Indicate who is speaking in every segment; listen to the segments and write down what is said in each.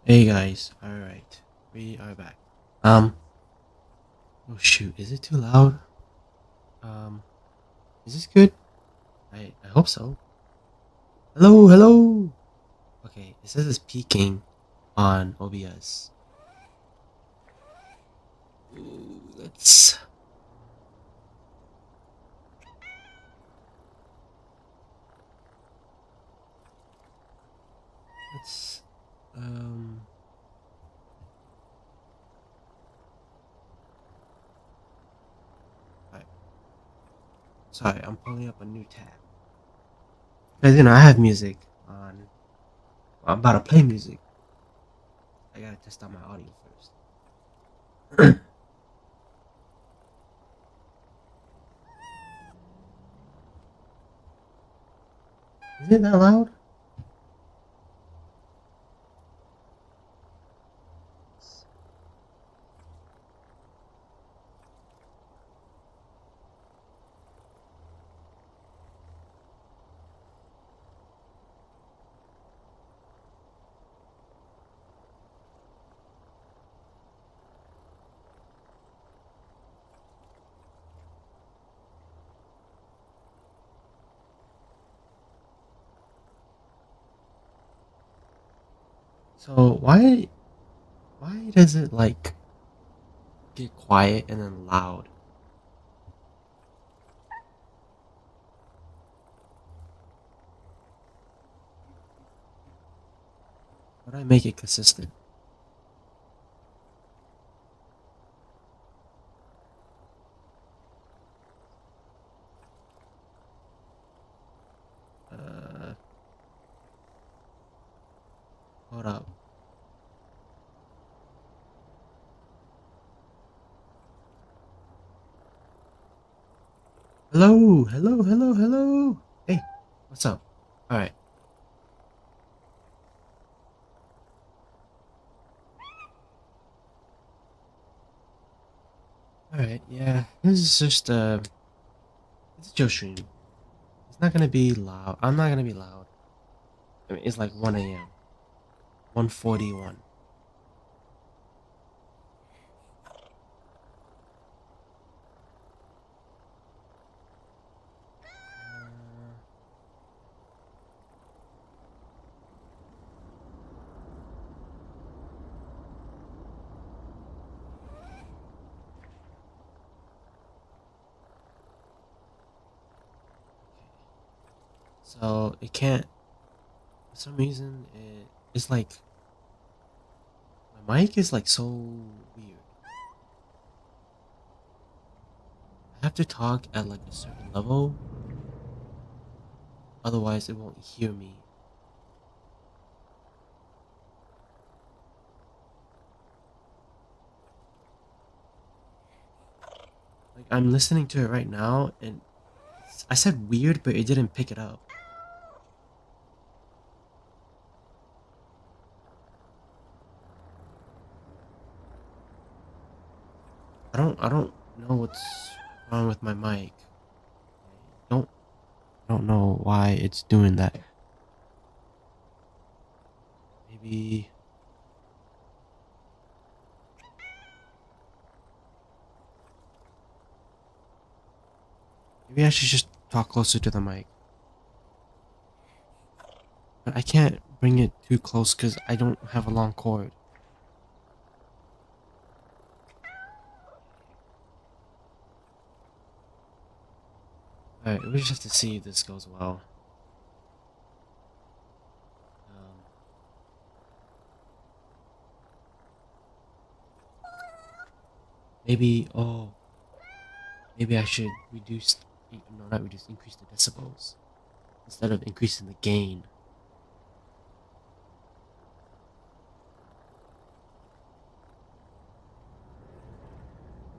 Speaker 1: Hey guys, alright, we are back. Um, oh shoot, is it too loud? Um, is this good? I hope so. Hello, hello! Okay, it says it's peaking on OBS. Ooh, let's, um, alright, sorry, I'm pulling up a new tab. Cause I have music on, well, I'm about to play music. I gotta test out my audio first. Is it that loud? So why does it like get quiet and then loud? How do I make it consistent? Uh, hold up. Hello, hello, hello, hello. Hey, what's up? All right, all right. Yeah, this is just it's a chill stream. It's not gonna be loud. I'm not gonna be loud. I mean, it's like 1 a.m. 1:41. So it can't. For some reason, it's like my mic is like so weird. I have to talk at like a certain level, otherwise it won't hear me. Like I'm listening to it right now, and I said weird, but it didn't pick it up. I don't know what's wrong with my mic. I don't know why it's doing that. Maybe maybe I should just talk closer to the mic. But I can't bring it too close because I don't have a long cord. Alright, we just have to see if this goes well. Um, maybe maybe I should reduce no, not reduce, increase the decibels instead of increasing the gain.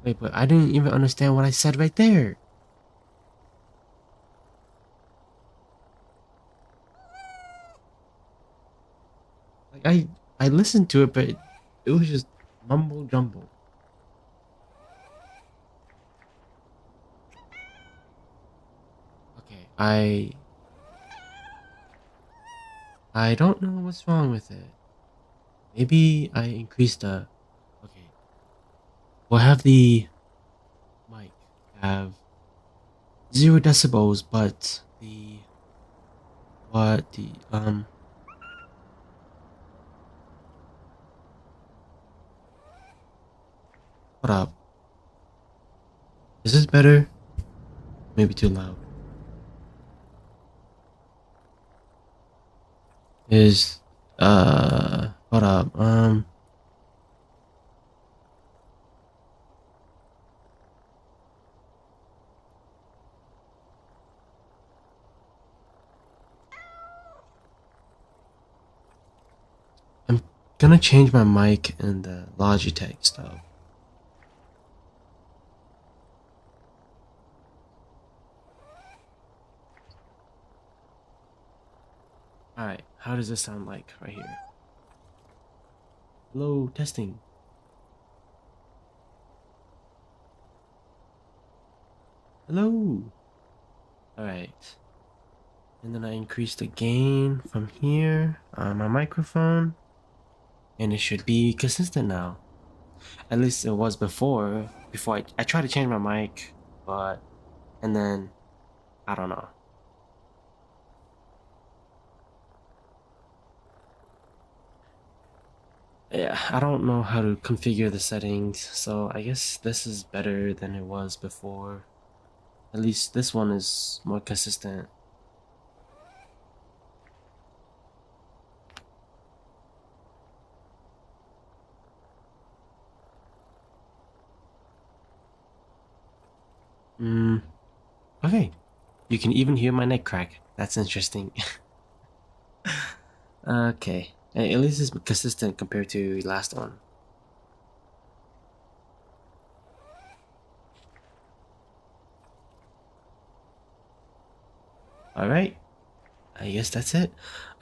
Speaker 1: Wait, but I didn't even understand what I said right there. Like I listened to it, but it was just mumble jumble. Okay, I don't know what's wrong with it. Maybe I increased the. Okay, we'll have the mic have 0 decibels, but the what the what up? Is this better? Maybe too loud. Is what up? I'm gonna change my mic in the Logitech stuff. Alright, how does this sound like right here? Hello, testing. Hello. Alright. And then I increase the gain from here on my microphone. And it should be consistent now. At least it was before. Before I tried to change my mic, but and then I don't know. Yeah, I don't know how to configure the settings, so I guess this is better than it was before. At least this one is more consistent. Hmm. Okay. You can even hear my neck crack. That's interesting. Okay. At least it's consistent compared to the last one. Alright. I guess that's it.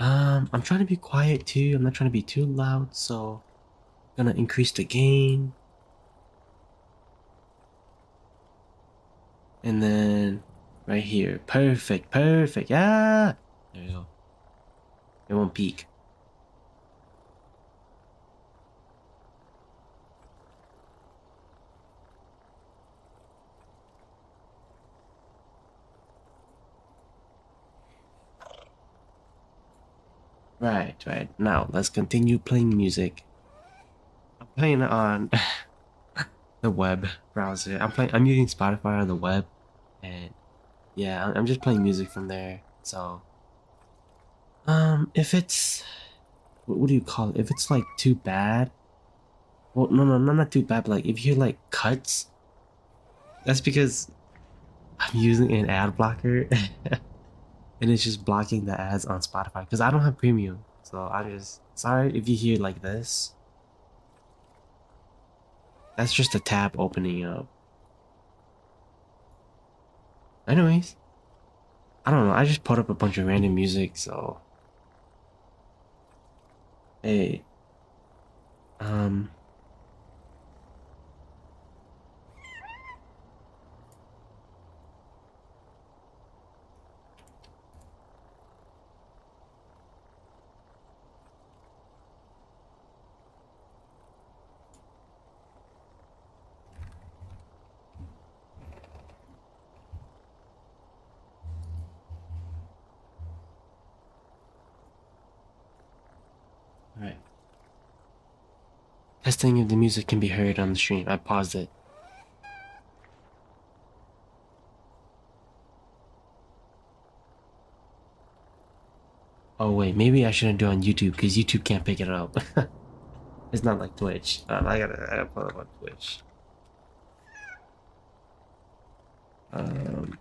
Speaker 1: I'm trying to be quiet too. I'm not trying to be too loud, so I'm gonna increase the gain. And then right here. Perfect, perfect. Yeah. There you go. It won't peak. Right, right. Now let's continue playing music. I'm playing on the web browser. I'm using Spotify on the web, and yeah, I'm just playing music from there. So, if it's what do you call it? If it's like too bad, well, no, not too bad. But like if you hear like cuts, that's because I'm using an ad blocker, and it's just blocking the ads on Spotify because I don't have premium. So I'm just sorry if you hear like this. That's just a tab opening up. Anyways, I don't know. I just put up a bunch of random music, so hey, um, all right. Testing if the music can be heard on the stream. I paused it. Oh wait, maybe I shouldn't do it on YouTube because YouTube can't pick it up. It's not like Twitch. I gotta pull up on Twitch. Um,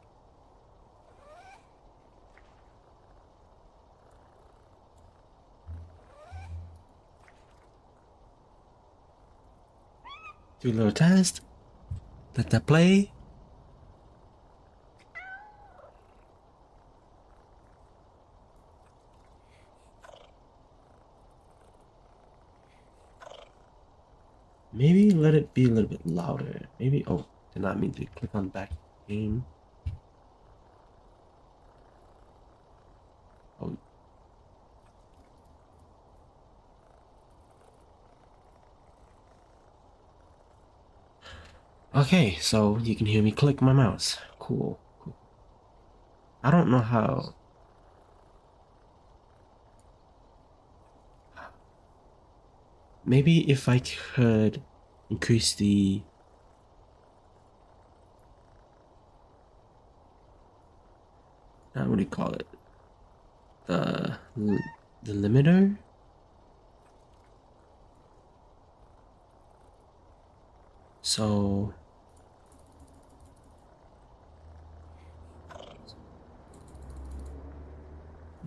Speaker 1: do a little test. Let that play. Maybe let it be a little bit louder. Maybe. Oh, did not mean to click on back game. Oh, Okay, so you can hear me click my mouse. Cool. Cool. I don't know how. Maybe if I could increase the what do you call it? The the limiter. So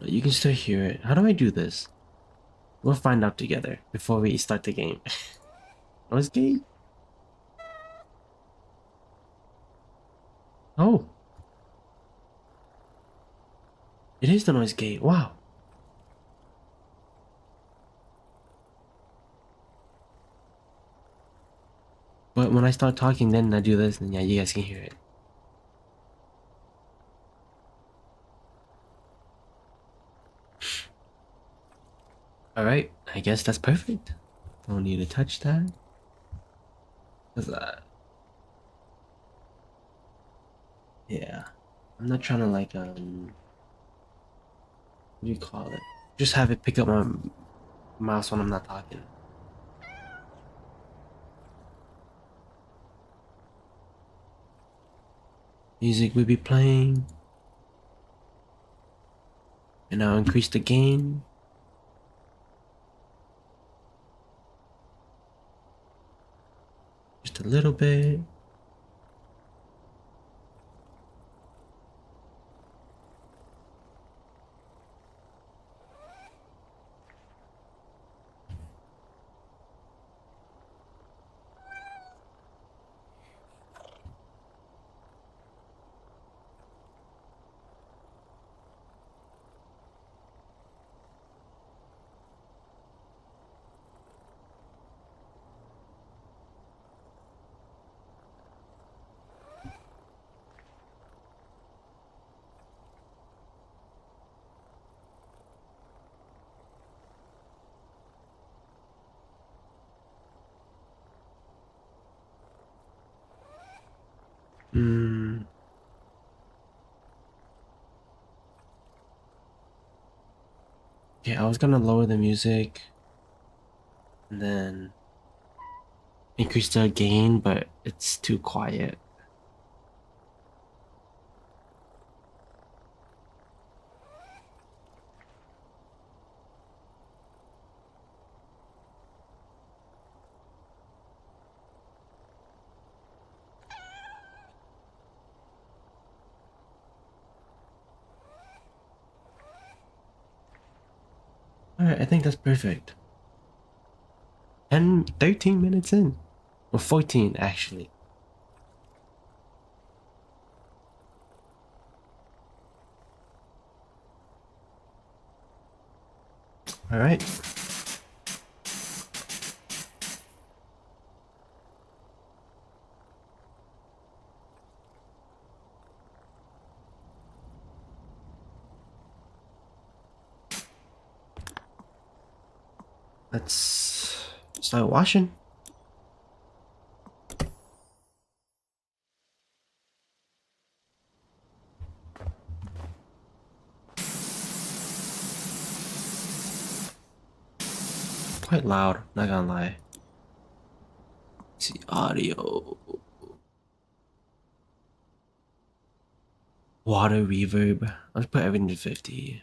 Speaker 1: you can still hear it. How do I do this? We'll find out together before we start the game. Noise gate? Oh, it is the noise gate. Wow. But when I start talking, then I do this, and yeah, you guys can hear it. All right, I guess that's perfect. Don't need to touch that. 'Cause, yeah, I'm not trying to like what do you call it? Just have it pick up my mouse when I'm not talking. Music will be playing, and I'll increase the gain just a little bit. Hmm. Okay, I was gonna lower the music and then increase the gain, but it's too quiet. All right, I think that's perfect. And 13 minutes in, or 14 actually. All right. Let's start washing. Quite loud, not gonna lie. Let's see, audio. Water reverb. Let's put everything to 50.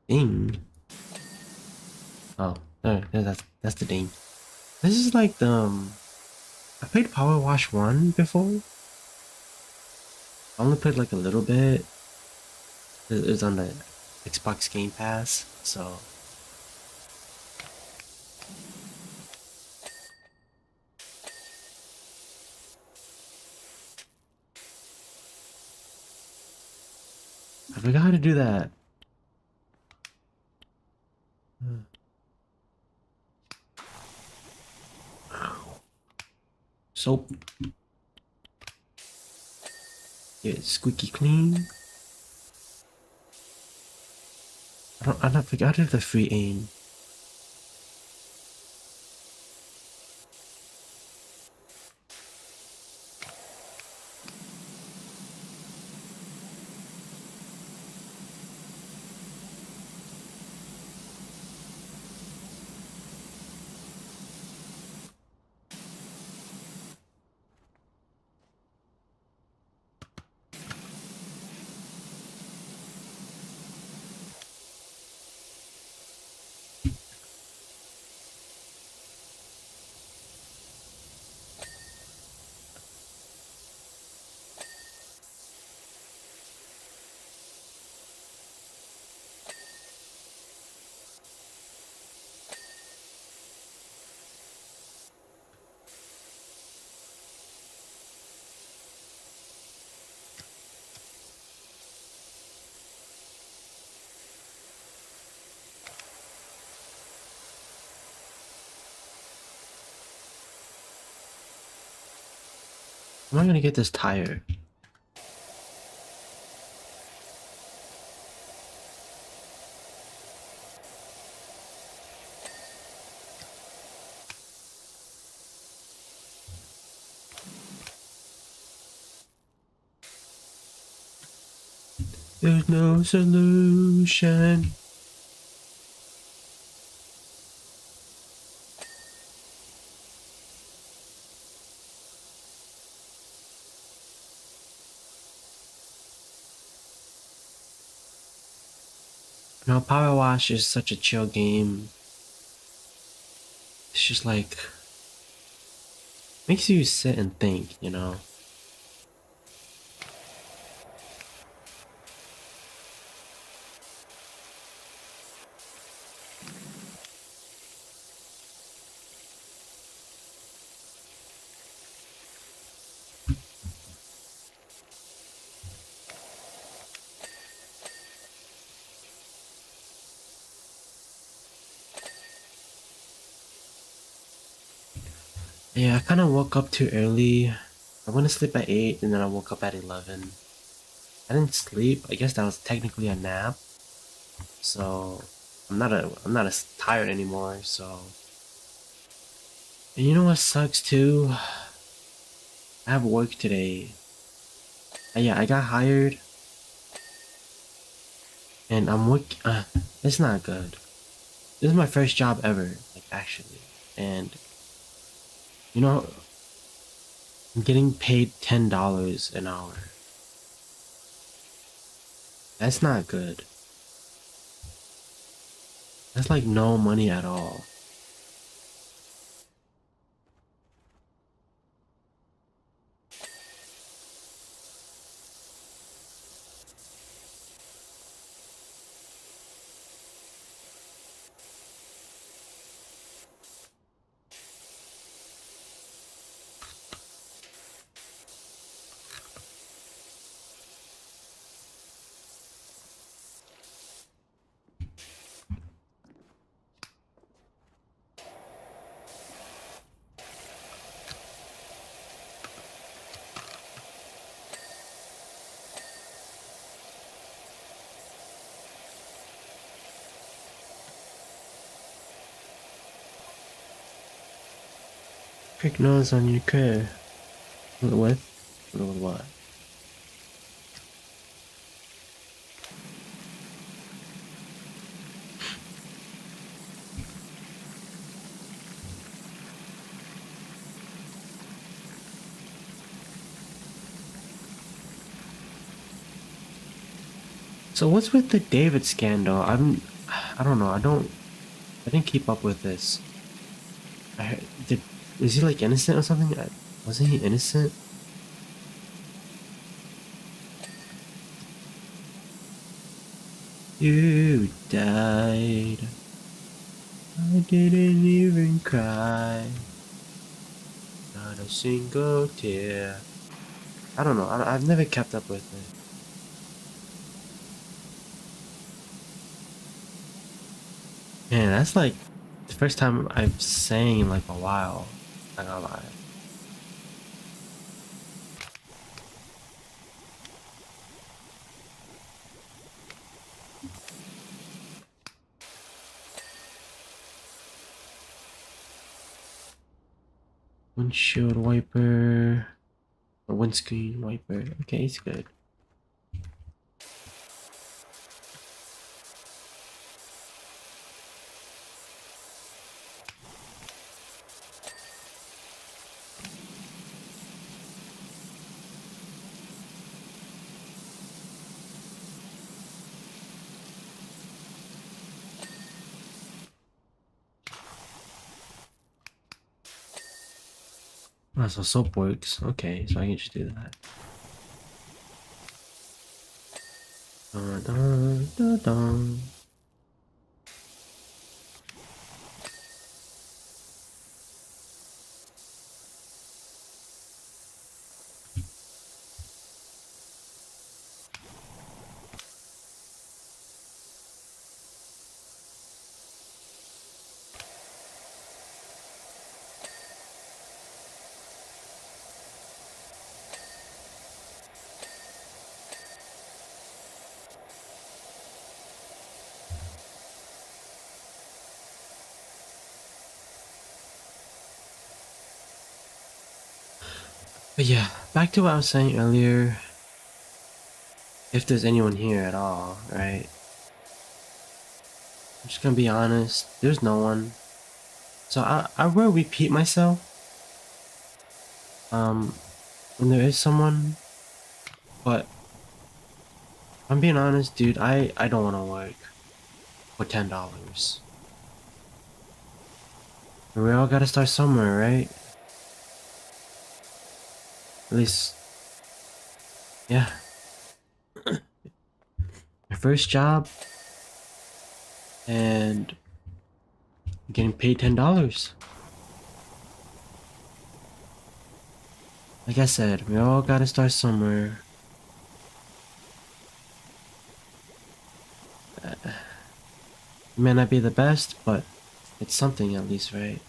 Speaker 1: Ding. Oh, no, that's the ding. This is like the I played Power Wash 1 before. I only played like a little bit. It was on the Xbox Game Pass, so I forgot how to do that. Soap. Get it squeaky clean. I don't forgot if the free aim. Am I gonna get this tire? There's no solution. No, Power Wash is such a chill game. It's just like makes you sit and think, you know. Yeah, I kind of woke up too early. I went to sleep at 8 and then I woke up at 11. I didn't sleep. I guess that was technically a nap. So I'm not as tired anymore, so and you know what sucks too? I have work today. Yeah, I got hired and I'm work it's not good. This is my first job ever, like actually. And you know, I'm getting paid $10 an hour. That's not good. That's like no money at all. Prick nose on your car. What? What? So what's with the David scandal? I don't know. I didn't keep up with this. I heard, is he like innocent or something? Wasn't he innocent? You died. I didn't even cry. Not a single tear. I don't know. I've never kept up with it. Man, that's like the first time I've sang in like a while. Not gonna lie. Windshield wiper. Or windscreen wiper. Okay, it's good. Oh, so soap works. Okay, so I can just do that. Dun, dun, dun, dun. But yeah, back to what I was saying earlier. If there's anyone here at all, right? I'm just gonna be honest. There's no one. So I will repeat myself. When there is someone, but I'm being honest, dude. I don't want to work for $10. We all gotta start somewhere, right? At least, yeah. My first job, and getting paid $10. Like I said, we all gotta start somewhere. It may not be the best, but it's something at least, right?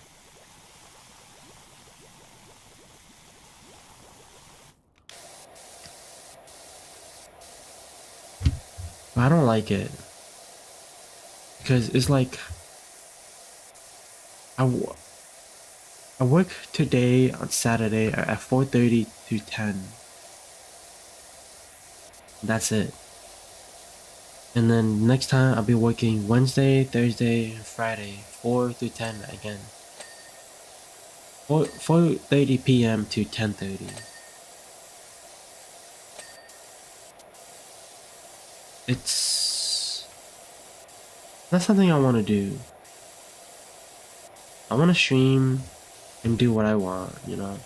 Speaker 1: But I don't like it because it's like I, w- I work today on Saturday at 4:30 to 10. That's it. And then next time I'll be working Wednesday, Thursday, and Friday, 4 to 10 again. 4:30 p.m. to 10:30. It's not something I want to do. I want to stream and do what I want, you know?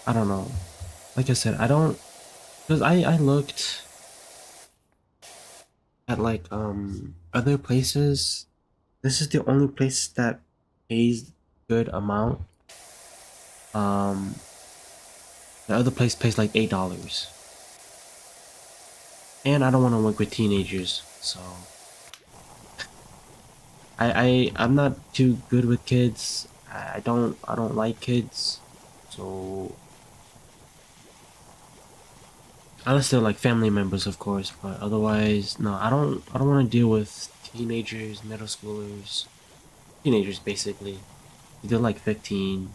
Speaker 1: I don't know. Like I said, I don't, because I looked at like other places. This is the only place that pays good amount. Um, the other place pays like $8. And I don't want to work with teenagers, so I'm not too good with kids. I don't like kids. So unless they're like family members, of course, but otherwise, no, I don't want to deal with teenagers, middle schoolers, teenagers basically. They're like 15.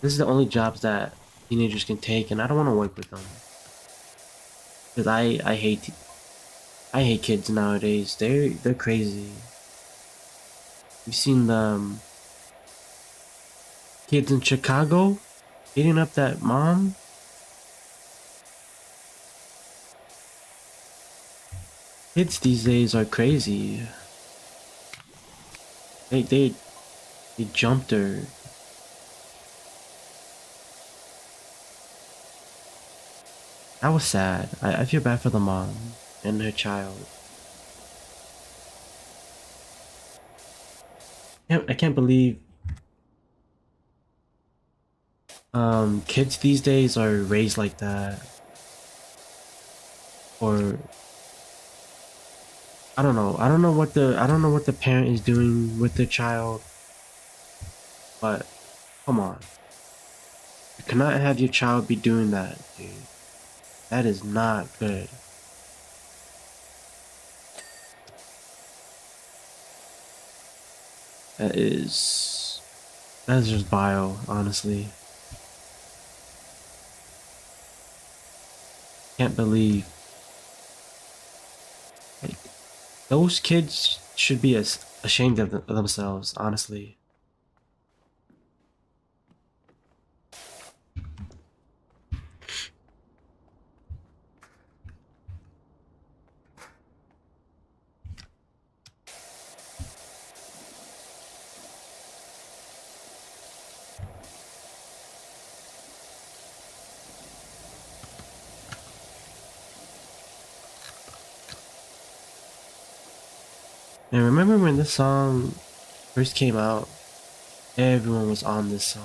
Speaker 1: This is the only jobs that teenagers can take, and I don't want to work with them because I hate kids nowadays. They're crazy. You've seen the kids in Chicago beating up that mom. Kids these days are crazy. They they they jumped her. That was sad. I feel bad for the mom and her child. I can't believe kids these days are raised like that. Or I don't know. I don't know what the parent is doing with the child, but come on. You cannot have your child be doing that, dude. That is not good. That is that is just vile, honestly. Can't believe like those kids should be ashamed of themselves, honestly. And remember when this song first came out, everyone was on this song.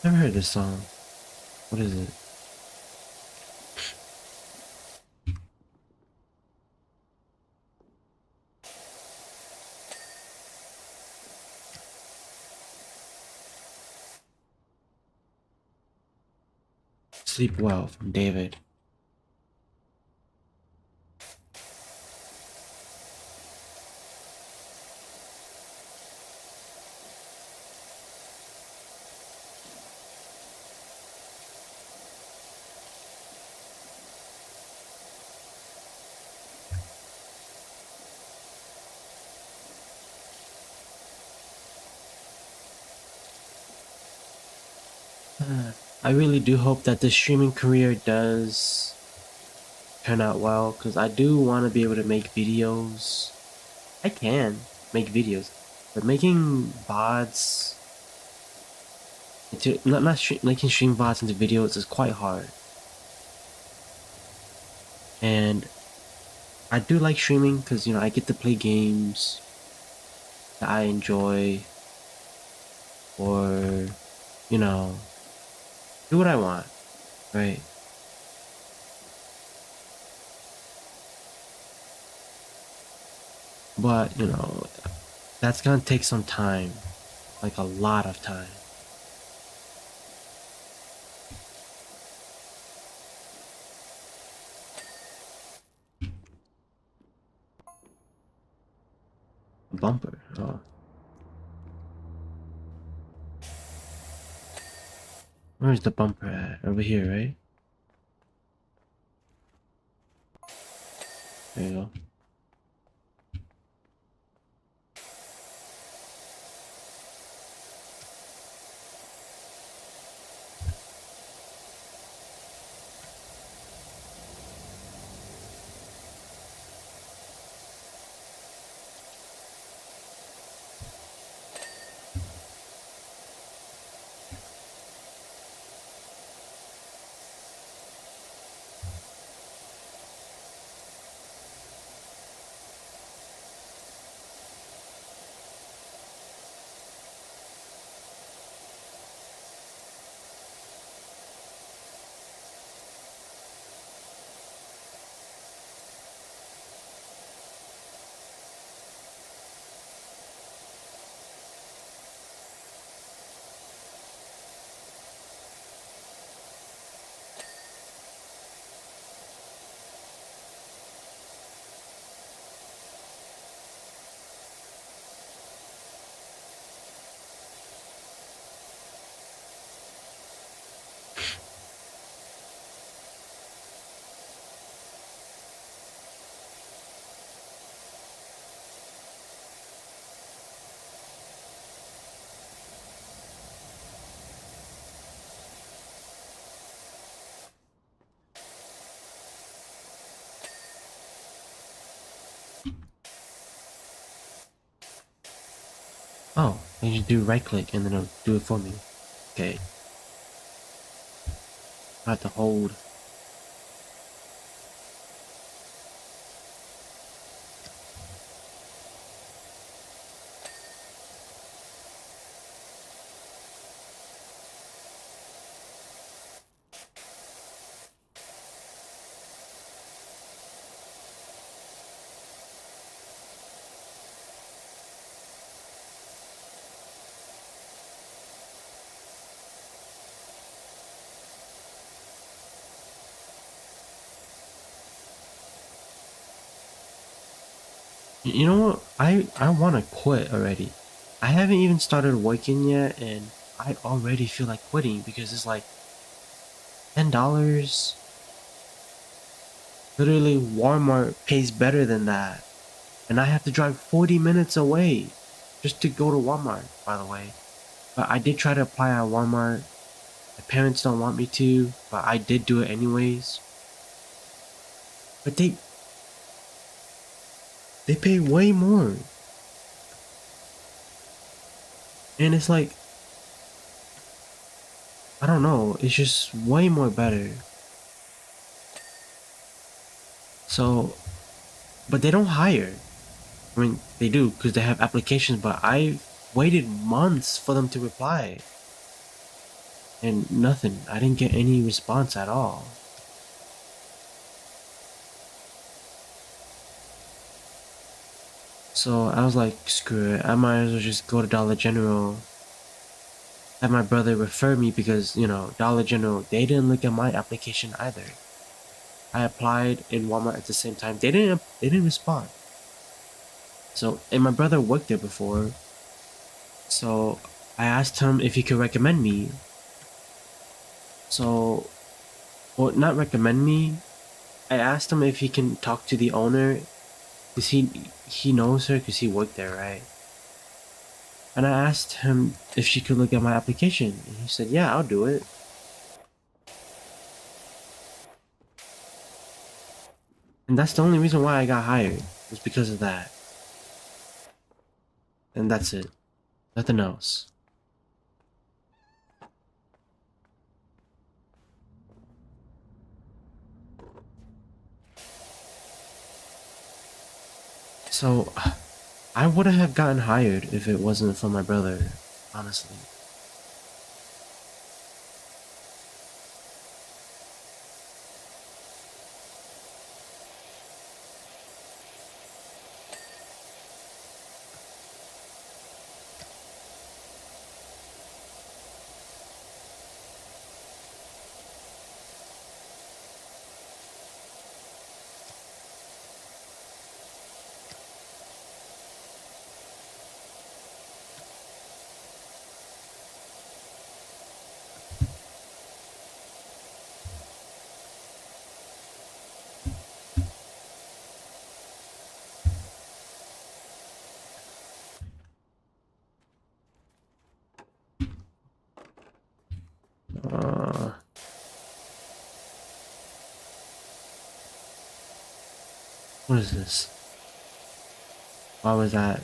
Speaker 1: Never heard this song. What is it? Sleep Well from David. I really do hope that the streaming career does turn out well because I do want to be able to make videos. I can make videos, but making VODs into making stream VODs into videos is quite hard. And I do like streaming because I get to play games that I enjoy or you know do what I want, right? But that's gonna take some time, like a lot of time. A bumper. Oh, where's the bumper at? Over here, right? There you go. I just do right click and then it'll do it for me. Okay. I have to hold. You know what? I want to quit already. I haven't even started working yet, and I already feel like quitting because it's like $10. Literally, Walmart pays better than that, and I have to drive 40 minutes away just to go to Walmart. By the way, but I did try to apply at Walmart. My parents don't want me to, but I did do it anyways. But they pay way more, and it's like I don't know. It's just way more better. So, but they don't hire. I mean, they do because they have applications, but I've waited months for them to reply. And nothing. I didn't get any response at all. So I was like, screw it. I might as well just go to Dollar General. Have my brother refer me because, Dollar General, they didn't look at my application either. I applied in Walmart at the same time. They didn't respond. So, and my brother worked there before. So I asked him if he could recommend me. So, well, not recommend me. I asked him if he can talk to the owner because he knows her because he worked there, right? And I asked him if she could look at my application, and he said, "Yeah, I'll do it." And that's the only reason why I got hired was because of that. And that's it. Nothing else. So I wouldn't have gotten hired if it wasn't for my brother, honestly. Uh, what is this? Why was that?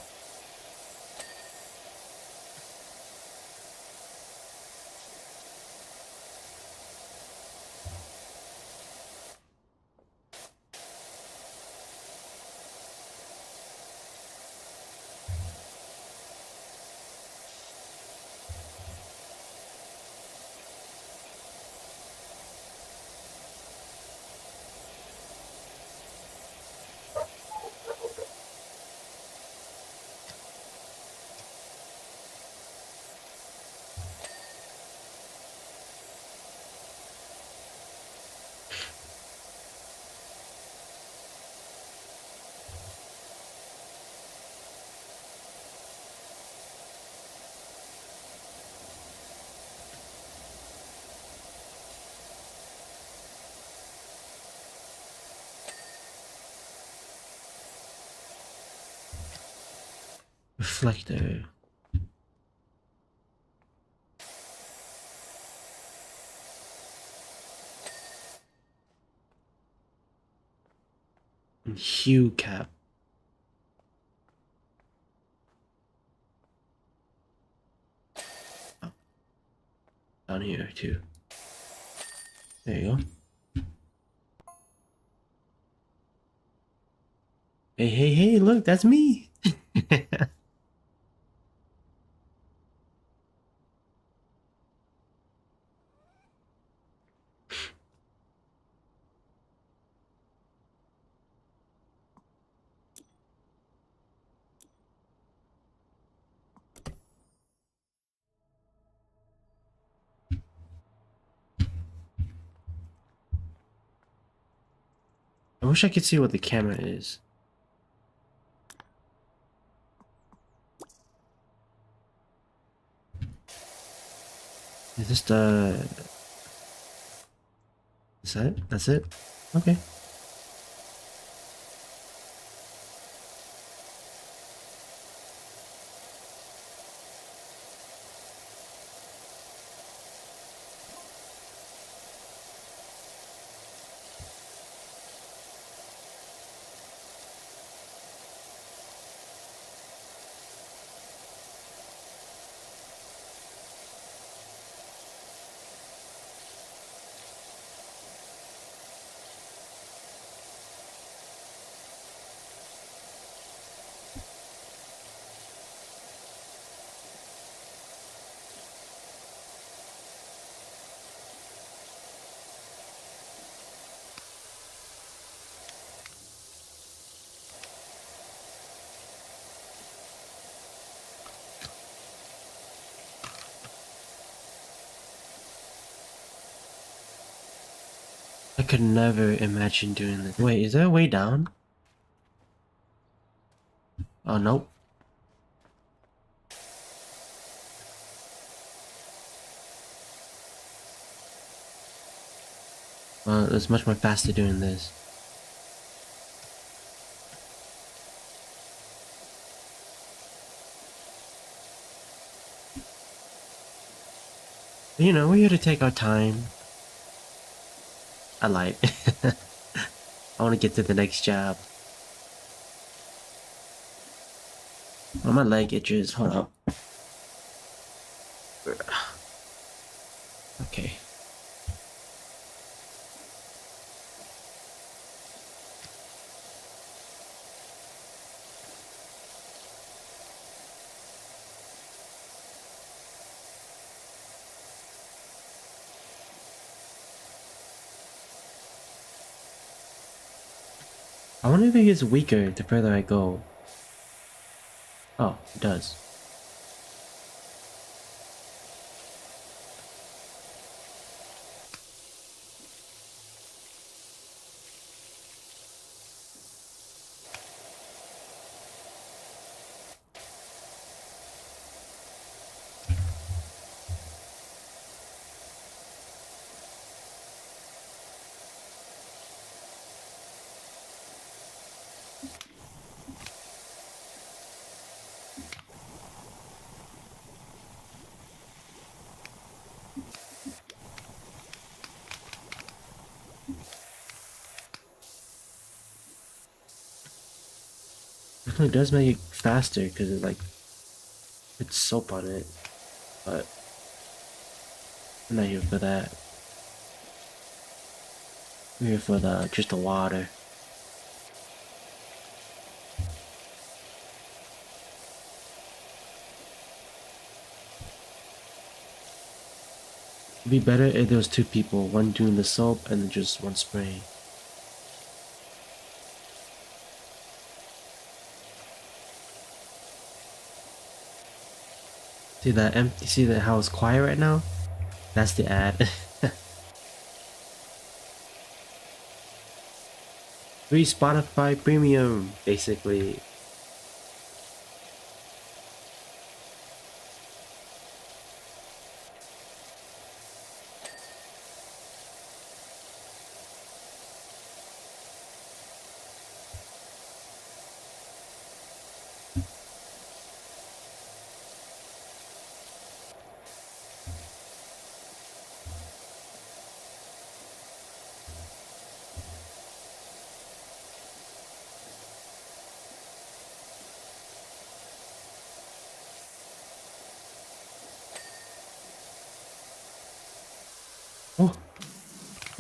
Speaker 1: Reflector. And hue cap. down here too. There you go. Hey, hey, hey, look, that's me. I wish I could see what the camera is. Is this the... Is that it? That's it? Okay. I could never imagine doing this. Wait, is there a way down? Oh, nope. Well, it's much more faster doing this. But, you know, we're here to take our time. I lied. I want to get to the next job. Oh, my leg itches. Hold up. Okay. I wonder if it gets weaker the further I go. Oh, it does. It does make it faster because it like puts soap on it, but I'm not here for that. I'm here for the just the water. It'd be better if there was two people, one doing the soap and then just one spraying. See that empty? See that how it's quiet right now? That's the ad. Free Spotify Premium, basically.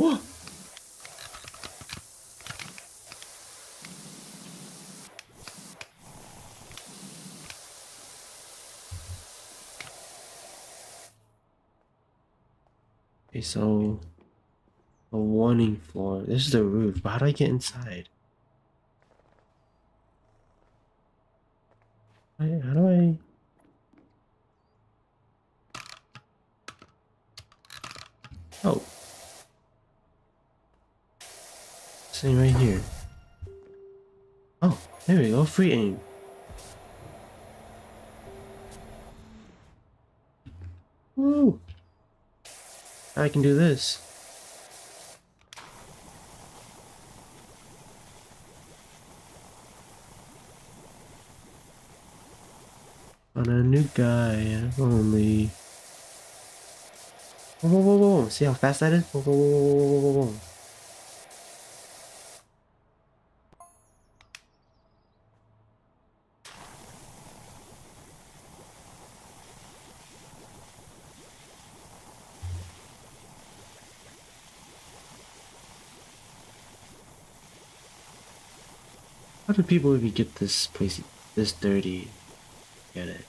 Speaker 1: Whoa! Okay, so a warning floor. This is the roof, but how do I get inside? How do I? Oh, sitting right here. Oh, there we go. Free aim. Woo! I can do this. On a new guy only. Whoa, whoa, whoa, whoa! See how fast that is? Whoa, whoa, whoa, whoa, whoa, whoa, whoa! How do people even get this place this dirty? Get it?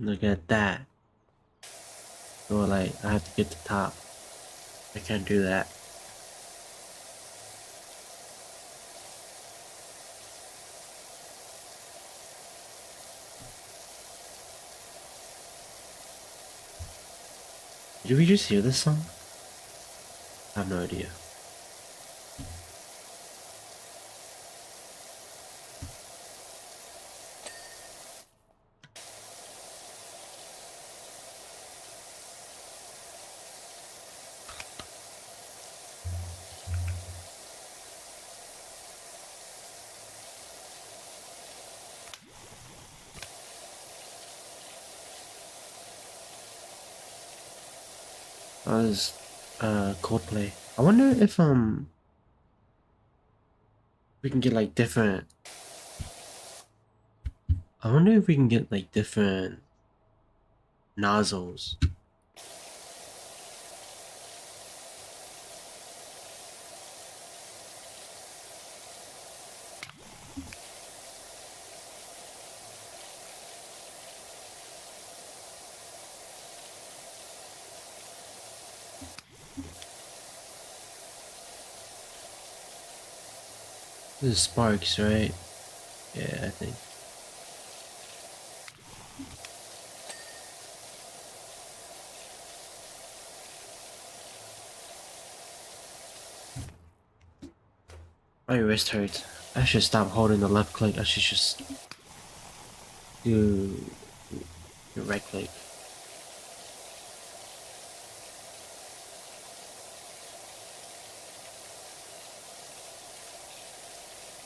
Speaker 1: Look at that. So like, I have to get to the top. I can't do that. Did we just hear this song? I have no idea. That was Coldplay. I wonder if we can get like different. I wonder if we can get like different nozzles. This is Sparks, right? Yeah, I think. My wrist hurts. I should stop holding the left click. I should just do the right click.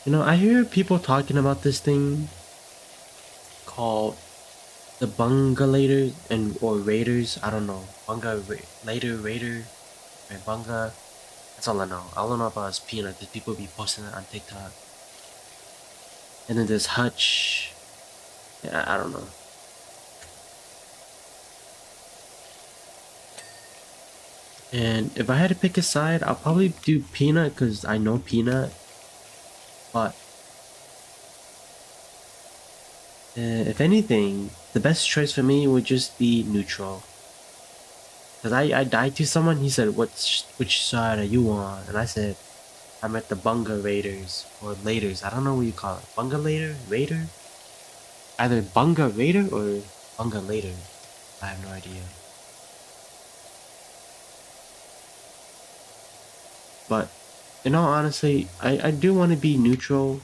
Speaker 1: You know, I hear people talking about this thing called the Bungalators and or Raiders. I don't know. Raider, and Bunga. That's all I know. All I know about is Peanut. There's people be posting it on TikTok. And then there's Hutch. Yeah, I don't know. And if I had to pick a side, I'll probably do Peanut because I know Peanut. But if anything, the best choice for me would just be neutral. Cause I died to someone. He said, which side are you on?" And I said, "I'm at the Bunga Raiders or Laters. I don't know what you call it. Bunga Raider? Either Bunga Raider or Bunga Later. I have no idea." But in all honesty, I do want to be neutral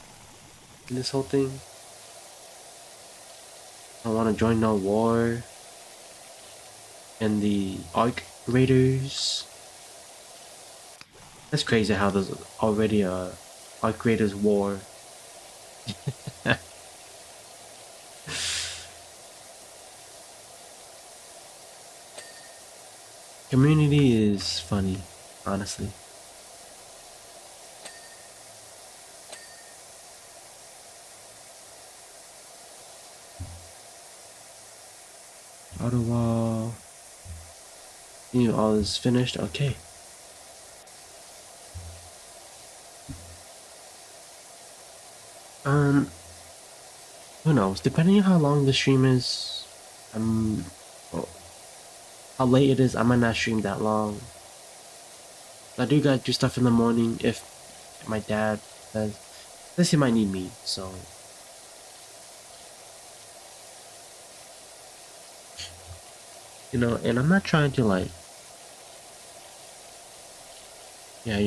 Speaker 1: in this whole thing. I want to join no war and the Arc Raiders. That's crazy how there's already a art creators war. Community is funny, honestly. Auto wall. All is finished. Okay. Um, who knows? Depending on how long the stream is, well, how late it is, I might not stream that long. I do gotta do stuff in the morning if my dad says he might need me, so and I'm not trying to like, yeah,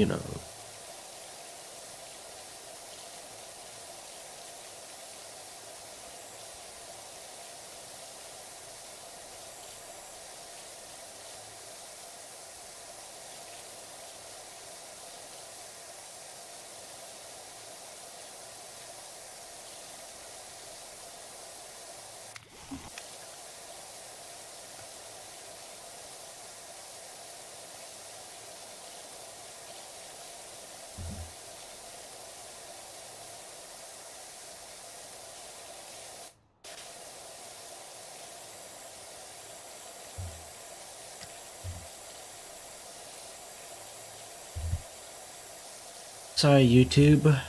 Speaker 1: sorry, YouTube.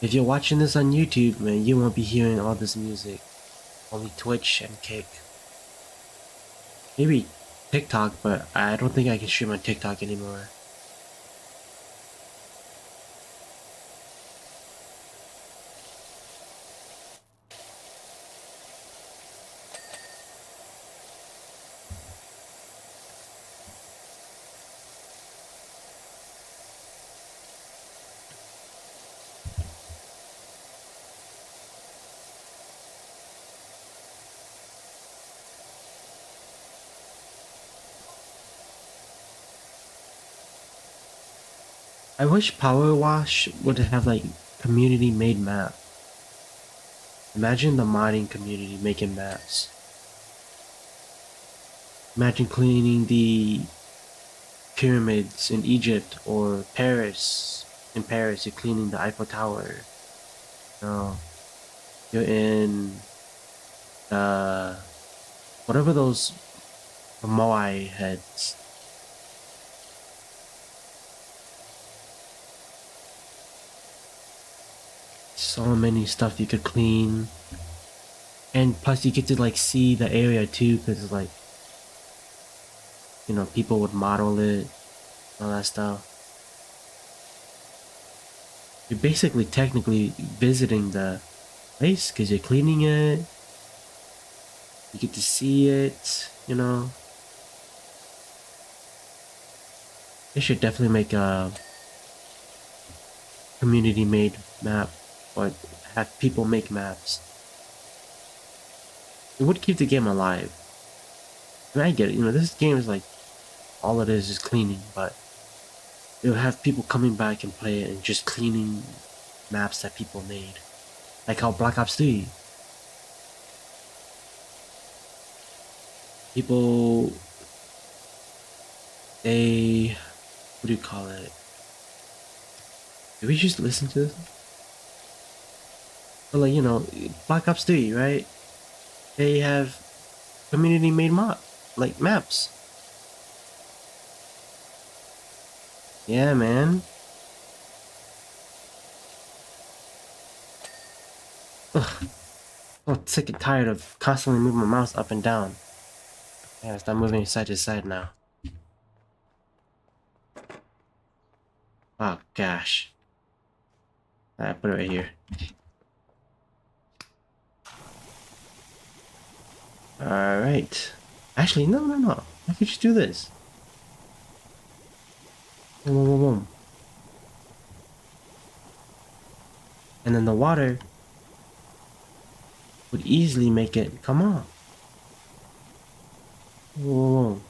Speaker 1: If you're watching this on YouTube, man, you won't be hearing all this music. Only Twitch and Kick. Maybe TikTok, but I don't think I can stream on TikTok anymore. I wish Power Wash would have like community made map. Imagine the modding community making maps. Imagine cleaning the pyramids in Egypt or Paris. In Paris, you're cleaning the Eiffel Tower. No, you're in whatever those Moai heads. So many stuff you could clean, and plus you get to like see the area too, because like people would model it, all that stuff. You're basically technically visiting the place because you're cleaning it. You get to see it. They should definitely make a community made map, or have people make maps. It would keep the game alive. I mean, I get it. This game is like all it is cleaning, but it would have people coming back and play it and just cleaning maps that people made, like how Black Ops 3. People, they, what do you call it? Did we just listen to this? But like Black Ops 3, right? They have community made like maps. Yeah, man. Ugh. I'm sick and tired of constantly moving my mouse up and down. Yeah, stop moving side to side now. Oh gosh. Alright, put it right here. Alright. Actually, no. I could just do this. Boom, boom, boom, boom. And then the water would easily make it come on. Whoa.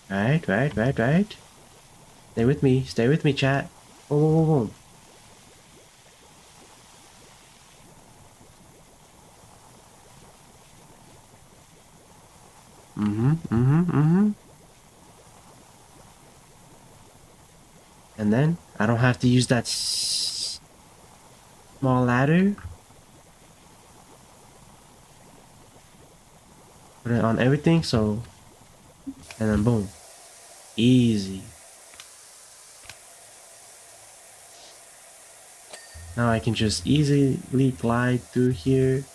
Speaker 1: Right. Stay with me, chat. Boom, boom, boom, boom. Mm-hmm. And then I don't have to use that small ladder. Put it on everything, so, and then boom. Easy. Now I can just easily glide through here.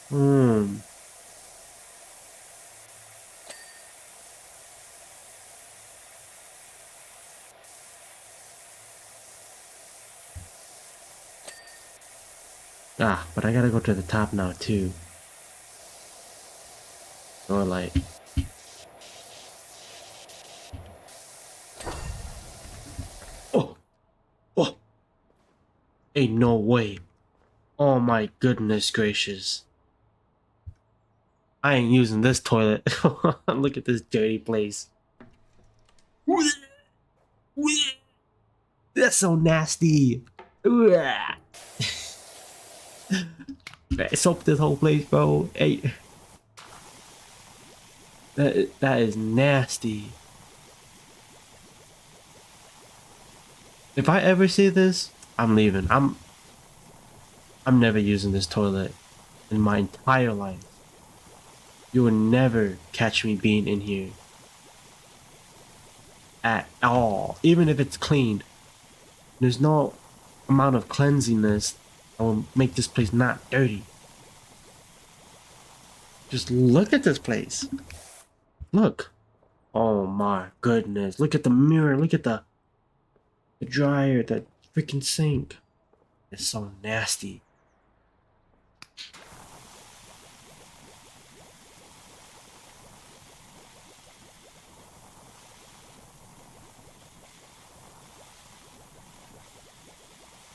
Speaker 1: Hmm. Ah, but I gotta go to the top now too. Or like, oh, oh, ain't no way. Oh my goodness gracious. I ain't using this toilet. Look at this dirty place. That's so nasty. Soap this whole place, bro. Hey, that is nasty. If I ever see this, I'm leaving. I'm never using this toilet in my entire life. You will never catch me being in here at all, even if it's cleaned. There's no amount of cleansiness that will make this place not dirty. Just look at this place. Look. Oh my goodness. Look at the mirror. Look at the dryer, the freaking sink. It's so nasty.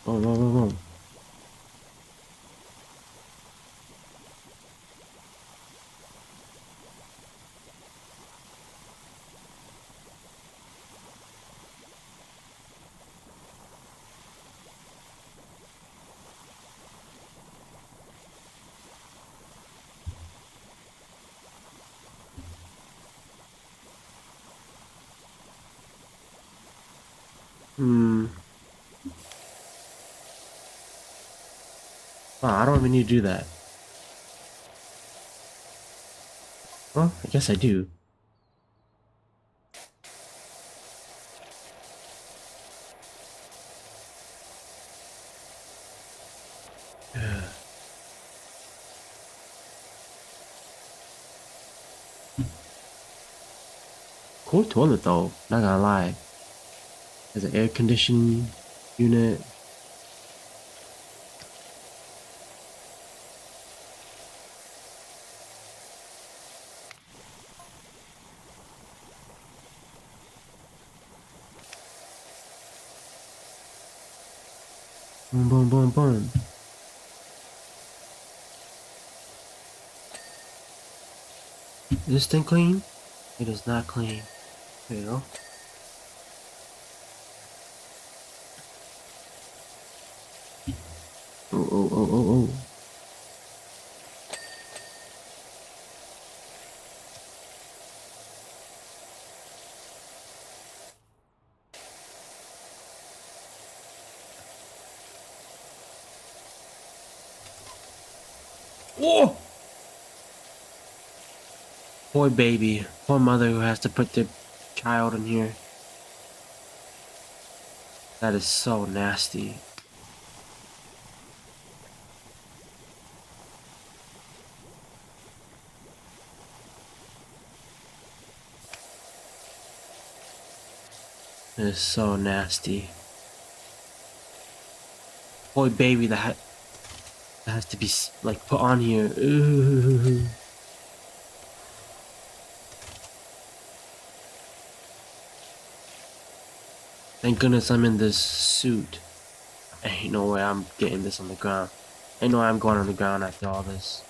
Speaker 1: Boom. Hmm. Wow, I don't even need to do that. Well, I guess I do. Cool toilet though, not gonna lie. There's an air conditioning unit. Boom. Is this thing clean? It is not clean. There you go. Oh. Oh! Poor baby. Poor mother who has to put their child in here. That is so nasty. It is so nasty. Poor baby that has to be like put on here. Ooh. Thank goodness I'm in this suit. Ain't no way I'm getting this on the ground. Ain't no way I'm going on the ground after all this.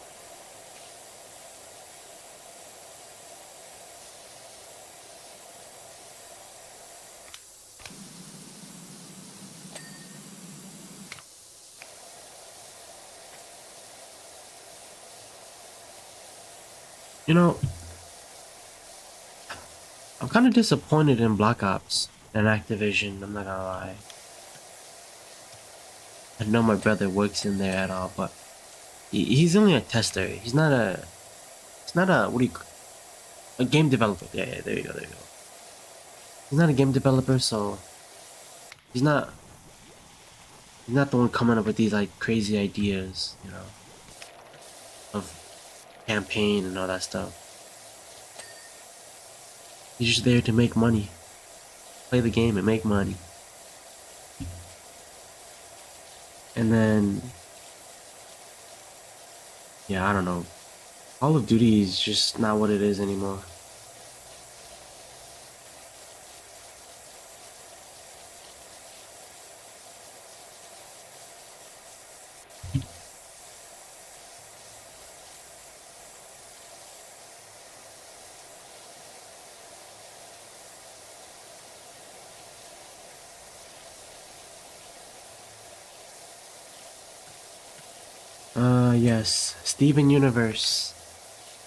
Speaker 1: You know, I'm kind of disappointed in Black Ops and Activision, I'm not gonna lie. I know my brother works in there at all, but he's only a tester. He's not a, what do you, a game developer. Yeah, there you go, there you go. He's not a game developer, so he's not, he's not the one coming up with these like crazy ideas, you know, of campaign and all that stuff. He's just there to make money, play the game and make money. And then, yeah, I don't know. Call of Duty is just not what it is anymore. Yes, Steven Universe.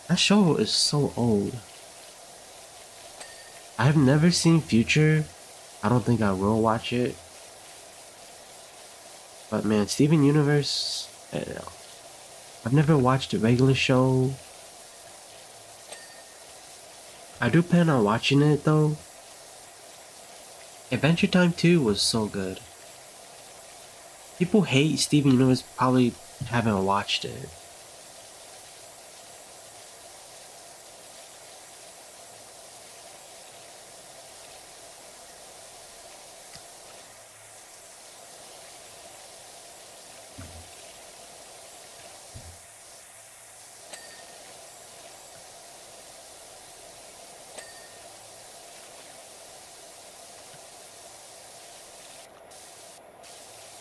Speaker 1: That show is so old. I've never seen Future. I don't think I will watch it. But man, Steven Universe. I've never watched a regular show. I do plan on watching it though. Adventure Time 2 was so good. People hate Steven Universe, probably haven't watched it.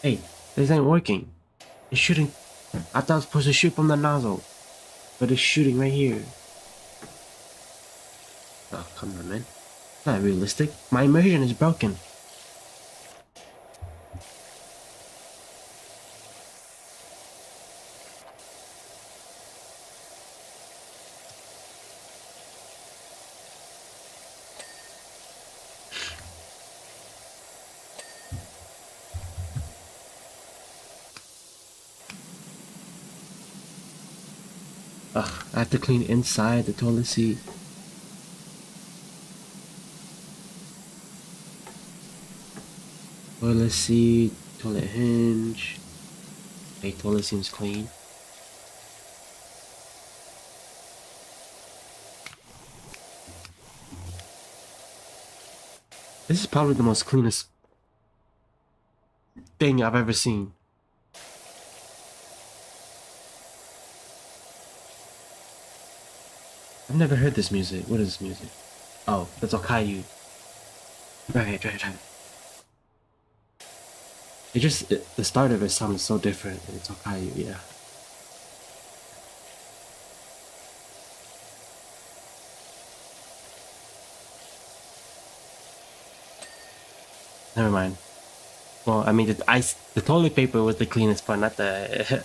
Speaker 1: Hey, this ain't working. It's shooting. I thought I was supposed to shoot from the nozzle, but it's shooting right here. Oh, come on, man. Not realistic. My immersion is broken. Ugh, I have to clean inside the toilet seat. Toilet seat, toilet hinge. Hey, toilet seems clean. This is probably the most cleanest thing I've ever seen. I've never heard this music. What is this music? Oh, that's Okayu. Right. The start of it sounded so different. It's Okayu, yeah. Never mind. Well, I mean, the toilet paper was the cleanest part, not the.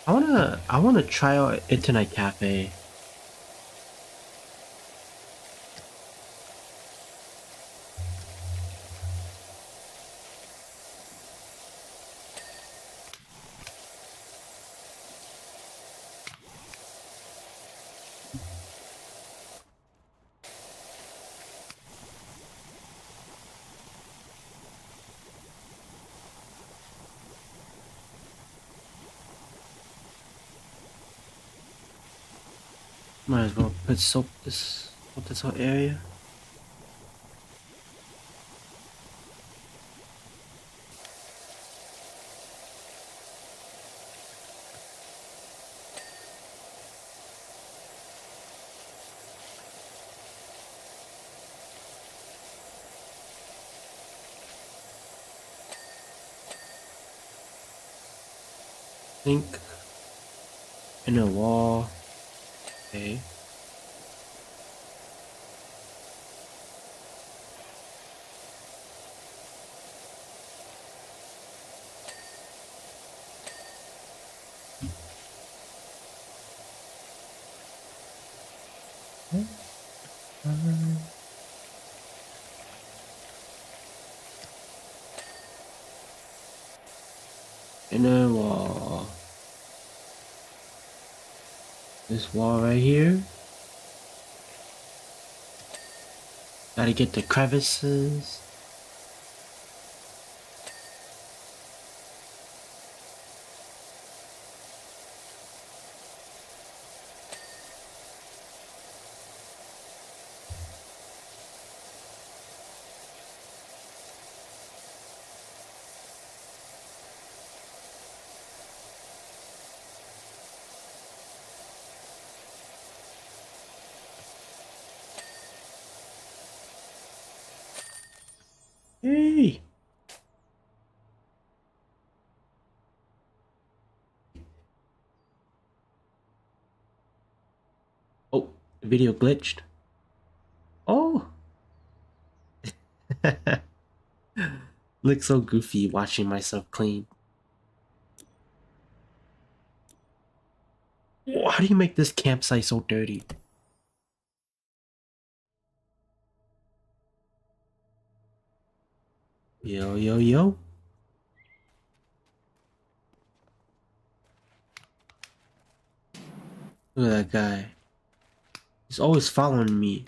Speaker 1: I wanna try out internet cafe. Might as well put soap this whole area. Think in a wall. Okay. Inner wall. This wall right here. Gotta get the crevices. Hey! Oh, the video glitched. Oh! Look so goofy watching myself clean. Oh, how do you make this campsite so dirty? Yo, yo, yo. Look at that guy. He's always following me.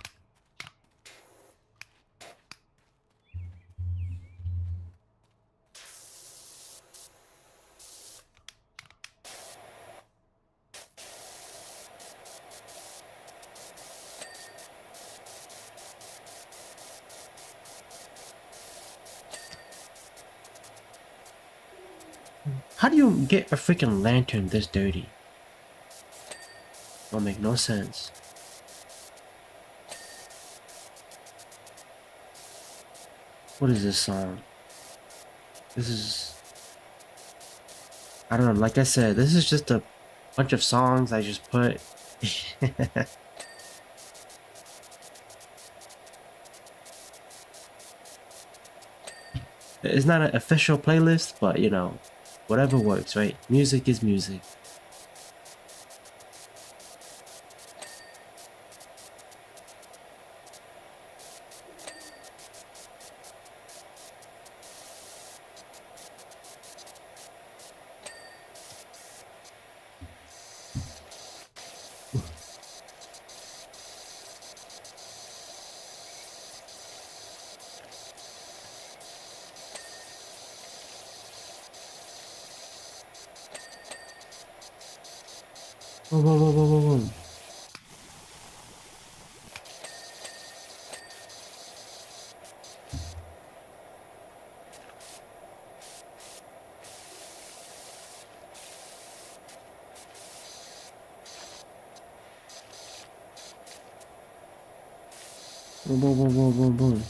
Speaker 1: How do you get a freaking lantern this dirty? Don't make no sense. What is this song? This is... I don't know, like I said, this is just a bunch of songs I just put. It's not an official playlist, but you know, whatever works, right? Music is music. Boom, boom, boom, boom, boom, boom. Boom, boom, boom, boom, boom, boom.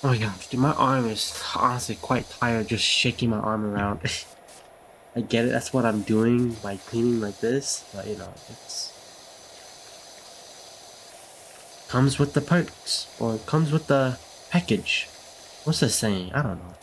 Speaker 1: Oh my gosh, dude, my arm is honestly quite tired just shaking my arm around. I get it. That's what I'm doing by cleaning like this. But you know, it's comes with the perks or comes with the package. What's the saying? I don't know.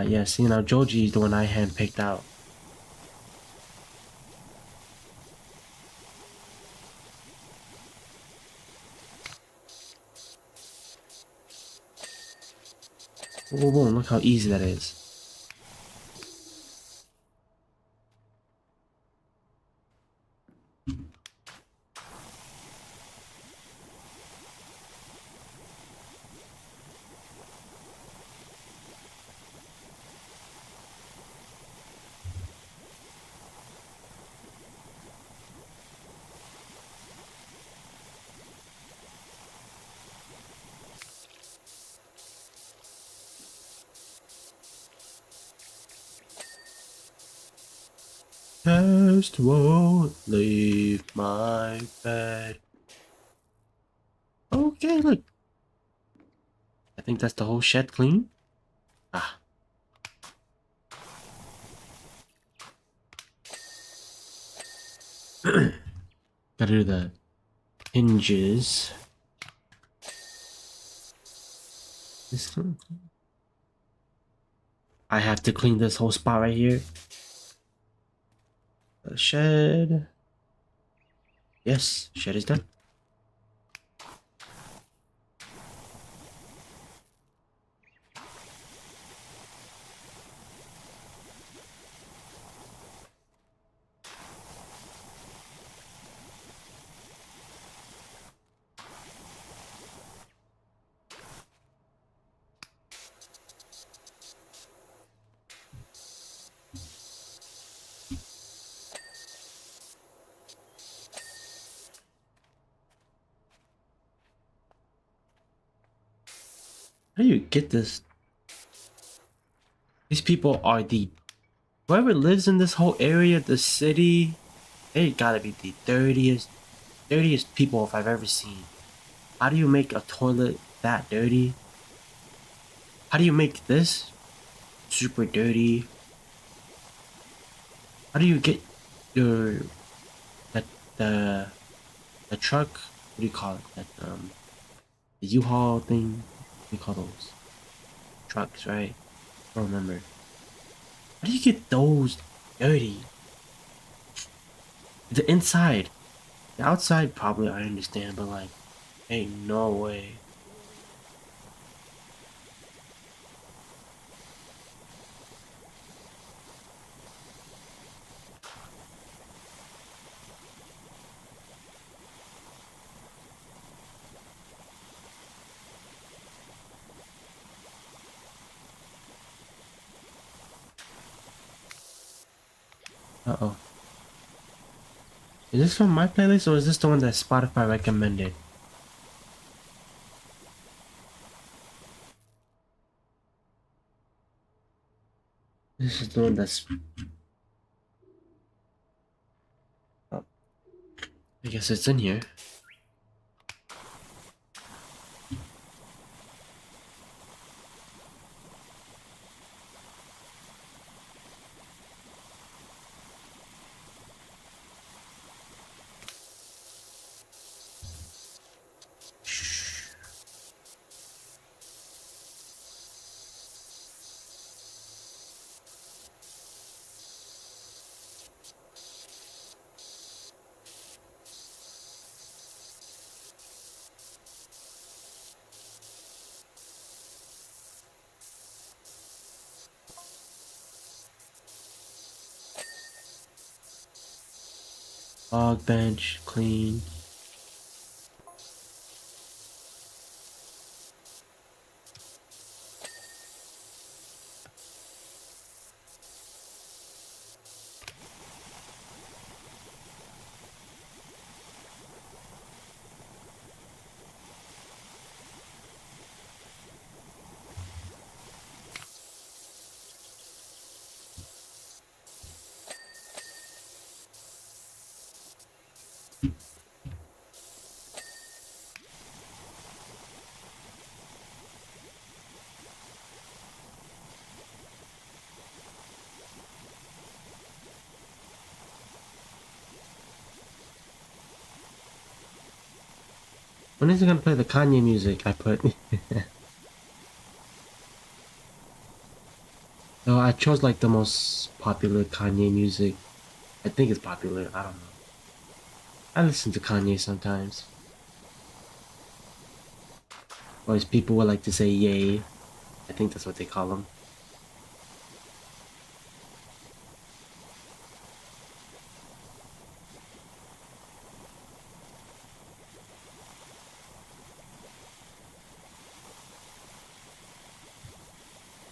Speaker 1: Yes, you know, Joji is the one I handpicked out. Whoa, whoa, look how easy that is. Just won't leave my bed. Okay, look. I think that's the whole shed clean. Ah. Gotta do the hinges. This one. I have to clean this whole spot right here. The shed. Yes, shed is done. How do you get this? These people are the whoever lives in this whole area, the city, they gotta be the dirtiest people if I've ever seen. How do you make a toilet that dirty? How do you make this super dirty? How do you get your the the the truck? What do you call it? That the U-Haul thing? What do you call those? Trucks, right? I don't remember. How do you get those dirty? The inside. The outside probably I understand, but like ain't no way. Uh-oh. Is this from my playlist or is this the one that Spotify recommended? This is the one that's oh, I guess it's in here. Log bench, clean. When is it gonna play the Kanye music I put? No, I chose like the most popular Kanye music. I think it's popular. I don't know. I listen to Kanye sometimes. Or as people would like to say, yay. I think that's what they call him.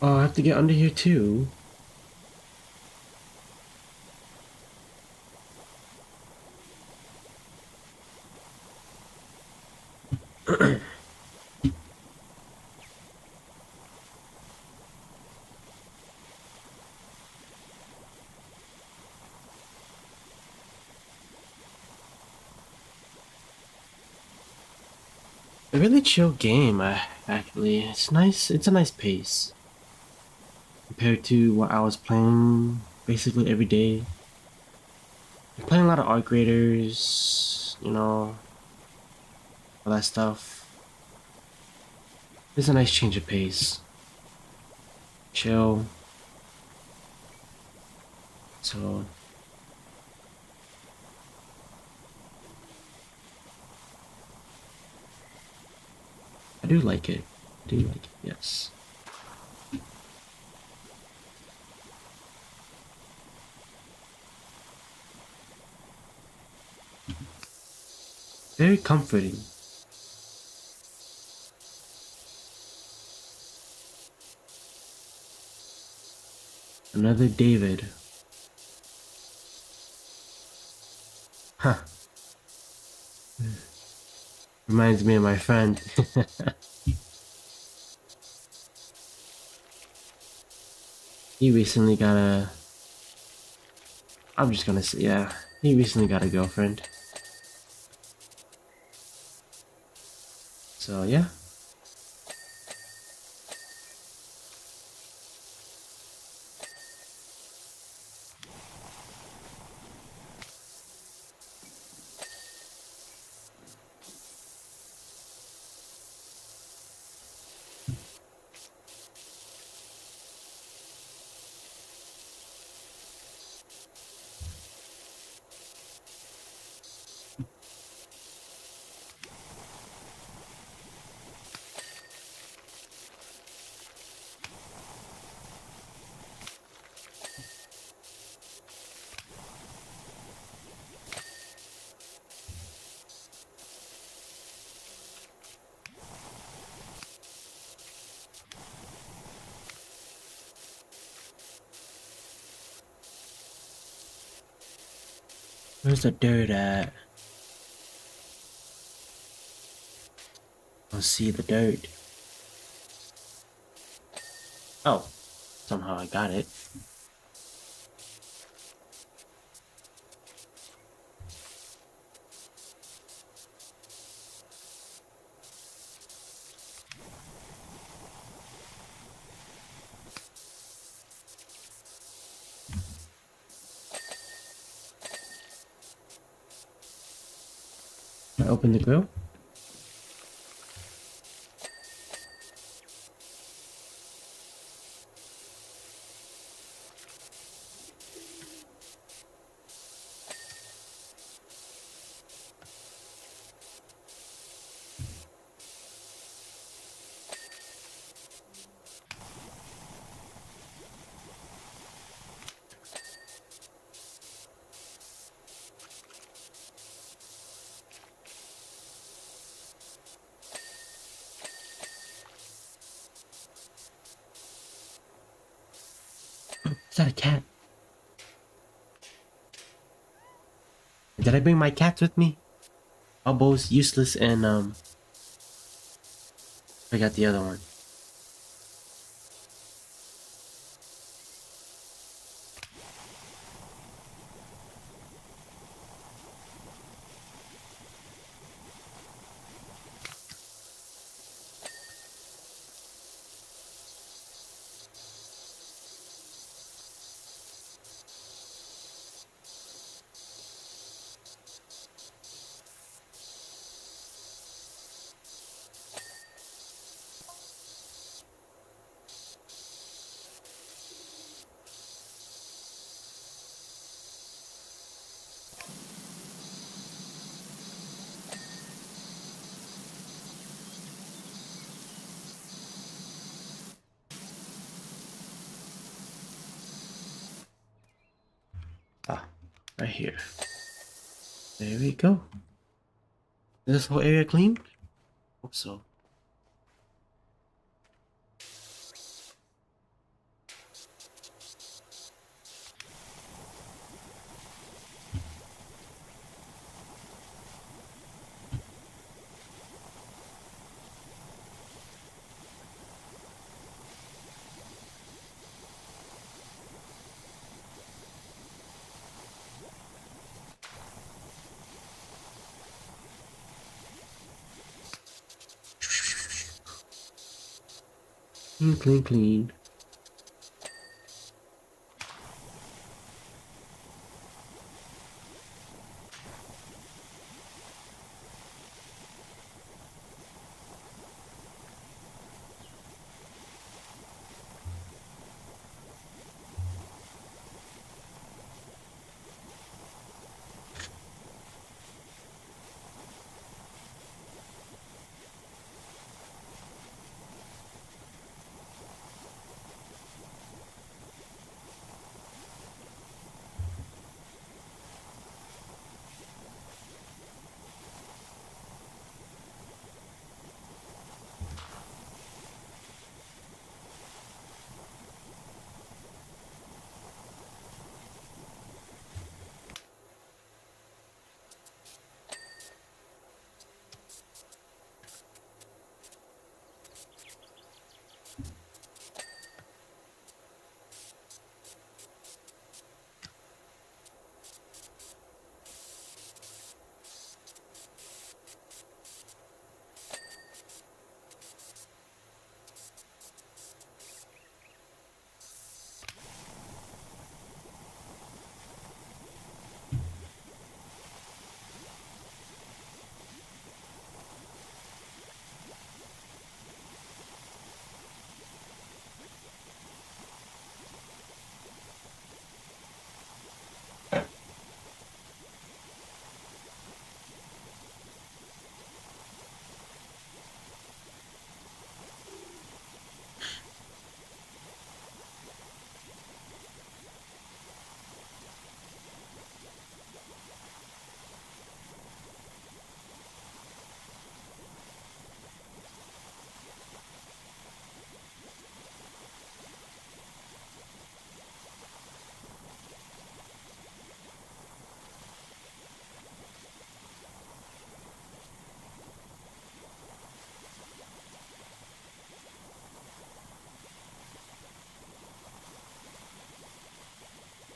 Speaker 1: Oh, I have to get under here too. A really chill game, actually. It's nice. It's a nice pace compared to what I was playing basically every day. I'm playing a lot of art graders, all that stuff. It's a nice change of pace. Chill. So I do like it. I do like it, yes. Very comforting. Another David. Huh. Reminds me of my friend. He recently got a. I'm just gonna say, yeah. He recently got a girlfriend. So, yeah. Where's the dirt at? I don't see the dirt. Oh, somehow I got it. I open the grill. Is that a cat? Did I bring my cats with me? Bubbles, Useless, and I got the other one. Ah, right here. There we go. Is this whole area clean? Hope so. Clean, clean, clean.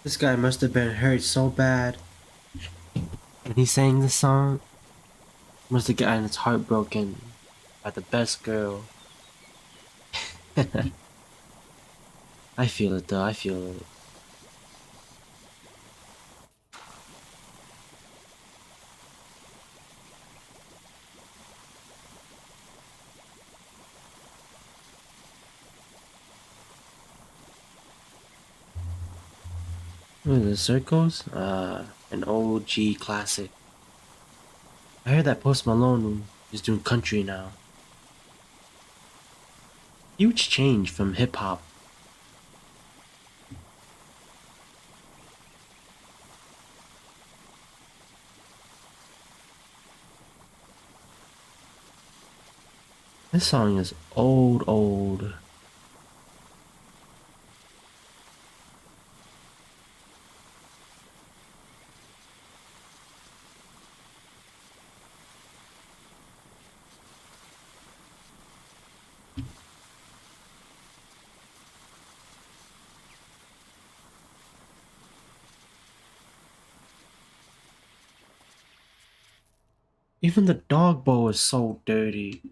Speaker 1: This guy must have been hurt so bad. When he sang the song, must have gotten his heart broken by the best girl. I feel it though, I feel it. What are the circles? An OG classic. I heard that Post Malone is doing country now. Huge change from hip hop. This song is old, old. Even the dog bowl is so dirty.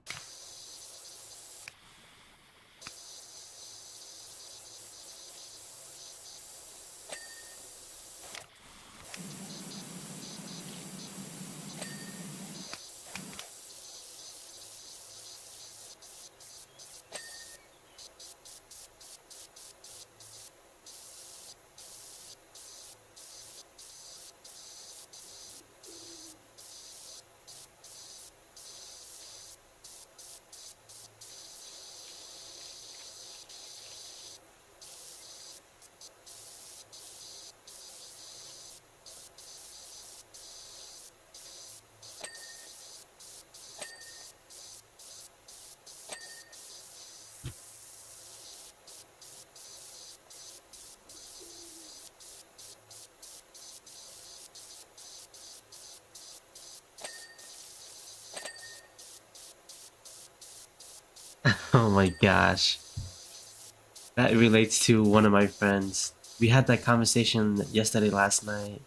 Speaker 1: Oh my gosh. That relates to one of my friends. We had that conversation yesterday, last night.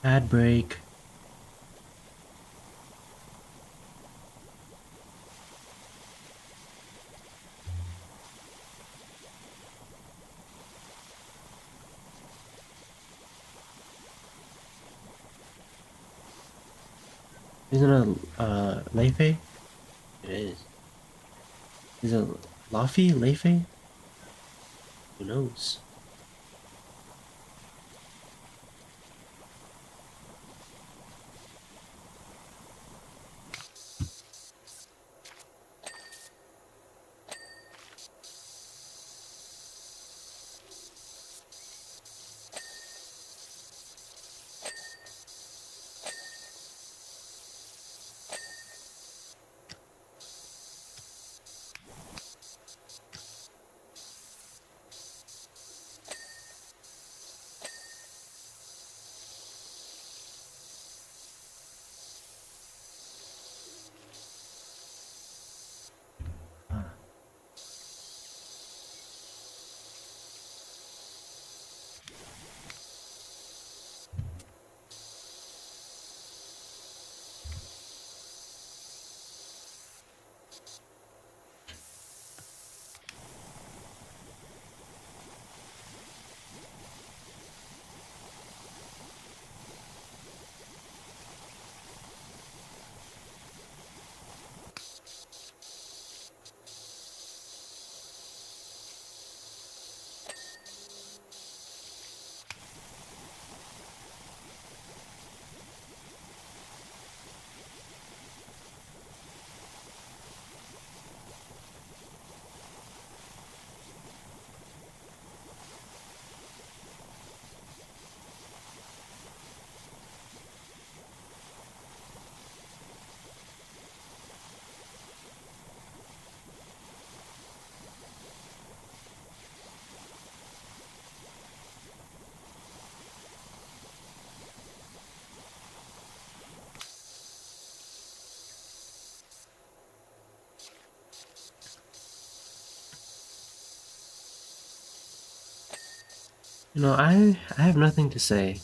Speaker 1: Ad break. Isn't it Leifei? It is. Is it Laffy? Leifei? Who knows? I have nothing to say.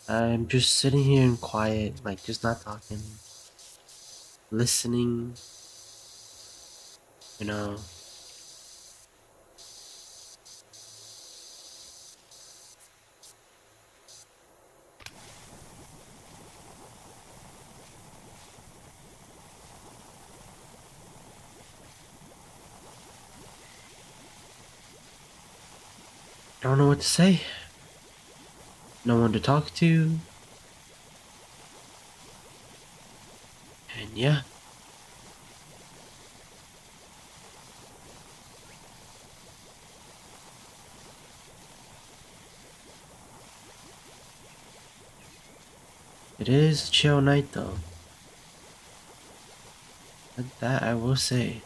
Speaker 1: I'm just sitting here in quiet, like just not talking, listening, you know. I don't know what to say. No one to talk to. And yeah, it is a chill night though. That I will say.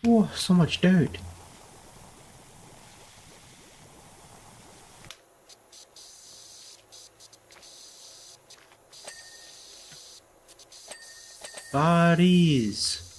Speaker 1: Oh, so much dirt. Bodies.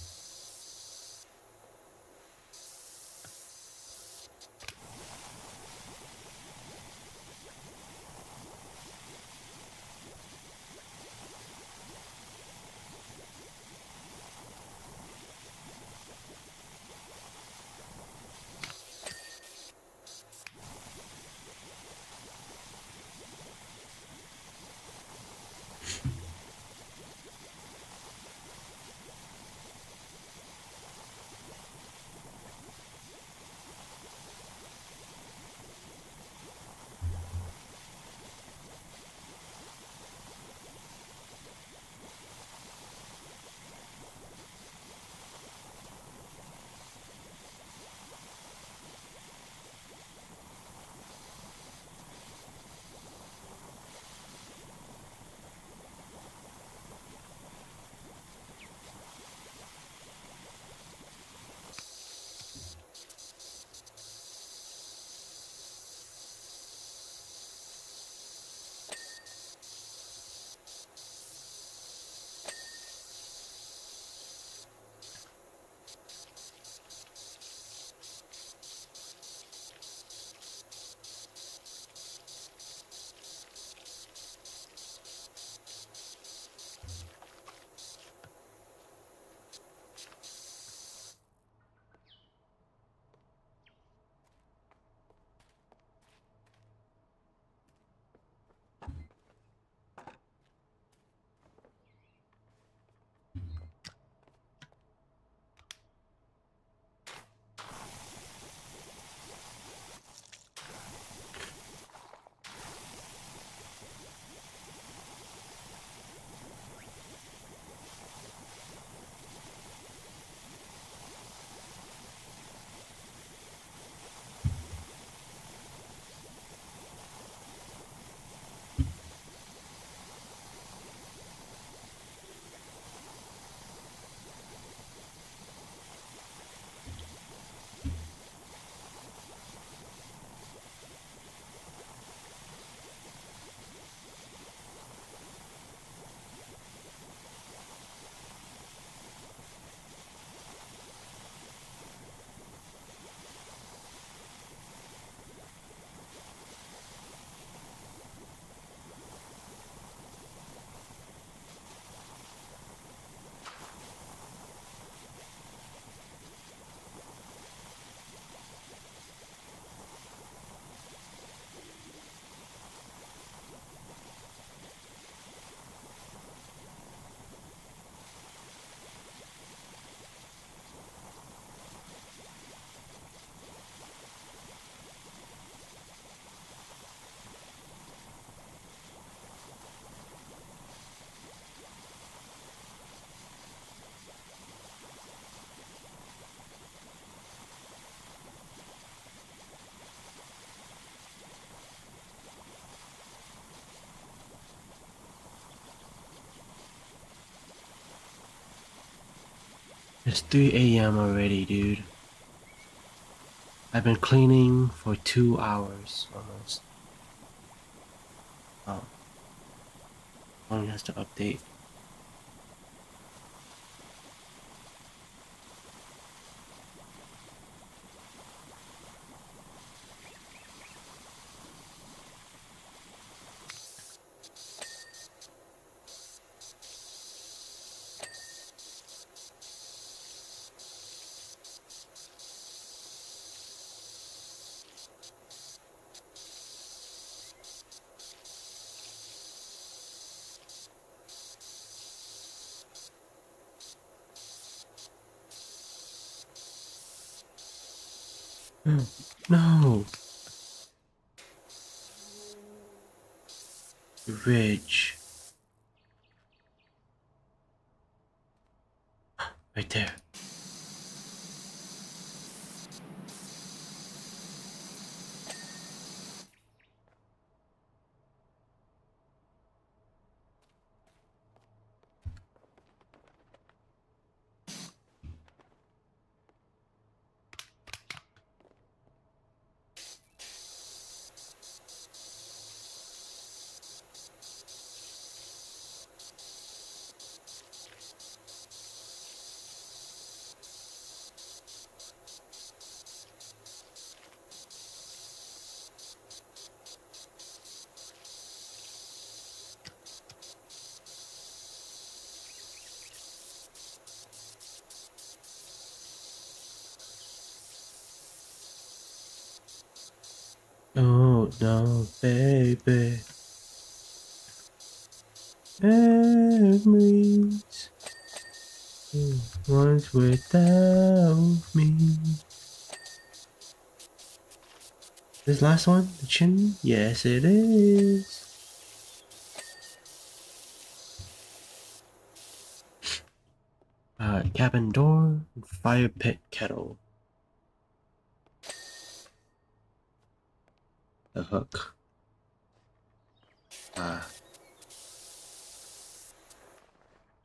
Speaker 1: It's 3 a.m. already, dude. I've been cleaning for 2 hours almost. Oh, phone has to update. No, Ridge. Right there. Oh no, baby. Memories once without me. This last one, the chin? Yes, it is. Cabin door, fire pit kettle. The hook. Uh,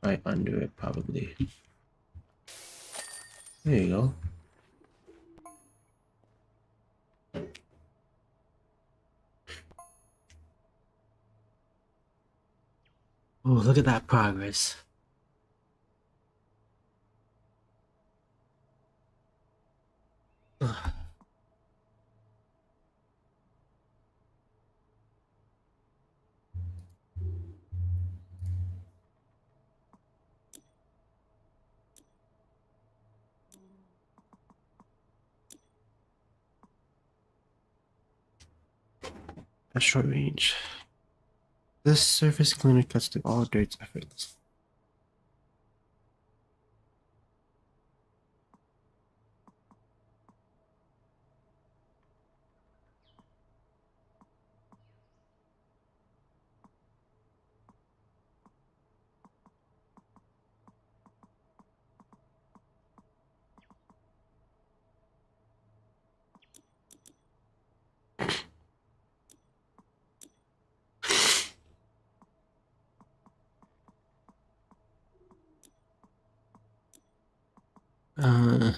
Speaker 1: right under it, probably. There you go. Oh, look at that progress. Ugh. At short range. This surface cleaner cuts through all dirts effortlessly. Uh,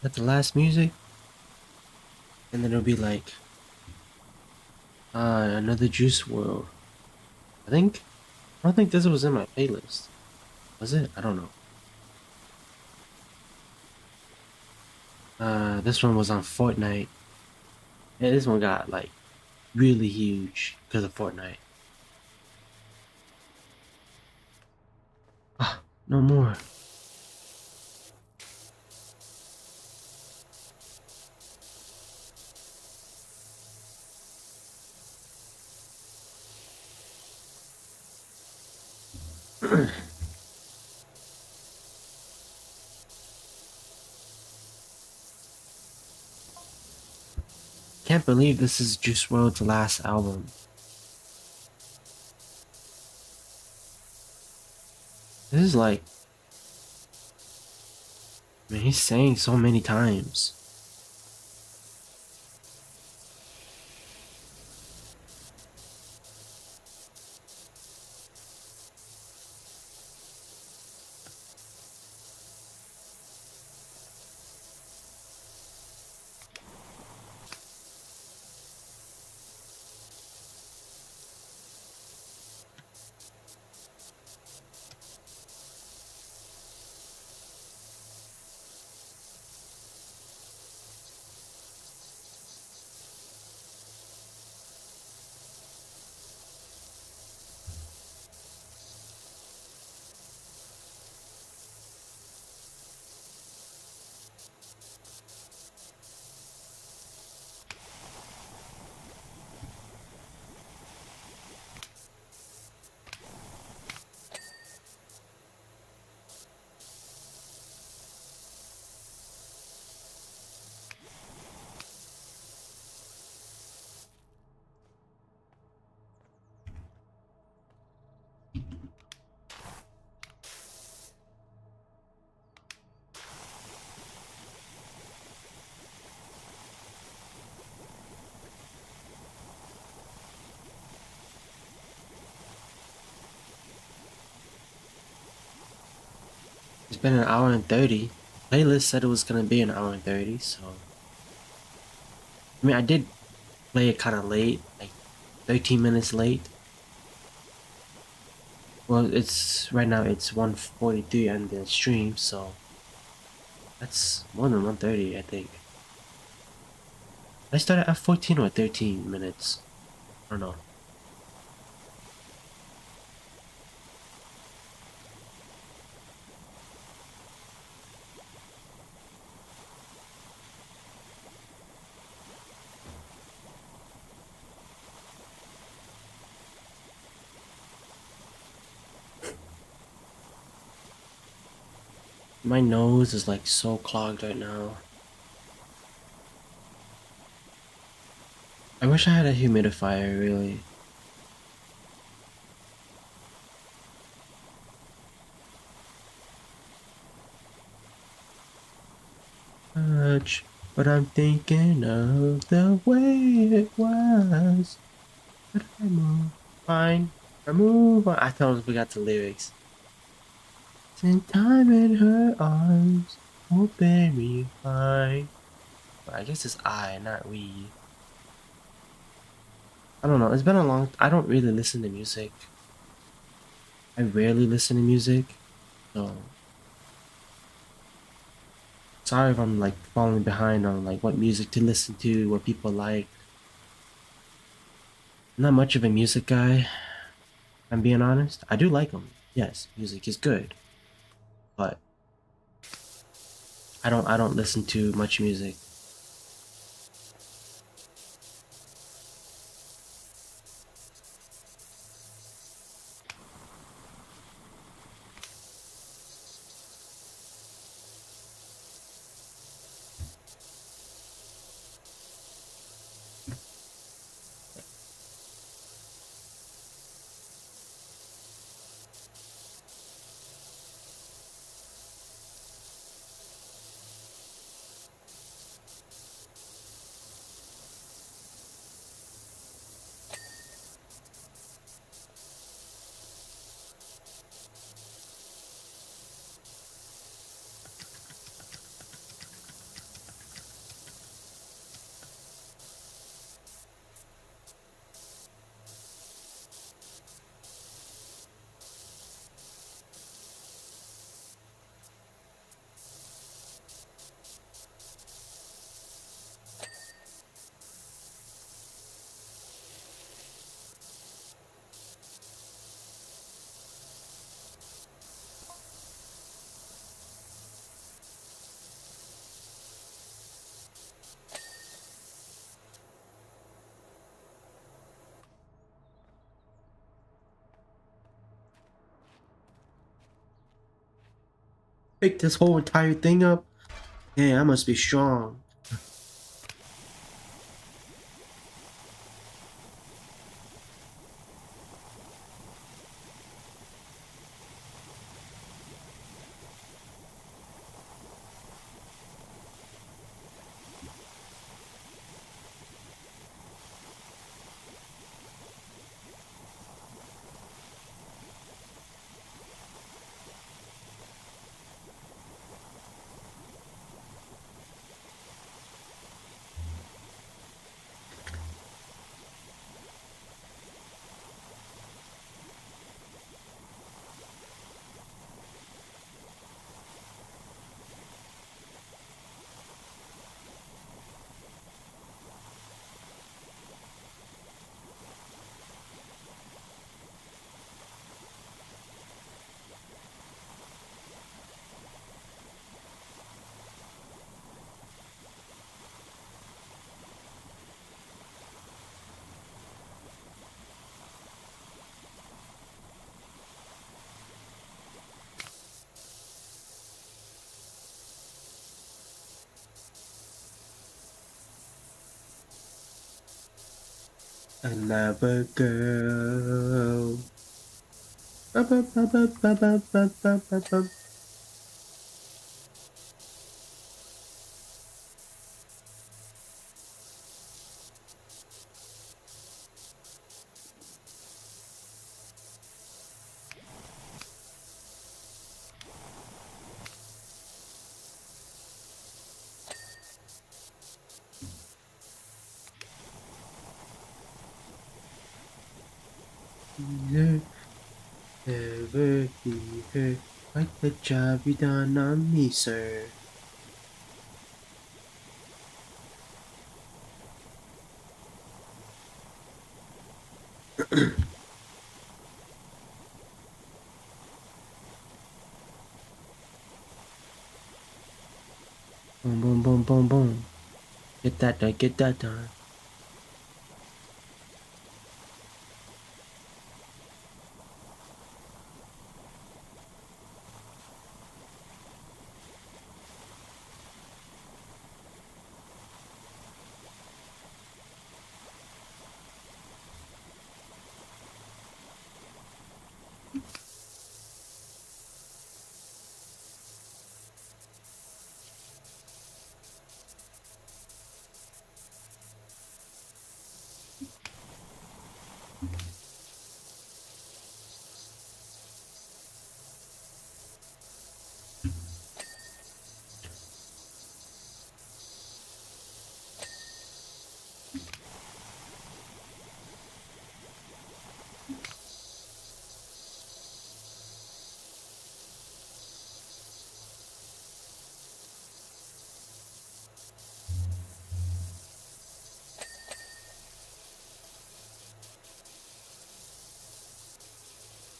Speaker 1: At the last music, and then it'll be like another Juice World. I don't think this was in my playlist. Was it? I don't know. This one was on Fortnite. Yeah, this one got like really huge because of Fortnite. Ah, no more. Can't believe this is Juice WRLD's last album. This is like, man, he's saying so many times. It's been an hour and 30. Playlist said it was gonna be an hour and 30, so. I mean, I did play it kind of late, like 13 minutes late. Well, it's right now it's 1:43 on the stream, so that's more than 1:30, I think. I started at 14 or 13 minutes. I don't know. My nose is like so clogged right now. I wish I had a humidifier, really. Much, but I'm thinking of the way it was. But I move fine. I move on. I totally forgot the lyrics. Spend time in her arms, won't bury fine. But I guess it's I, not we. I don't know. It's been a long. I don't really listen to music. I rarely listen to music, so sorry if I'm like falling behind on like what music to listen to, what people like. I'm not much of a music guy. I'm being honest. I do like them. Yes, music is good, but I don't listen to much music. pick this whole entire thing up? Yeah, I must be strong. Another girl. Ba, ba, ba, ba, ba, ba, ba, ba, ba, ba. Never be her like the job you done on me, sir. Boom, boom, boom, boom, boom. Get that done, get that done.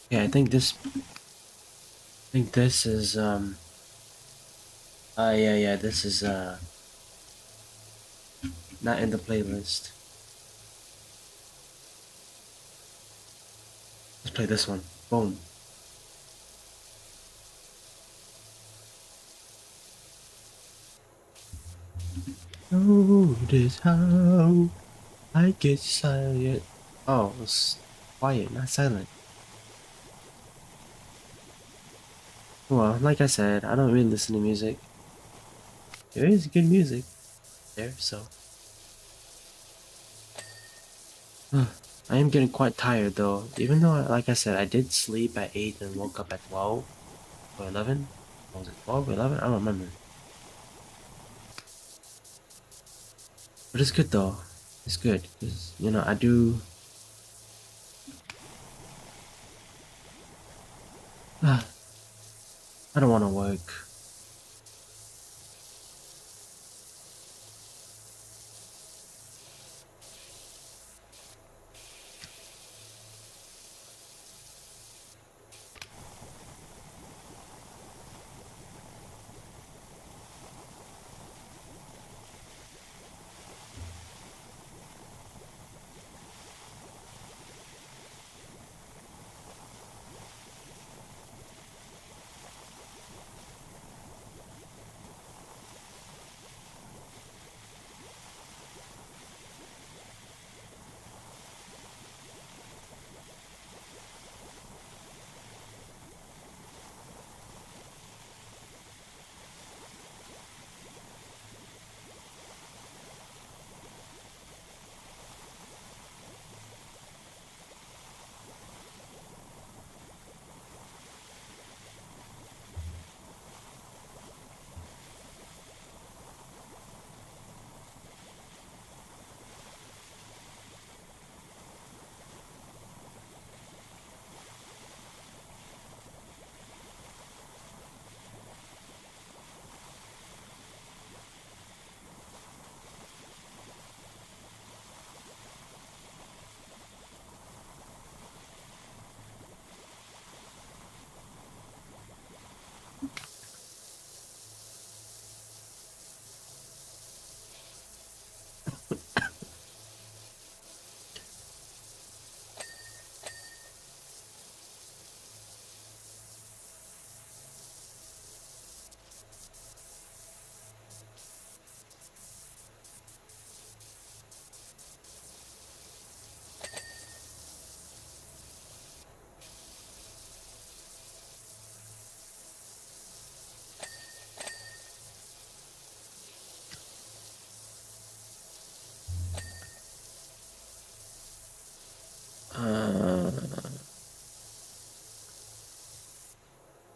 Speaker 1: Yeah, I think this is yeah, this is not in the playlist. Let's play this one. Boom. Notice how I get silent. Oh, it's quiet, not silent. Well, like I said, I don't really listen to music. There is good music there, so. I am getting quite tired though. Even though, like I said, I did sleep at 8 and woke up at 12 or 11. What was it 12 or 11? I don't remember. But it's good though. It's good because, you know, I do. I don't want to work.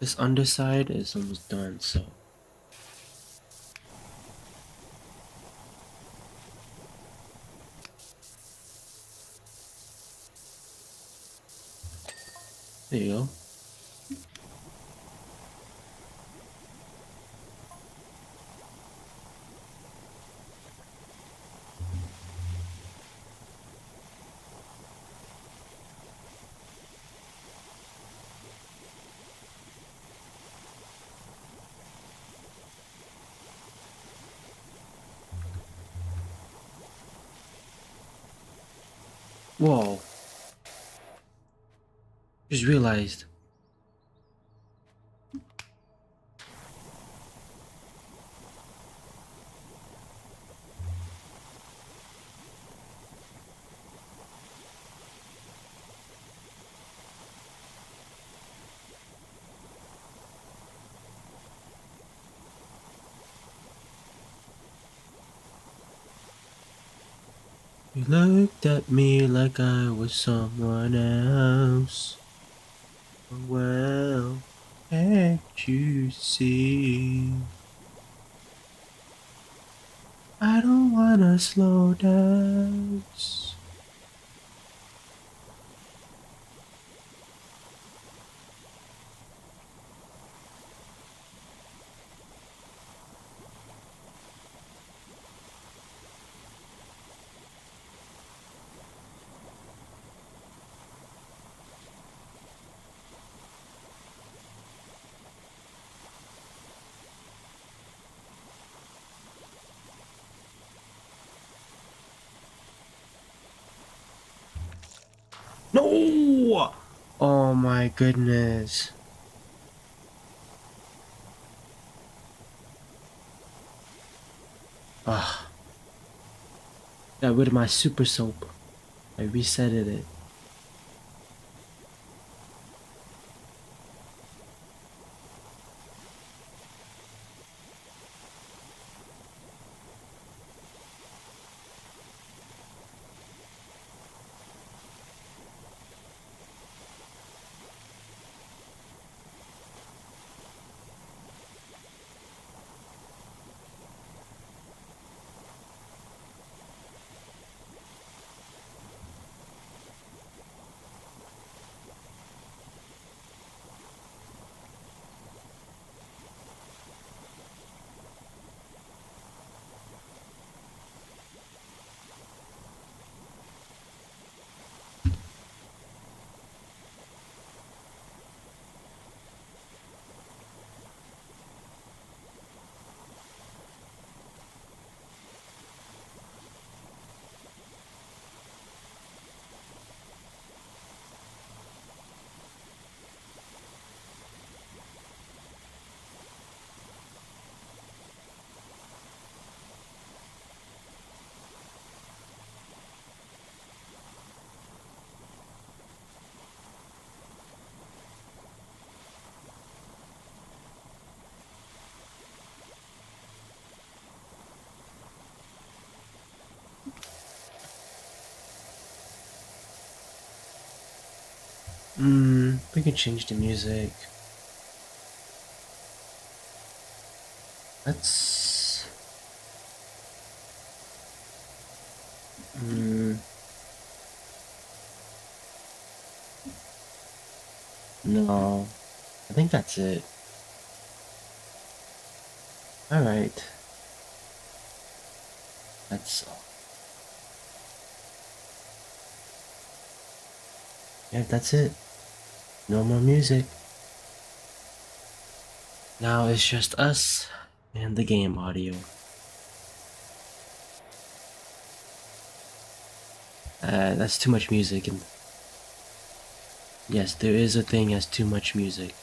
Speaker 1: This underside is almost done, so. There you go. Whoa. Just realized. You looked at me like I was someone else. Oh, well, can't you see? I don't wanna slow down. No! Oh my goodness. Ah, got rid of my super soap. I resetted it. We can change the music. Let's. No. I think that's it. Alright. That's. Yeah, that's it. No more music. Now it's just us and the game audio. That's too much music, and yes, there is a thing as too much music.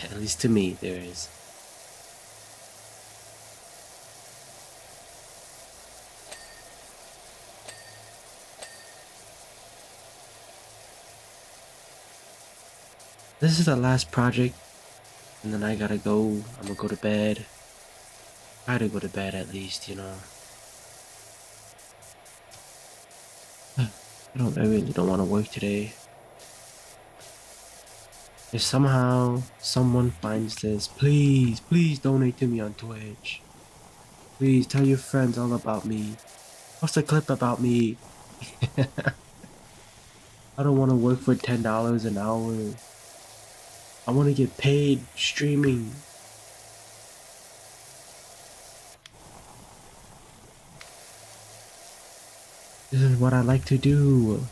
Speaker 1: At least to me, there is. This is the last project, and then I gotta go. I'm gonna go to bed. Try to go to bed at least, you know. I really don't want to work today. If somehow someone finds this, please donate to me on Twitch. Please tell your friends all about me. Post a clip about me. I don't want to work for $10 an hour. I want to get paid streaming. This is what I like to do.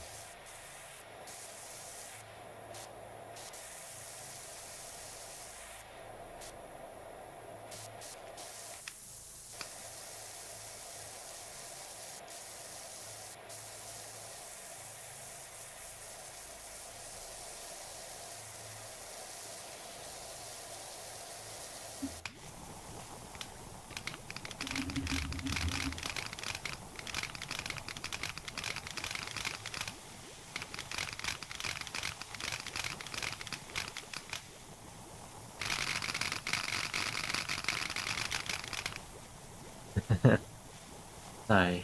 Speaker 1: Sorry.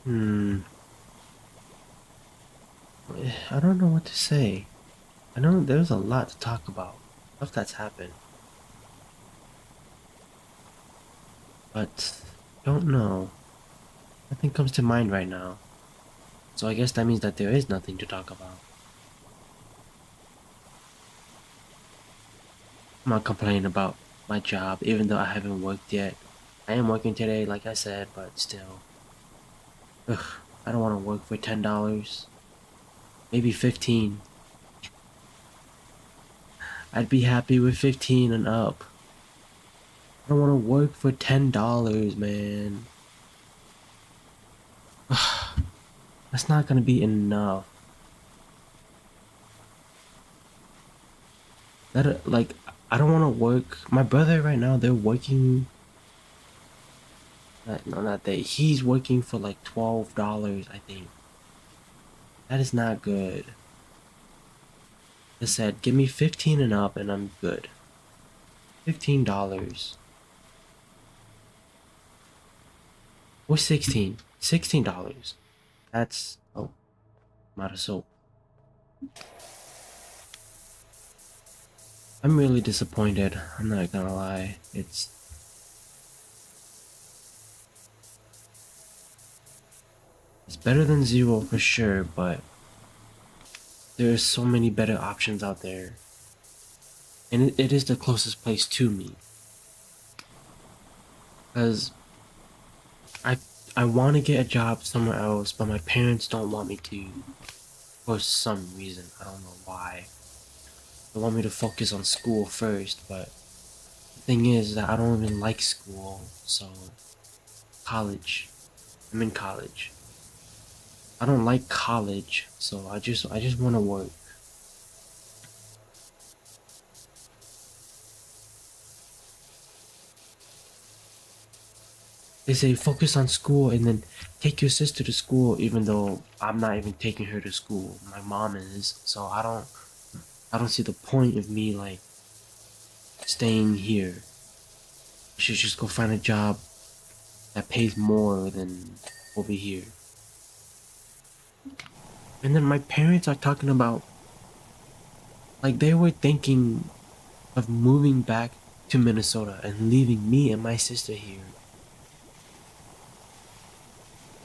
Speaker 1: Hmm. I don't know what to say. I know there's a lot to talk about. Stuff that's happened. But don't know. Nothing comes to mind right now. So I guess that means that there is nothing to talk about. I'm not complaining about my job, even though I haven't worked yet. I am working today, like I said, but still. Ugh, I don't want to work for $10. Maybe 15. I'd be happy with 15 and up. I don't want to work for $10, man. That's not gonna be enough. That like I don't want to work. My brother right now, they're working. No, not they. He's working for like $12, I think. That is not good. I said, give me 15 and up, and I'm good. $15 or 16. $16. That's I'm out of soap. I'm really disappointed. I'm not gonna lie. It's better than zero for sure, but there are so many better options out there, and it is the closest place to me. Cause I I want to get a job somewhere else, but my parents don't want me to for some reason. I don't know why. They want me to focus on school first, but the thing is that I don't even like school. So college, I'm in college. I don't like college, so I just want to work. They say focus on school and then take your sister to school, even though I'm not even taking her to school. My mom is, so I don't see the point of me like staying here. I should just go find a job that pays more than over here. And then my parents are talking about like they were thinking of moving back to Minnesota and leaving me and my sister here.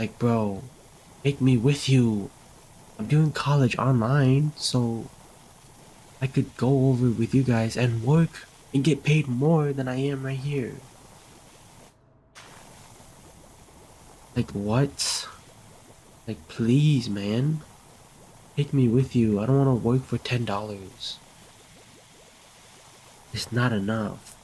Speaker 1: Like, bro, take me with you. I'm doing college online, so I could go over with you guys and work and get paid more than I am right here. Like, what? Like, please, man. Take me with you. I don't want to work for $10. It's not enough.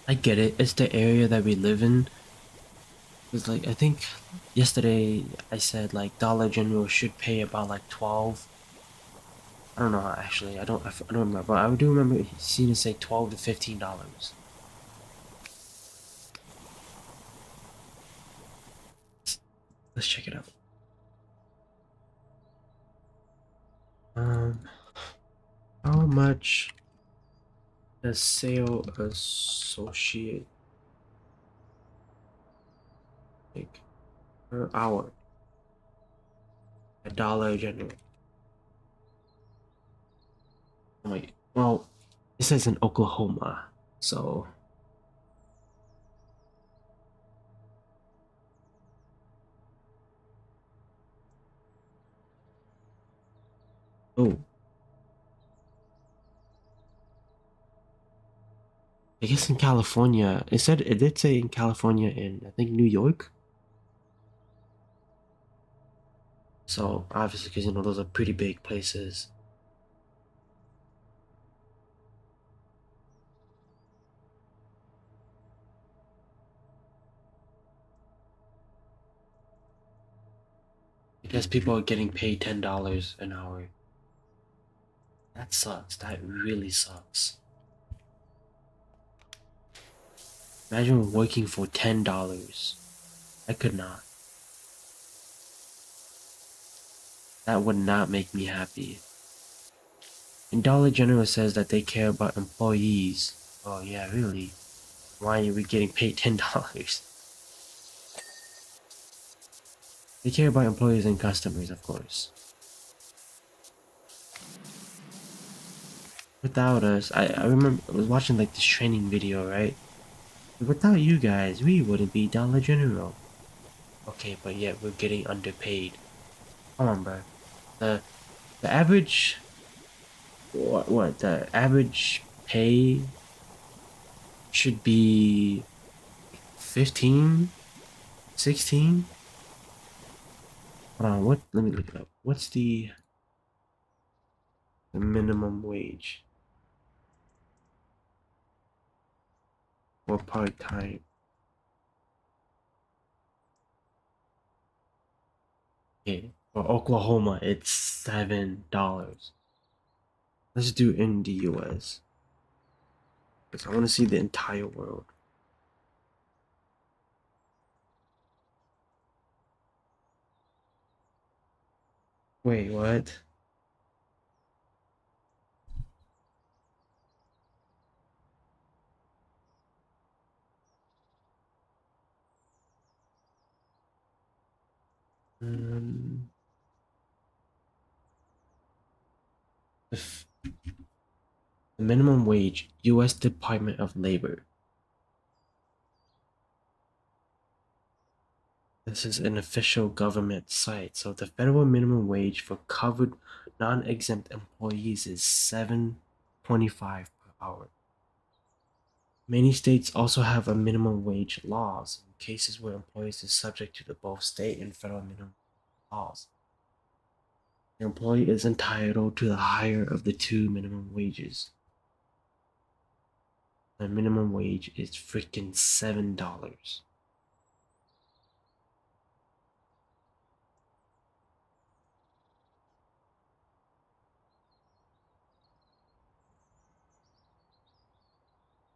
Speaker 1: I get it. It's the area that we live in. It's like, I think yesterday I said like Dollar General should pay about like 12. I don't know actually. I don't remember. But I do remember seeing it say $12 to $15. Let's check it out. Um, how much does sale associate like per hour at Dollar General? Wait, well, it says in Oklahoma, so oh, I guess in California. It did say in California and I think New York. So obviously, because those are pretty big places. I guess people are getting paid $10 an hour. That sucks. That really sucks. Imagine working for $10. I could not. That would not make me happy. And Dollar General says that they care about employees. Oh yeah, really? Why are we getting paid $10? They care about employees and customers, of course. Without us, I remember I was watching like this training video, right? Without you guys, we wouldn't be Dollar General. Okay, but yet we're getting underpaid. Come on, bro. The the average what the average pay should be 15, 16. Hold on, what? Let me look it up. What's the minimum wage for part time? Okay, for Oklahoma, it's $7. Let's do in the US because I want to see the entire world. Wait, what? Um, the, f- the minimum wage, U.S. Department of Labor. This is an official government site. So the federal minimum wage for covered non-exempt employees is $7.25 per hour. Many states also have a minimum wage laws in cases where employees is subject to the both state and federal minimum laws. The employee is entitled to the higher of the two minimum wages. The minimum wage is freaking $7.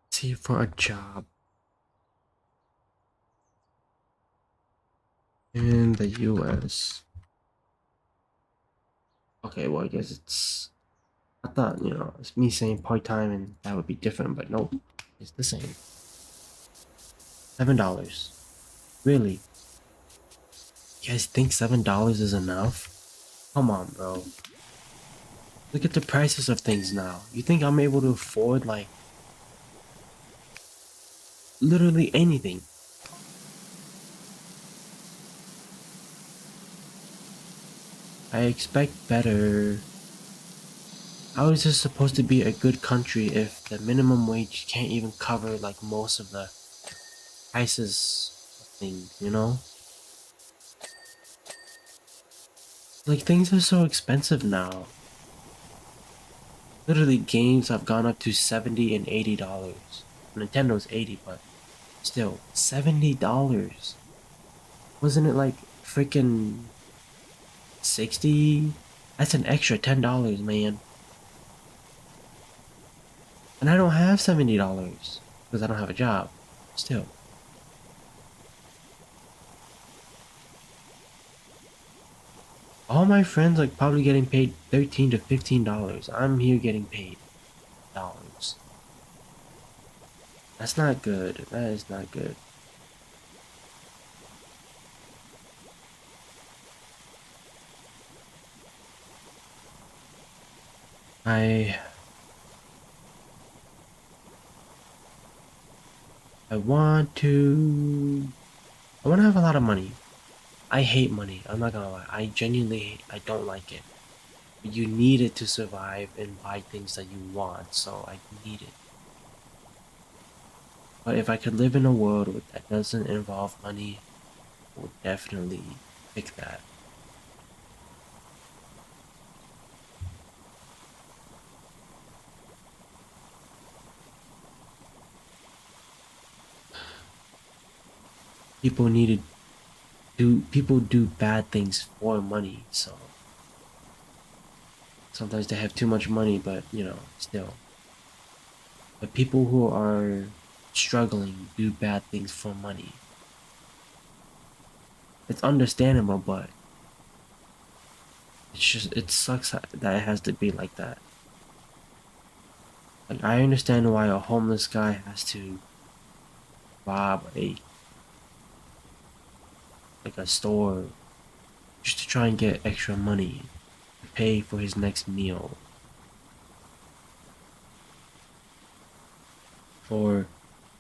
Speaker 1: See for a job in the US. Okay, well I guess it's I thought, it's me saying part time and that would be different, but nope. It's the same. $7. Really? You guys think $7 is enough? Come on, bro. Look at the prices of things now. You think I'm able to afford like literally anything? I expect better. How is this supposed to be a good country if the minimum wage can't even cover like most of the prices of things, you know? Like things are so expensive now. Literally games have gone up to $70 and $80. Nintendo's 80, but still $70. Wasn't it like freaking 60? That's an extra $10, man. And I don't have $70 because I don't have a job. Still. All my friends like probably getting paid $13 to $15. I'm here getting paid dollars. That's not good. That is not good. I I want to I want to have a lot of money. I hate money. I'm not gonna lie. I genuinely I don't like it. You need it to survive and buy things that you want, so I need it. But if I could live in a world that doesn't involve money, I would definitely pick that. People needed people do bad things for money, so sometimes they have too much money, but still. But people who are struggling do bad things for money. It's understandable, but it sucks that it has to be like that. Like I understand why a homeless guy has to rob a store just to try and get extra money to pay for his next meal. Or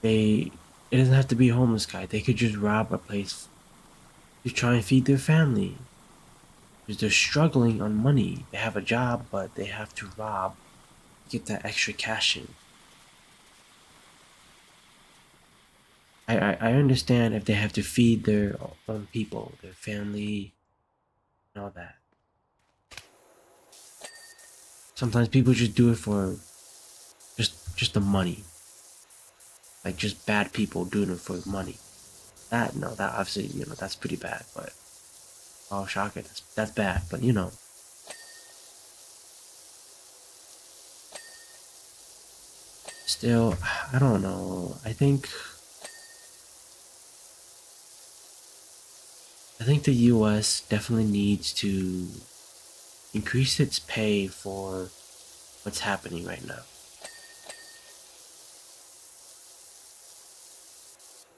Speaker 1: it doesn't have to be a homeless guy. They could just rob a place to try and feed their family. Because they're struggling on money. They have a job, but they have to rob to get that extra cash in. I understand if they have to feed their own people, their family, and all that. Sometimes people just do it for just the money. Like just bad people doing it for money. That obviously, that's pretty bad, but oh shocker, that's bad. But still, I don't know. I think the US definitely needs to increase its pay for what's happening right now.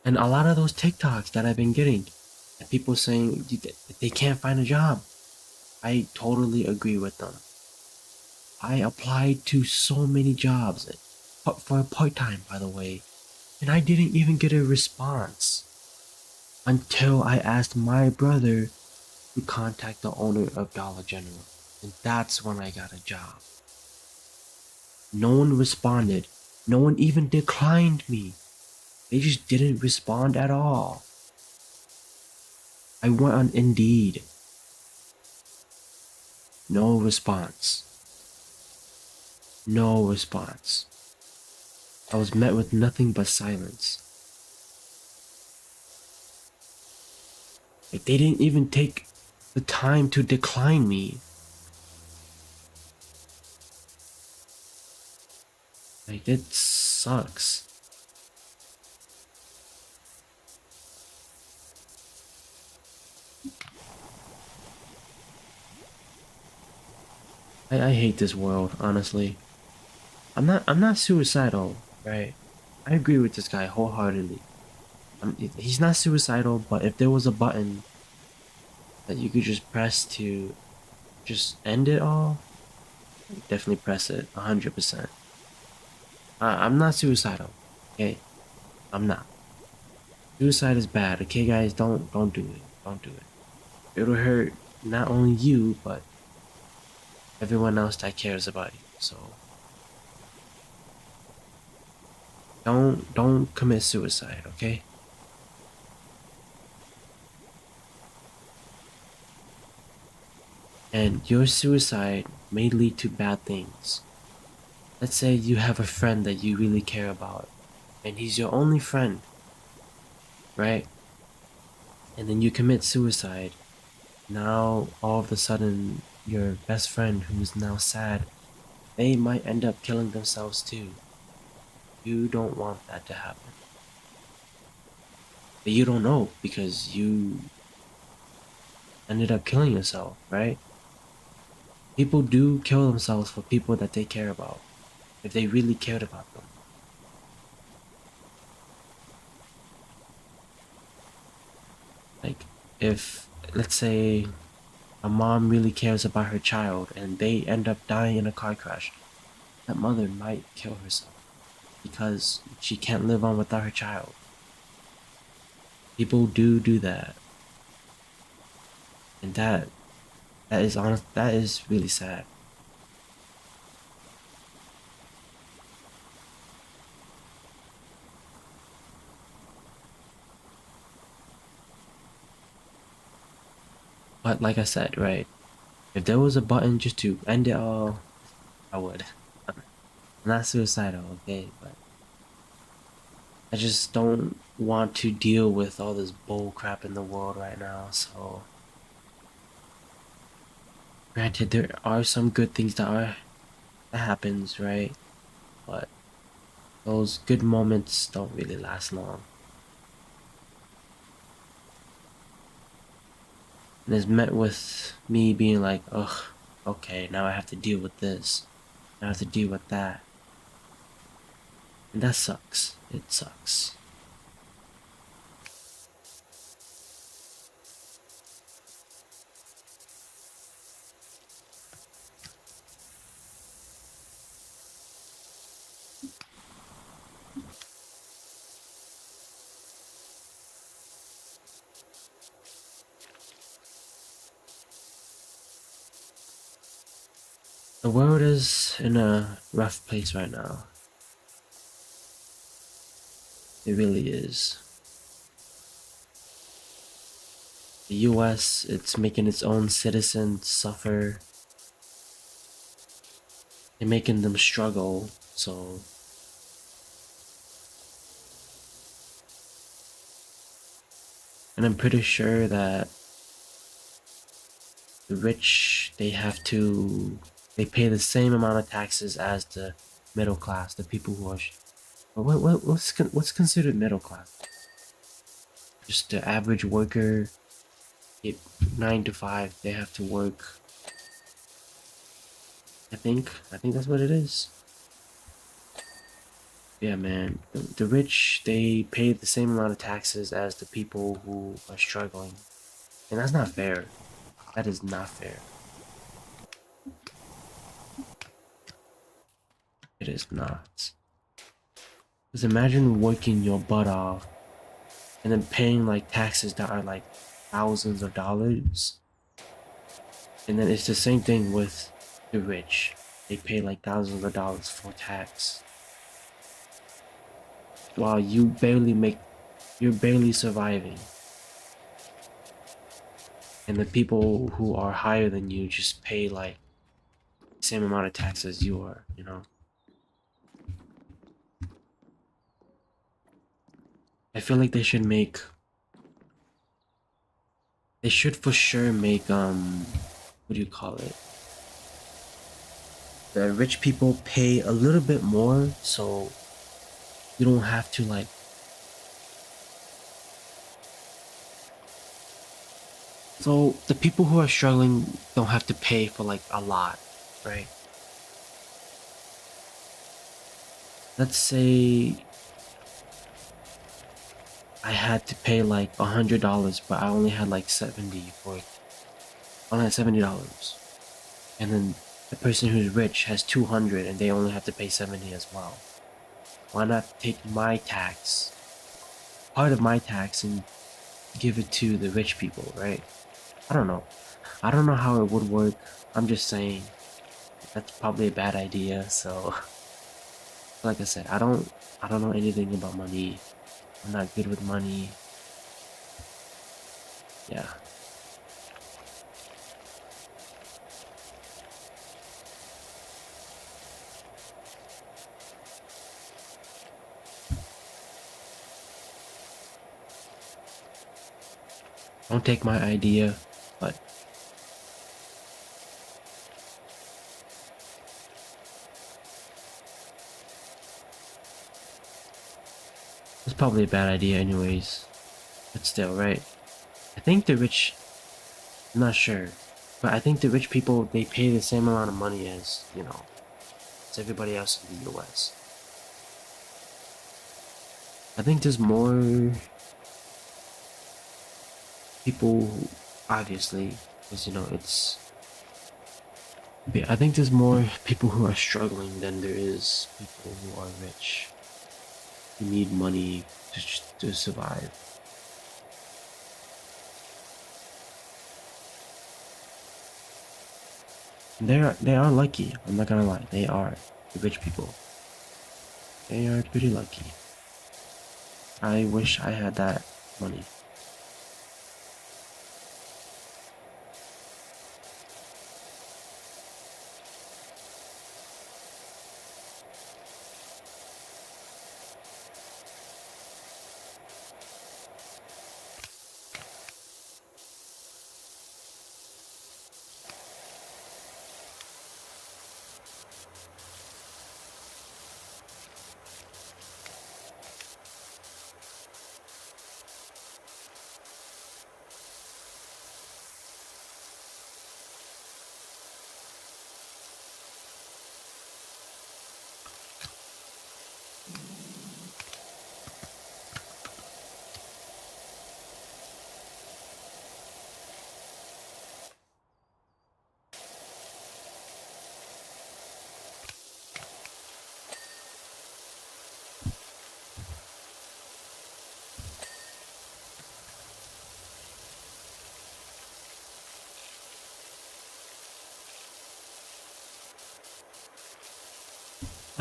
Speaker 1: And a lot of those TikToks that I've been getting, people saying they can't find a job. I totally agree with them. I applied to so many jobs for a part-time, by the way, and I didn't even get a response until I asked my brother to contact the owner of Dollar General, and that's when I got a job. No one responded. No one even declined me. They just didn't respond at all. I went on Indeed. No response. No response. I was met with nothing but silence. Like they didn't even take the time to decline me. Like it sucks. I hate this world, honestly. I'm not suicidal, right? I agree with this guy wholeheartedly. He's not suicidal, but if there was a button that you could just press to just end it all, definitely press it 100%. I'm not suicidal. Okay, I'm not. Suicide is bad. Okay, guys, don't do it. Don't do it. It'll hurt not only you but everyone else that cares about you. So don't commit suicide. Okay. And your suicide may lead to bad things. Let's say you have a friend that you really care about, and he's your only friend, right? And then you commit suicide. Now, all of a sudden, your best friend, who's now sad, they might end up killing themselves too. You don't want that to happen. But you don't know because you ended up killing yourself, right? People do kill themselves for people that they care about, if they really cared about them. Like, if, let's say, a mom really cares about her child and they end up dying in a car crash, that mother might kill herself because she can't live on without her child. People do that, and that is honest. That is really sad. But like I said, right? If there was a button just to end it all, I would. I'm not suicidal, okay? But I just don't want to deal with all this bull crap in the world right now. So, granted, there are some good things that happens, right? But those good moments don't really last long. And it's met with me being like, ugh, okay, now I have to deal with this. Now I have to deal with that. And that sucks. It sucks. The world is in a rough place right now. It really is. The US, it's making its own citizens suffer and making them struggle. So, and I'm pretty sure that the rich, they pay the same amount of taxes as the middle class, the people who are, what's considered middle class? Just the average worker, it 9 to 5, they have to work. I think that's what it is. Yeah, man. The rich, they pay the same amount of taxes as the people who are struggling. And that's not fair. That is not fair. It is not. Because imagine working your butt off and then paying like taxes that are like thousands of dollars. And then it's the same thing with the rich. They pay like thousands of dollars for tax. While you're barely surviving. And the people who are higher than you just pay like the same amount of taxes you are, you know? I feel like they should for sure make what do you call it? The rich people pay a little bit more so you don't have to like, so the people who are struggling don't have to pay for like a lot, right? Let's say I had to pay like $100, but I only had like 70 for it. I only had $70. And then the person who's rich has 200 and they only have to pay 70 as well? Why not take my tax, part of my tax, and give it to the rich people, right? I don't know. I don't know how it would work. I'm just saying that's probably a bad idea. So, like I said, I don't know anything about money. I'm not good with money. Yeah. Don't take my idea, but it's probably a bad idea anyways. But still, right? I think the rich, I'm not sure, but I think the rich people, they pay the same amount of money as, as everybody else in the US. I think there's more people who, obviously, because, I think there's more people who are struggling than there is people who are rich, who need money to survive. They are lucky. I'm not gonna lie. They are the rich people. They are pretty lucky. I wish I had that money.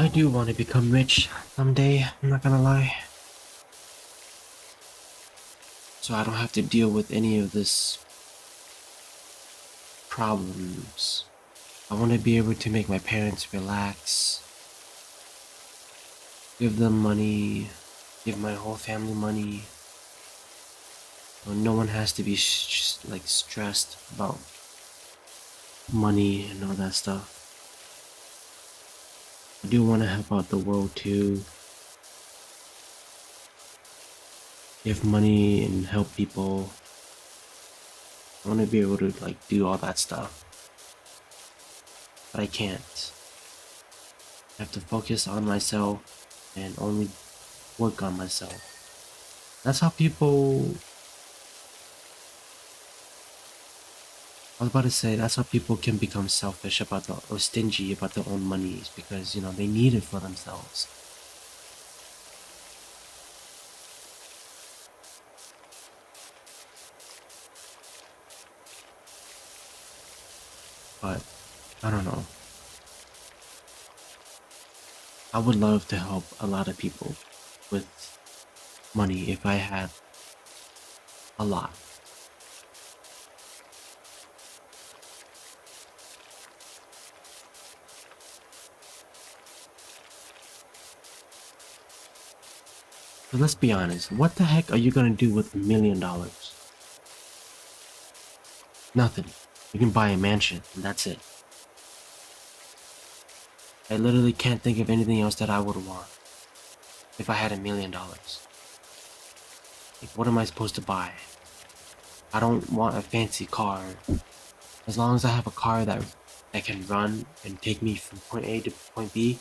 Speaker 1: I do want to become rich someday. I'm not gonna lie. So I don't have to deal with any of this problems. I want to be able to make my parents relax, give them money, give my whole family money. So no one has to be like stressed about money and all that stuff. I do want to help out the world too. Give money and help people. I want to be able to like do all that stuff. But I can't. I have to focus on myself and only work on myself. That's how people. I was about to say that's how people can become selfish or stingy about their own monies because they need it for themselves. But I don't know. I would love to help a lot of people with money if I had a lot. But let's be honest, what the heck are you gonna do with $1 million? Nothing. You can buy a mansion, and that's it. I literally can't think of anything else that I would want if I had $1 million. Like, what am I supposed to buy? I don't want a fancy car. As long as I have a car that can run and take me from point A to point B,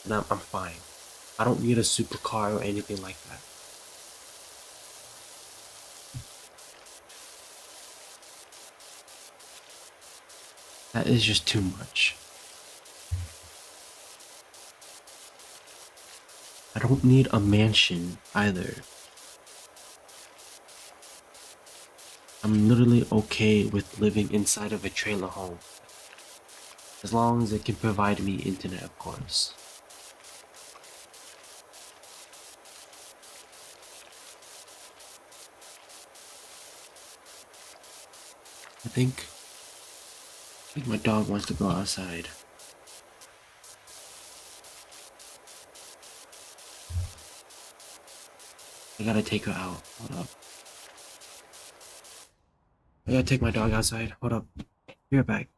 Speaker 1: then I'm fine. I don't need a supercar or anything like that. That is just too much. I don't need a mansion either. I'm literally okay with living inside of a trailer home. As long as it can provide me internet, of course. I think my dog wants to go outside. I gotta take her out. Hold up. I gotta take my dog outside. Hold up. Be right back.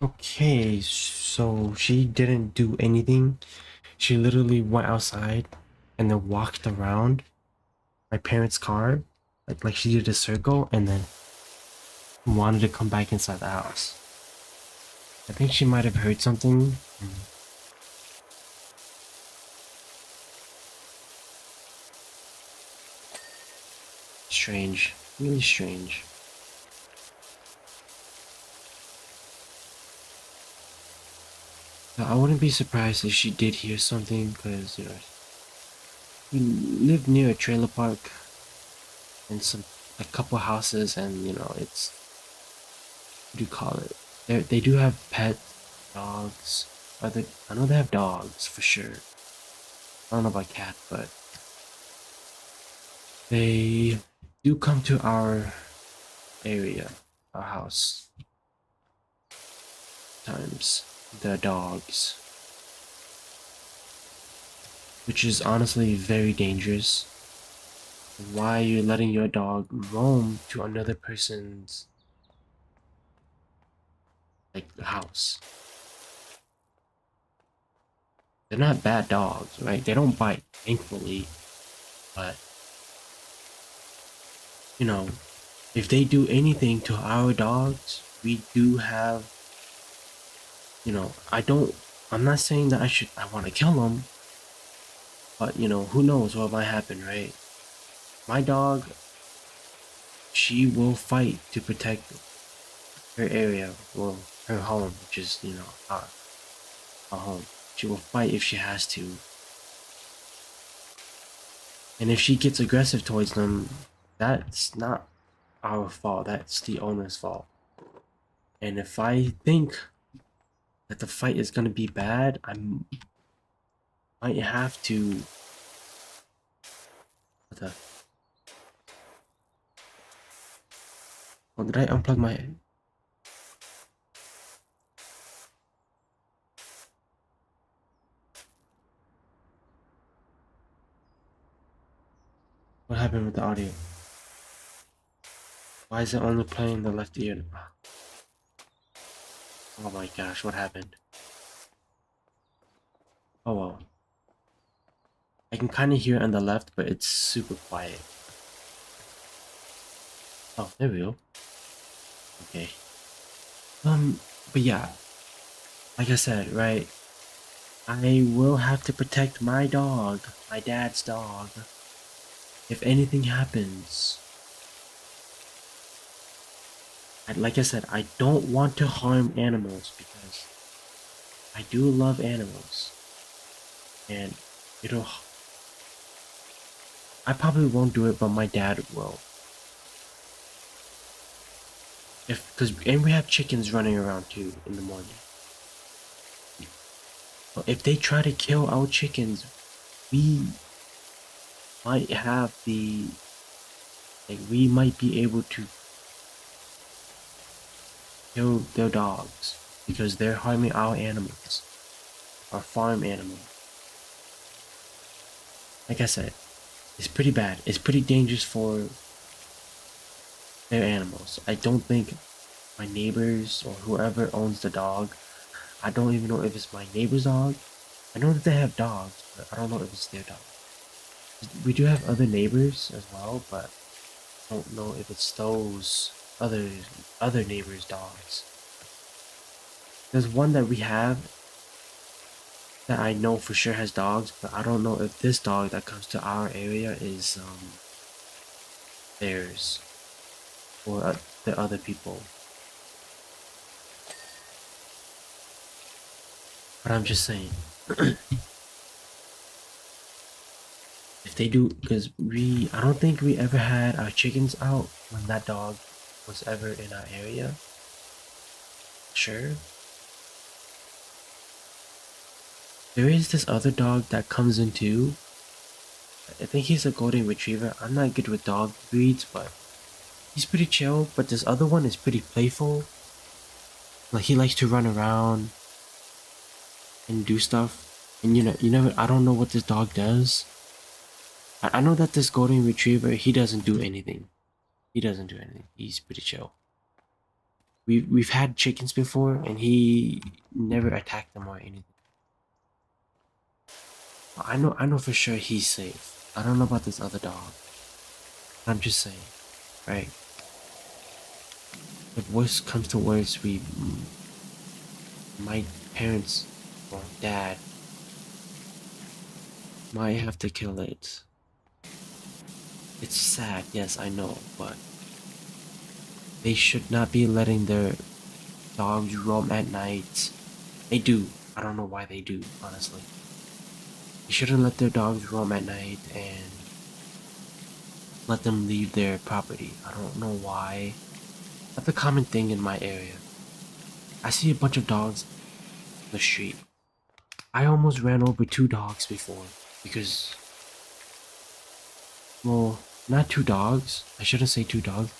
Speaker 1: Okay, so she didn't do anything. She literally went outside and then walked around my parents' car Like she did a circle and then wanted to come back inside the house. I think she might have heard something. Strange. Really strange. I wouldn't be surprised if she did hear something because, we live near a trailer park and a couple houses, and it's, what do you call it? They do have pet dogs. I know they have dogs for sure. I don't know about cat, but they do come to our area, our house. Times the dogs, which is honestly very dangerous. Why are you letting your dog roam to another person's house? They're not bad dogs, right? They don't bite, thankfully, but if they do anything to our dogs, we do have, I don't, I'm not saying that I want to kill them, but who knows what might happen, right? My dog, she will fight to protect her area, well, her home, which is, our home. She will fight if she has to. And if she gets aggressive towards them, that's not our fault. That's the owner's fault. And if I think that the fight is gonna be bad, I might have to. What the? Oh, did I unplug my? What happened with the audio? Why is it only playing the left ear? Oh my gosh, what happened? Oh well. I can kind of hear it on the left, but it's super quiet. Oh, there we go. Okay. But yeah, like I said, right? I will have to protect my dog, my dad's dog, if anything happens. Like I said, I don't want to harm animals because I do love animals. And it'll. I probably won't do it, but my dad will. And we have chickens running around too in the morning. If they try to kill our chickens, we might have we might be able to kill their dogs because they're harming our animals, our farm animals. Like I said, it's pretty bad. It's pretty dangerous for their animals. I don't think my neighbors or whoever owns the dog, I don't even know if it's my neighbor's dog. I know that they have dogs, but I don't know if it's their dog. We do have other neighbors as well, but I don't know if it's those other neighbors' dogs. There's one that we have that I know for sure has dogs, but I don't know if this dog that comes to our area is theirs or the other people. But I'm just saying, if they do, because I don't think we ever had our chickens out when that dog was ever in our area. Sure. There is this other dog that comes in too. I think he's a golden retriever. I'm not good with dog breeds, but he's pretty chill. But this other one is pretty playful. Like he likes to run around and do stuff. And I don't know what this dog does. I know that this golden retriever, he doesn't do anything. He doesn't do anything. He's pretty chill. We've had chickens before, and he never attacked them or anything. I know for sure he's safe. I don't know about this other dog. I'm just saying, right? If worst comes to worst, my parents or dad might have to kill it. It's sad, yes, I know, but they should not be letting their dogs roam at night. They do. I don't know why they do, honestly. They shouldn't let their dogs roam at night and let them leave their property. I don't know why. That's a common thing in my area. I see a bunch of dogs on the street. I almost ran over two dogs before because, well, not two dogs. I shouldn't say two dogs.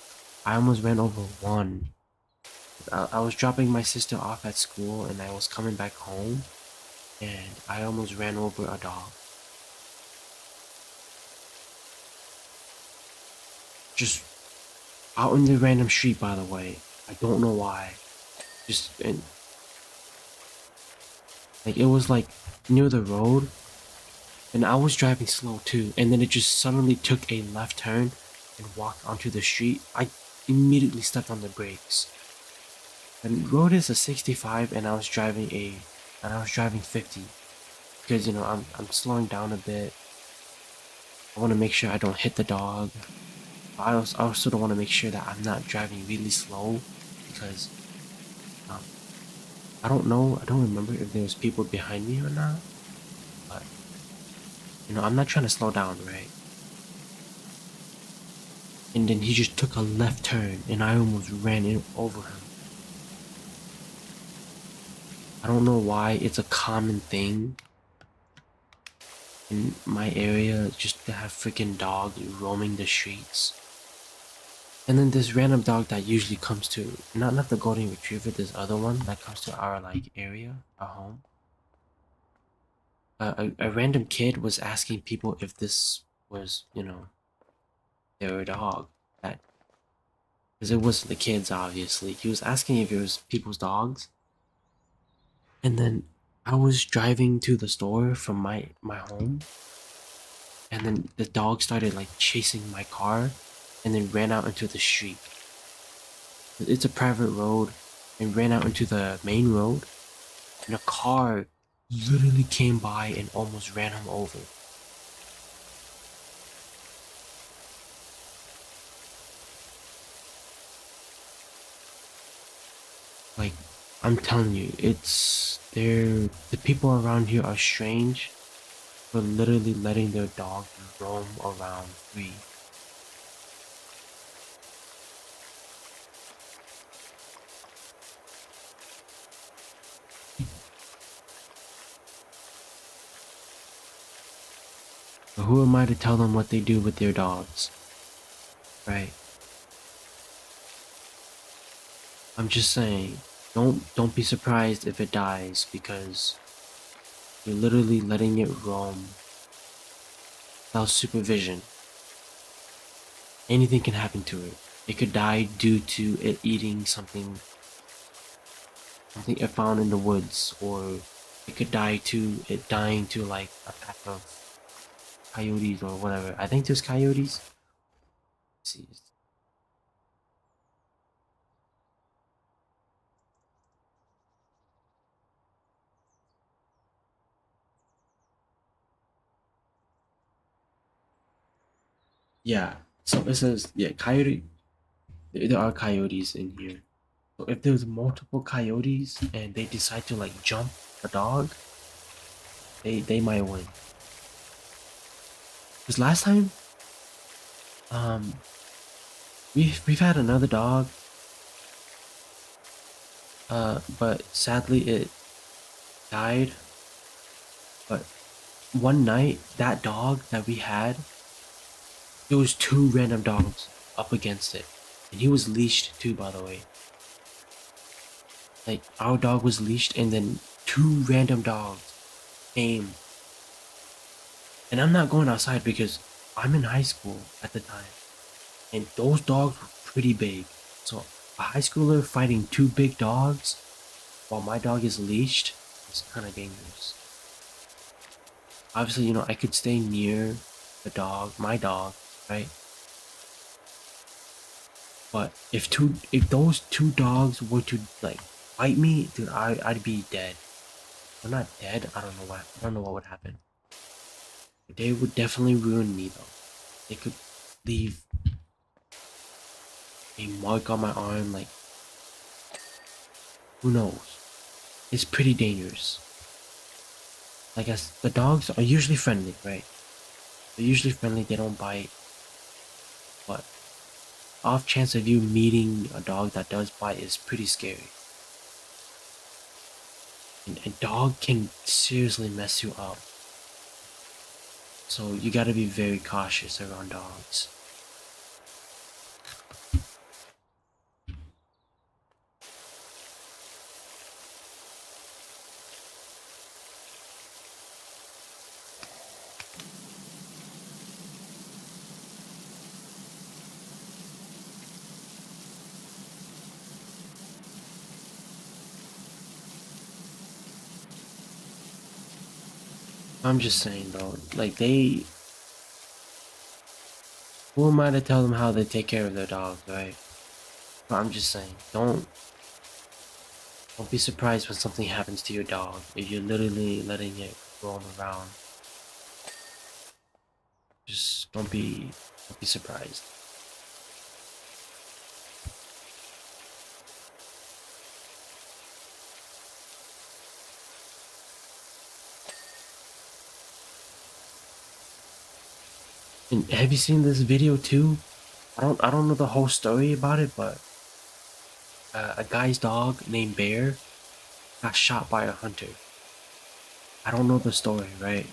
Speaker 1: I almost ran over one. I was dropping my sister off at school and I was coming back home and I almost ran over a dog. Just out in the random street, by the way. I don't know why. Just, and, like, it was like near the road and I was driving slow too. And then it just suddenly took a left turn and walked onto the street. I immediately stepped on the brakes. And road is a 65 and I was driving 50 because you know I'm slowing down a bit. I want to make sure I don't hit the dog. I also don't want to make sure that I'm not driving really slow because um, I don't know, I don't remember if there was people behind me or not, but you know I'm not trying to slow down, right? And then he just took a left turn and I almost ran in over him. I don't know why it's a common thing in my area just to have freaking dogs roaming the streets. And then this random dog that usually comes to not the golden retriever, this other one that comes to our like area, our home. A random kid was asking people if this was, you know, their dog. That because it wasn't the kids, obviously. He was asking if it was people's dogs. And then I was driving to the store from my home, and then the dog started like chasing my car, and then ran out into the street. It's a private road, and ran out into the main road, and a car literally came by and almost ran him over. Like, I'm telling you, the people around here are strange for literally letting their dog roam around free. But who am I to tell them what they do with their dogs? Right? I'm just saying, don't be surprised if it dies because you're literally letting it roam without supervision. Anything can happen to it. It could die due to it eating something it found in the woods, or it could die to it dying to like a pack of coyotes or whatever. I think there's coyotes. Let's see. Yeah. So it says yeah, coyote. There are coyotes in here. So if there's multiple coyotes and they decide to like jump a dog, they might win. Because last time, um, we've had another dog, but sadly it died. But one night, that dog that we had, there was two random dogs up against it, and he was leashed too, by the way. Like our dog was leashed, and then two random dogs came, and I'm not going outside because I'm in high school at the time, and those dogs were pretty big. So a high schooler fighting two big dogs while my dog is leashed is kind of dangerous. Obviously, you know, I could stay near the dog, my dog, right? But if those two dogs were to like bite me, dude, I'd be dead. I'm not dead. I don't know what would happen. They would definitely ruin me though. They could leave a mark on my arm. Like, who knows? It's pretty dangerous. Like, as the dogs are usually friendly, right? They're usually friendly. They don't bite. But off chance of you meeting a dog that does bite is pretty scary. And a dog can seriously mess you up. So you gotta be very cautious around dogs. I'm just saying though, like who am I to tell them how they take care of their dogs, right? But I'm just saying, don't be surprised when something happens to your dog if you're literally letting it roam around. Just don't be surprised. And have you seen this video too? I don't know the whole story about it, but a guy's dog named Bear got shot by a hunter. I don't know the story, right?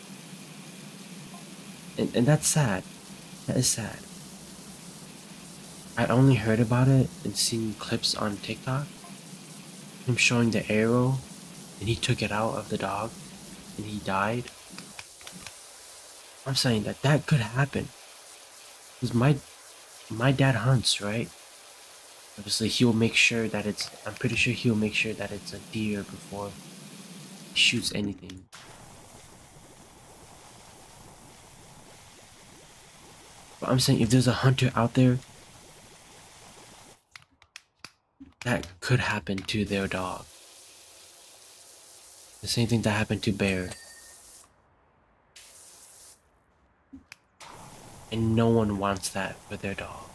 Speaker 1: And that's sad. That is sad. I only heard about it and seen clips on TikTok. Him showing the arrow, and he took it out of the dog, and he died. I'm saying that that could happen. Cause my dad hunts, right? Obviously, he'll make sure that it's. I'm pretty sure he'll make sure that it's a deer before he shoots anything. But I'm saying if there's a hunter out there, that could happen to their dog. The same thing that happened to Bear. And no one wants that for their dog,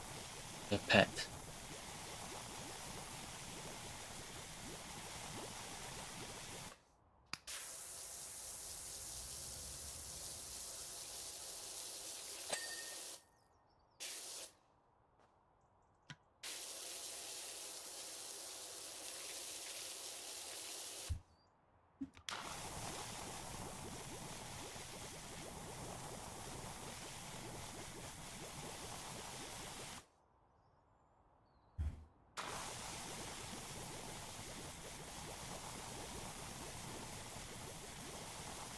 Speaker 1: their pet.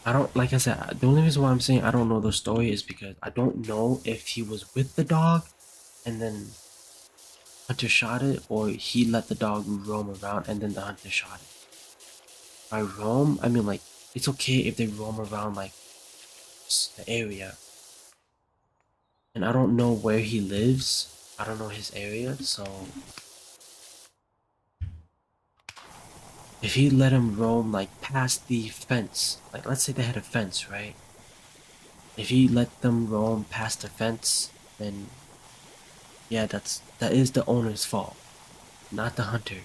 Speaker 1: I don't, like I said, the only reason why I'm saying I don't know the story is because I don't know if he was with the dog and then hunter shot it, or he let the dog roam around and then the hunter shot it. By roam, I mean like it's okay if they roam around like the area. And I don't know where he lives. I don't know his area, so if he let him roam like past the fence, like let's say they had a fence, right? If he let them roam past the fence, then yeah, that is the owner's fault, not the hunter.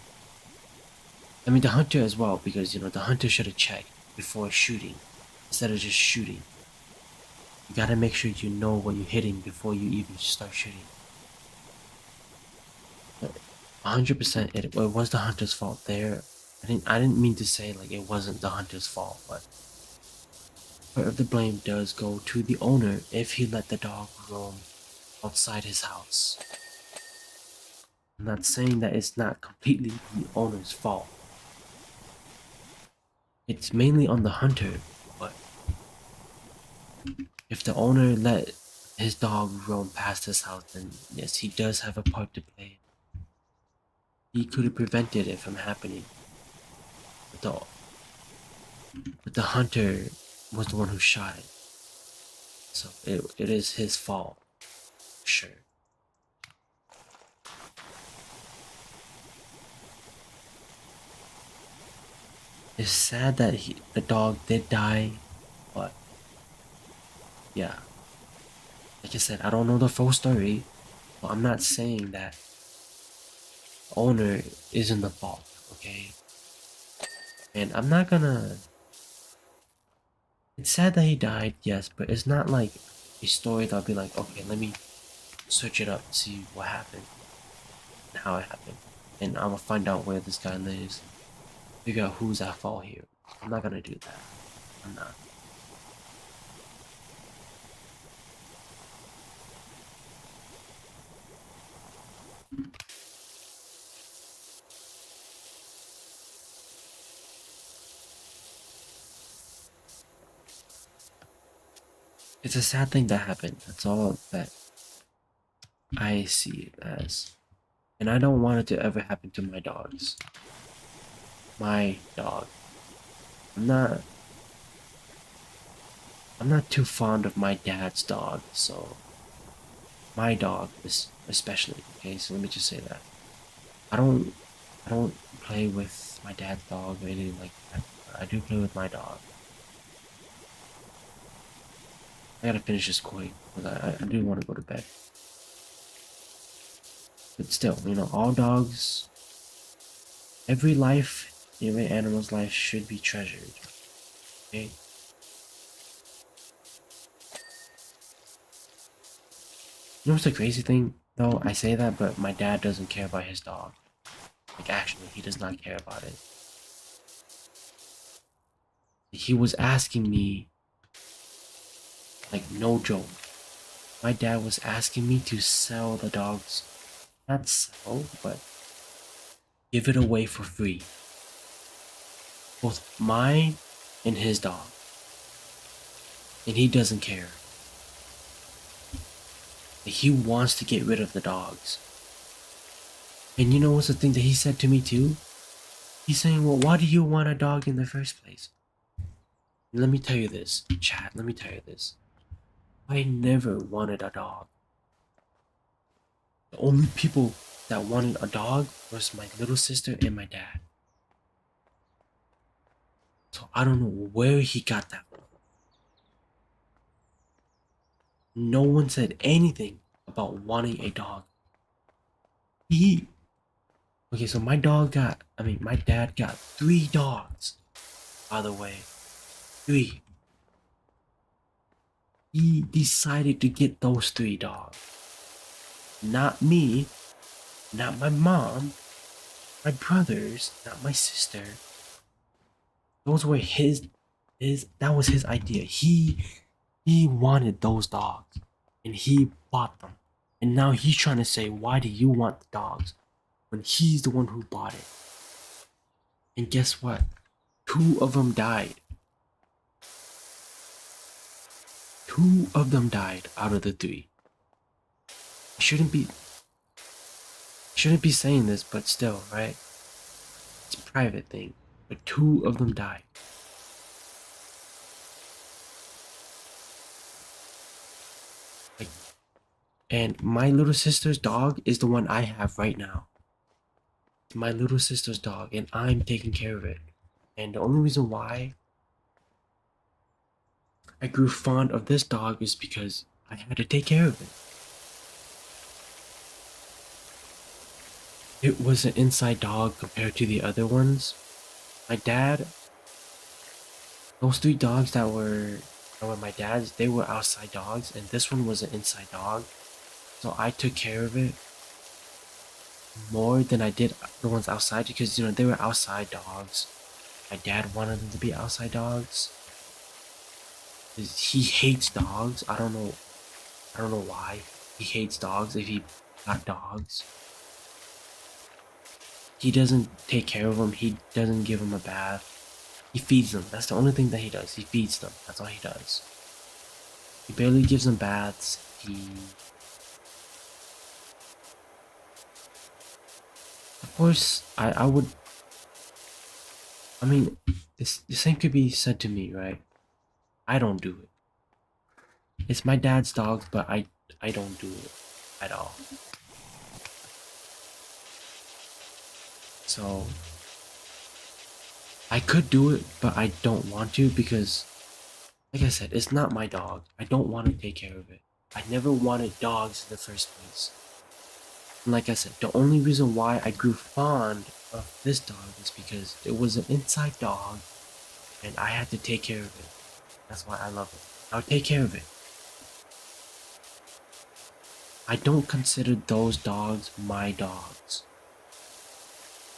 Speaker 1: I mean the hunter as well, because you know the hunter should have checked before shooting instead of just shooting. You gotta make sure you know what you're hitting before you even start shooting. 100% it was the hunter's fault there. I didn't mean to say like it wasn't the hunter's fault, but part of the blame does go to the owner if he let the dog roam outside his house. I'm not saying that it's not completely the owner's fault. It's mainly on the hunter, but if the owner let his dog roam past his house, then yes, he does have a part to play. He could have prevented it from happening. But the hunter was the one who shot it. So it is his fault. Sure. It's sad that the dog did die, but yeah, like I said, I don't know the full story, but I'm not saying that the owner isn't the fault, okay? And I'm not gonna. It's sad that he died, yes, but it's not like a story that I'll be like, okay, let me search it up, see what happened and how it happened, and I'm gonna find out where this guy lives, figure out who's at fault here. I'm not gonna do that. I'm not. It's a sad thing that happened. That's all that I see it as. And I don't want it to ever happen to my dogs. My dog. I'm not I'm not too fond of my dad's dog, so my dog is especially, okay, so let me just say that. I don't I don't play with my dad's dog or anything like that. I do play with my dog. I gotta finish this quick because I do want to go to bed. But still, all dogs, every life, every animal's life should be treasured. Okay? You know what's the crazy thing though? I say that, but my dad doesn't care about his dog. Like actually, he does not care about it. He was asking me, like no joke. My dad was asking me to sell the dogs. Not sell, but give it away for free. Both mine and his dog. And he doesn't care. He wants to get rid of the dogs. And you know what's the thing that he said to me too? He's saying, well, why do you want a dog in the first place? Let me tell you this, chat, let me tell you this. I never wanted a dog. The only people that wanted a dog was my little sister and my dad. So I don't know where he got that from. No one said anything about wanting a dog. Okay, so my dad got 3 dogs, by the way. 3. He decided to get those 3 dogs. Not me, not my mom, my brothers, not my sister. Those were that was his idea. He wanted those dogs and he bought them. And now he's trying to say, why do you want the dogs when he's the one who bought it? And guess what? 2 of them died. 2 of them died out of the 3. I shouldn't be saying this, but still, right? It's a private thing. But 2 of them died. Like, and my little sister's dog is the one I have right now. It's my little sister's dog, and I'm taking care of it. And the only reason why I grew fond of this dog is because I had to take care of it. It was an inside dog compared to the other ones. My dad, those 3 dogs that were my dad's, they were outside dogs, and this one was an inside dog. So I took care of it more than I did the ones outside because they were outside dogs. My dad wanted them to be outside dogs. He hates dogs. I don't know why he hates dogs if he got dogs. He doesn't take care of them. He doesn't give them a bath. He feeds them. That's the only thing that he does. He feeds them. That's all he does. He barely gives them baths. Of course, I would. I mean, the same could be said to me, right? I don't do it. It's my dad's dog, but I don't do it at all. So I could do it, but I don't want to because, like I said, it's not my dog. I don't want to take care of it. I never wanted dogs in the first place. And like I said, the only reason why I grew fond of this dog is because it was an inside dog and I had to take care of it. That's why I love it. I'll take care of it. I don't consider those dogs my dogs.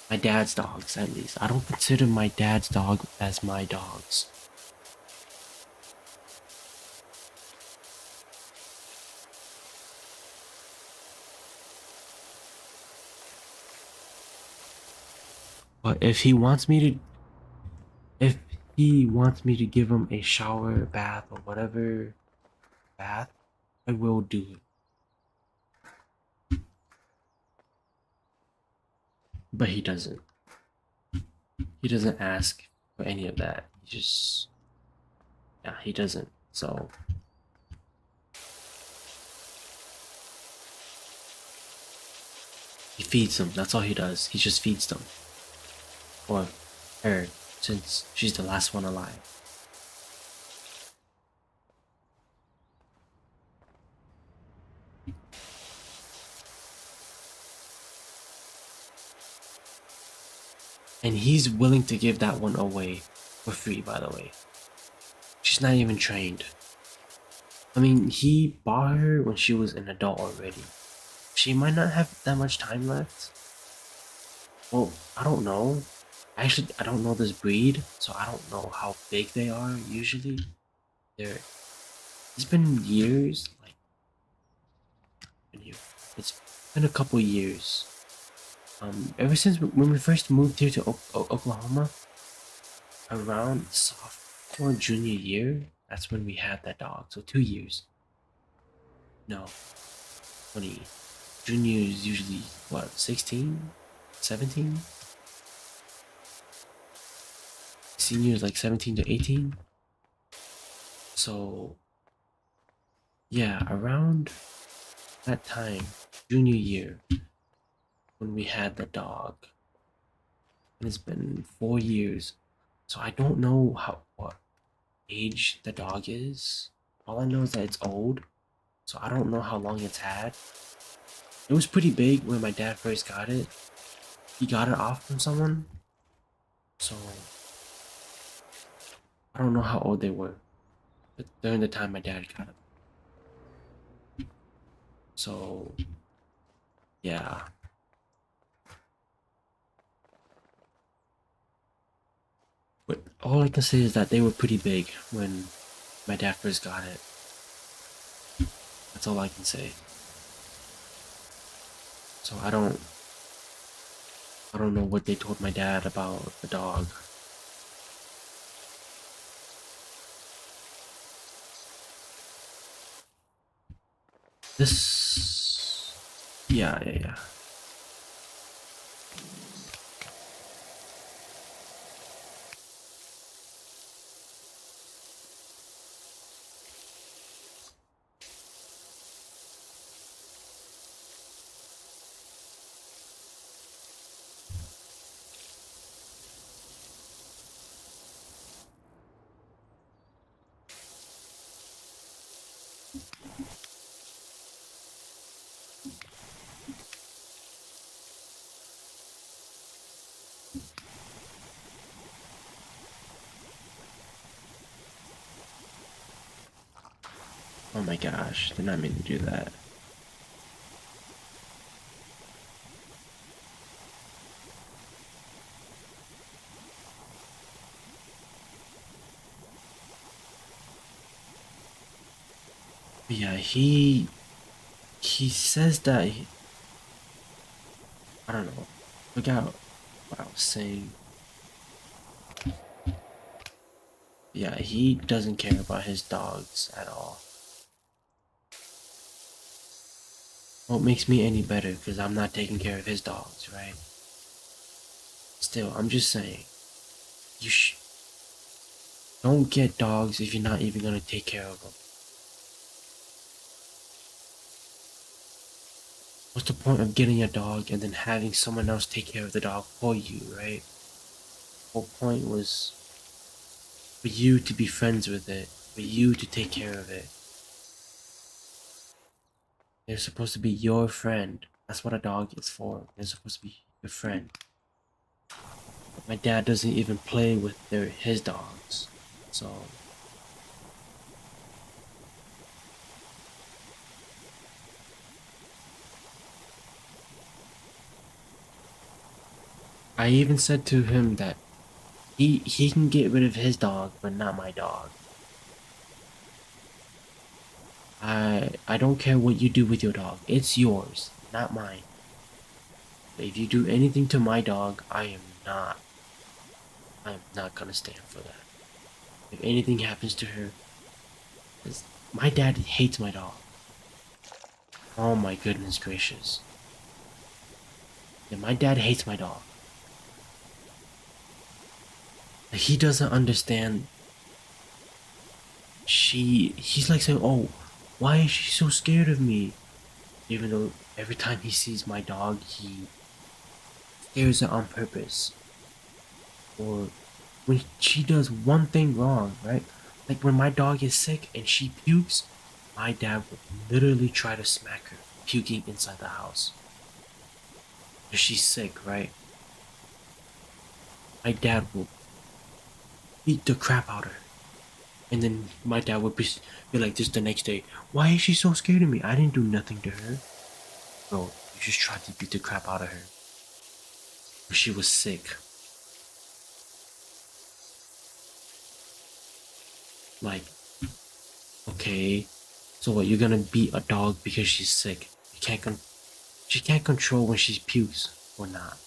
Speaker 1: My dad's dogs, at least. I don't consider my dad's dog as my dogs. But if he wants me to give him a shower, bath, or whatever bath, I will do it. But he doesn't. He doesn't ask for any of that. Yeah, he doesn't. So he feeds them. That's all he does. He just feeds them. Or her, since she's the last one alive. And he's willing to give that one away for free, by the way. She's not even trained. I mean, he bought her when she was an adult already. She might not have that much time left. Well, I don't know. Actually, I don't know this breed, so I don't know how big they are usually. It's been years, like, it's been a couple years. Ever since when we first moved here to Oklahoma, around sophomore, junior year, that's when we had that dog. So 2 years. No, 20. Junior is usually, what, 16? 17? Senior is like 17 to 18. So, yeah, around that time, junior year, when we had the dog. And it's been 4 years. So I don't know what age the dog is. All I know is that it's old. So I don't know how long it's had. It was pretty big when my dad first got it. He got it off from someone. So I don't know how old they were. But during the time my dad got it. So yeah. But all I can say is that they were pretty big when my dad first got it. That's all I can say. So I don't know what they told my dad about the dog. This, yeah. Oh my gosh, did not mean to do that. But yeah, he says that I don't know. Forgot what I was saying. Yeah, he doesn't care about his dogs at all. What makes me any better because I'm not taking care of his dogs, right? Still, I'm just saying, you don't get dogs if you're not even gonna take care of them. What's the point of getting a dog and then having someone else take care of the dog for you, right? whole point was for you to be friends with it, for you to take care of it. They're supposed to be your friend. That's what a dog is for. They're supposed to be your friend. But my dad doesn't even play with his dogs. So I even said to him that he can get rid of his dog, but not my dog. I don't care what you do with your dog. It's yours, not mine. But if you do anything to my dog, I'm not gonna stand for that. If anything happens to her, 'cause my dad hates my dog. Oh my goodness gracious. Yeah, my dad hates my dog. He doesn't understand. He's like saying, "Oh, why is she so scared of me?" Even though every time he sees my dog, he scares it on purpose. Or when she does one thing wrong, right? Like when my dog is sick and she pukes, my dad would literally try to smack her for puking inside the house. If she's sick, right? My dad will beat the crap out of her. And then my dad would be like this the next day. Why is she so scared of me? I didn't do nothing to her. Bro, you just tried to beat the crap out of her. She was sick. Like, okay, so what? You're gonna beat a dog because she's sick? She can't control when she pukes or not.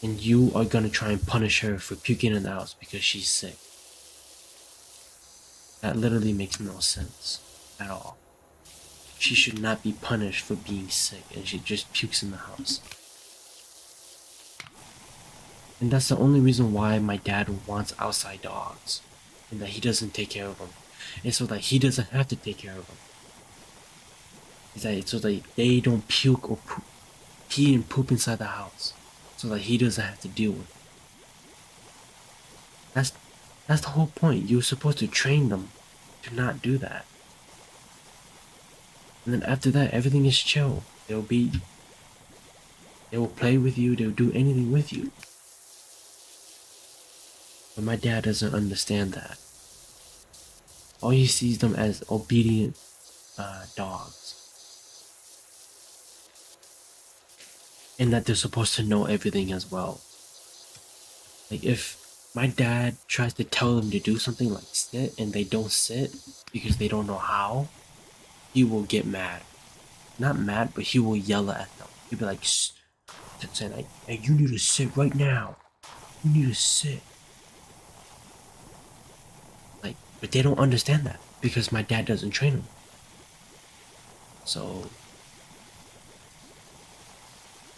Speaker 1: And you are gonna try and punish her for puking in the house because she's sick. That literally makes no sense at all. She should not be punished for being sick and she just pukes in the house. And that's the only reason why my dad wants outside dogs. And that he doesn't take care of them. And so that he doesn't have to take care of them. Is that so that they don't puke or pee and poop inside the house. So that he doesn't have to deal with it. That's the whole point. You're supposed to train them to not do that. And then after that, everything is chill. They will play with you, they'll do anything with you. But my dad doesn't understand that. All he sees them as obedient dogs. And that they're supposed to know everything as well. Like if my dad tries to tell them to do something like sit and they don't sit because they don't know how, he will get mad. Not mad, but he will yell at them. He'll be like, saying, hey, you need to sit right now. You need to sit. Like, but they don't understand that because my dad doesn't train them. So,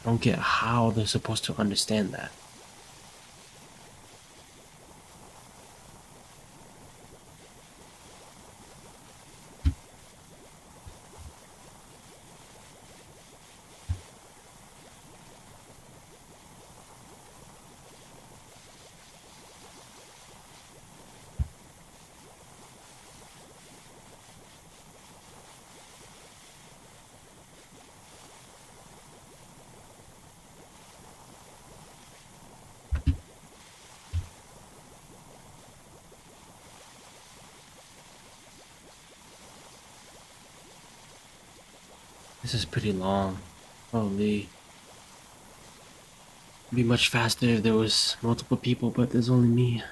Speaker 1: I don't get how they're supposed to understand that. This is pretty long. Holy. It'd be much faster if there was multiple people, but there's only me.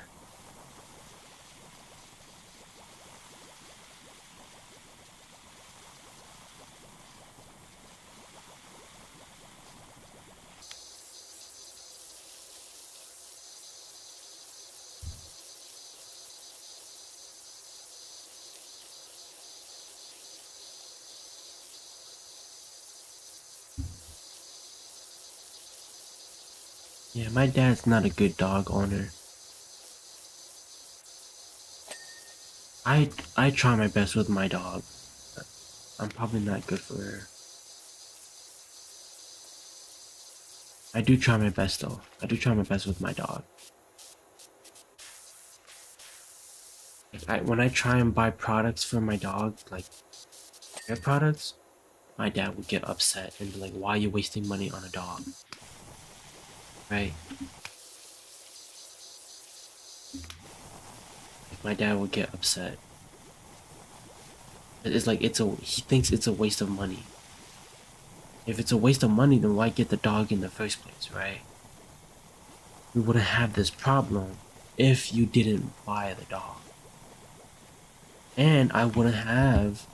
Speaker 1: Yeah, my dad's not a good dog owner. I try my best with my dog, but I'm probably not good for her. I do try my best though. I do try my best with my dog. When I try and buy products for my dog, like hair products, my dad would get upset and be like, "Why are you wasting money on a dog?" Right? Like, my dad would get upset. It's like he thinks it's a waste of money. If it's a waste of money, then why get the dog in the first place, right? We wouldn't have this problem if you didn't buy the dog. And I wouldn't have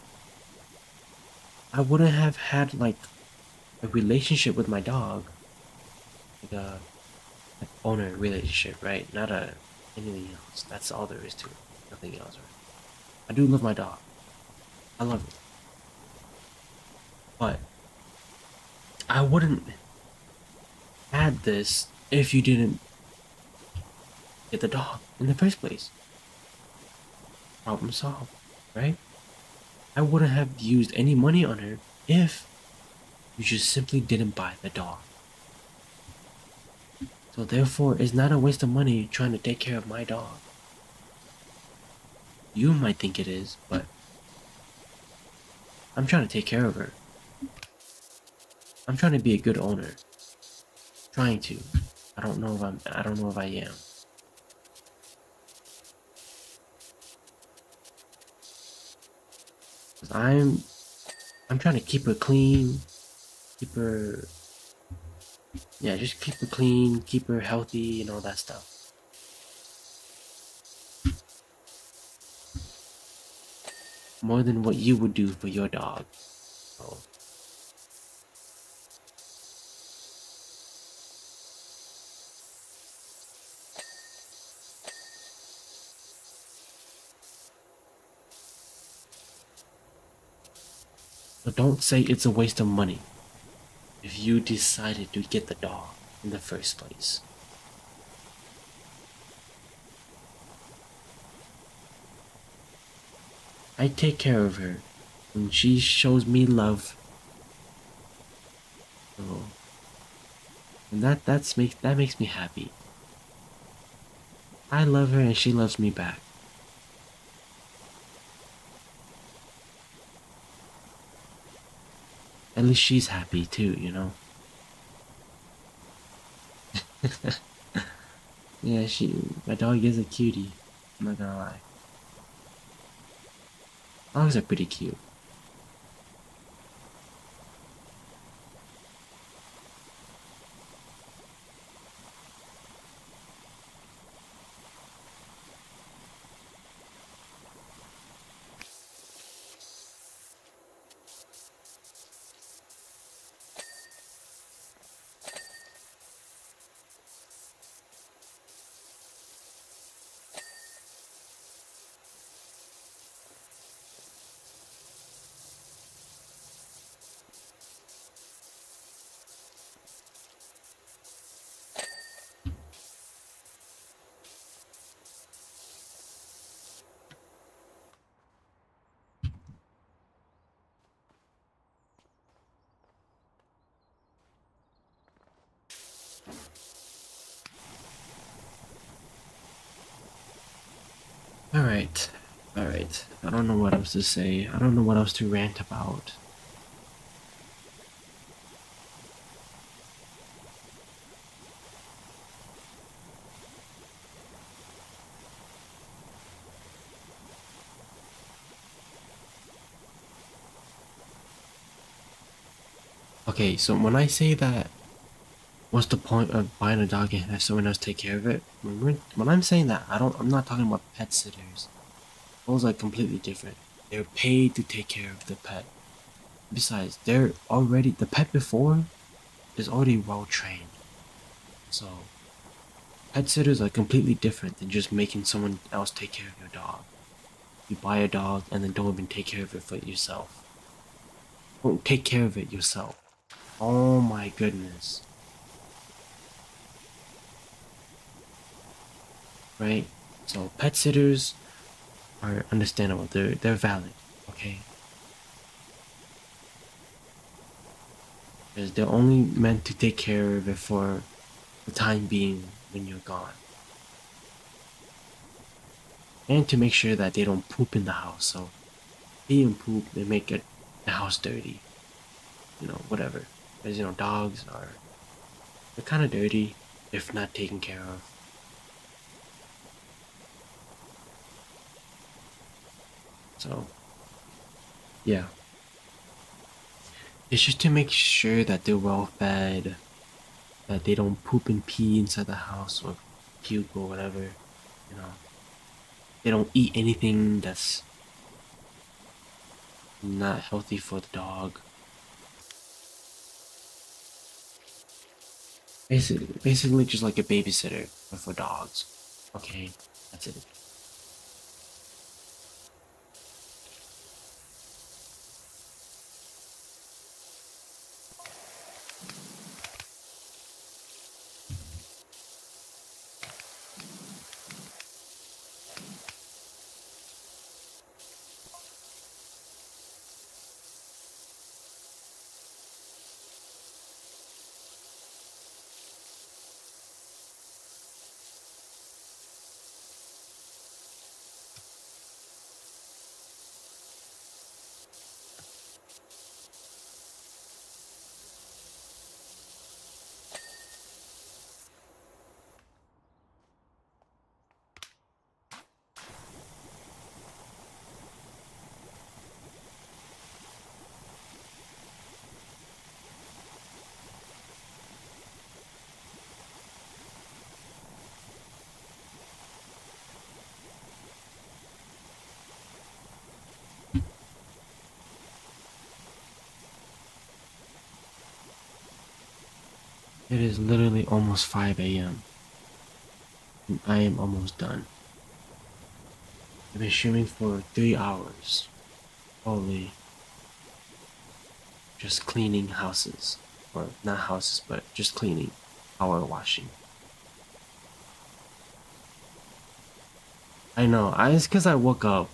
Speaker 1: had like a relationship with my dog, like a like owner relationship, right? Not anything else. That's all there is to it. Nothing else, right? I do love my dog. I love it. But I wouldn't add this if you didn't get the dog in the first place. Problem solved, right? I wouldn't have used any money on her if you just simply didn't buy the dog. So therefore, it's not a waste of money trying to take care of my dog. You might think it is, but I'm trying to take care of her. I'm trying to be a good owner. Trying to. I don't know if I am. 'Cause I'm trying to keep her clean, keep her yeah, just keep her clean, keep her healthy and all that stuff. More than what you would do for your dog. So So don't say it's a waste of money if you decided to get the dog in the first place. I take care of her and she shows me love. So, and that makes me happy. I love her and she loves me back. At least she's happy too, you know? Yeah, my dog is a cutie. I'm not gonna lie. Dogs are pretty cute. Alright. Alright. I don't know what else to say. I don't know what else to rant about. Okay, so when I say that, what's the point of buying a dog and have someone else take care of it? When I'm saying that, I'm not talking about pet sitters. Those are completely different. They're paid to take care of the pet. Besides, the pet before is already well trained. So, pet sitters are completely different than just making someone else take care of your dog. You buy a dog and then don't even take care of it for yourself. Don't take care of it yourself. Oh my goodness. Right? So pet sitters are understandable. They're valid. Okay. Because they're only meant to take care of it for the time being when you're gone. And to make sure that they don't poop in the house. So pee and poop, they make the house dirty. Whatever. Because dogs they're kind of dirty if not taken care of. So yeah, it's just to make sure that they're well fed, that they don't poop and pee inside the house or puke or whatever. You know, they don't eat anything that's not healthy for the dog. Basically just like a babysitter but for dogs. Okay, that's it. It is literally almost 5 a.m. and I am almost done. I've been streaming for 3 hours. Holy, just cleaning houses. Or not houses, but just cleaning, power washing. I know, it's because I woke up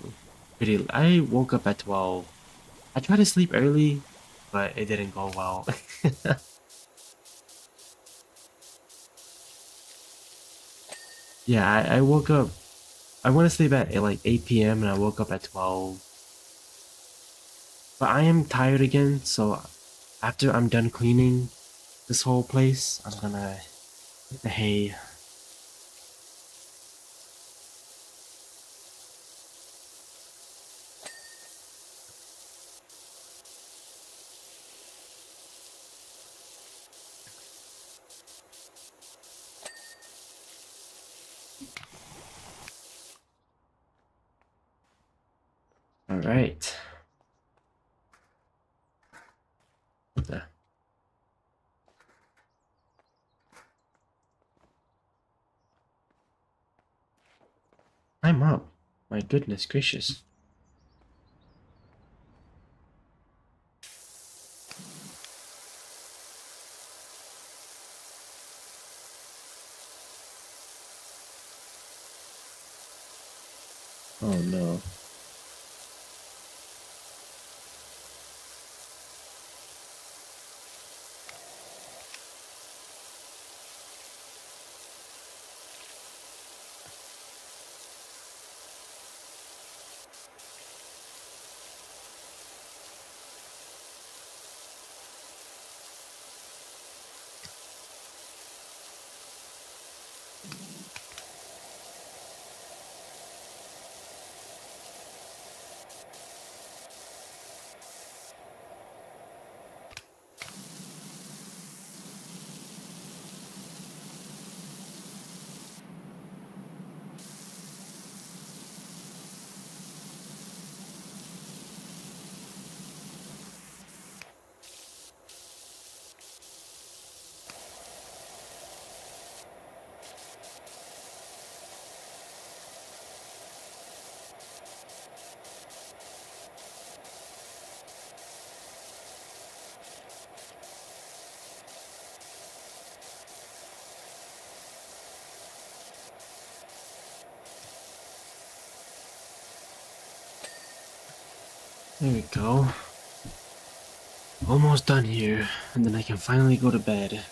Speaker 1: I woke up at 12. I tried to sleep early, but it didn't go well. Yeah, I woke up. I went to sleep at like 8 p.m. and I woke up at 12. But I am tired again, so after I'm done cleaning this whole place, I'm gonna hit the hay. Alright. I'm up. My goodness gracious. Oh no. There we go. Almost done here, and then I can finally go to bed.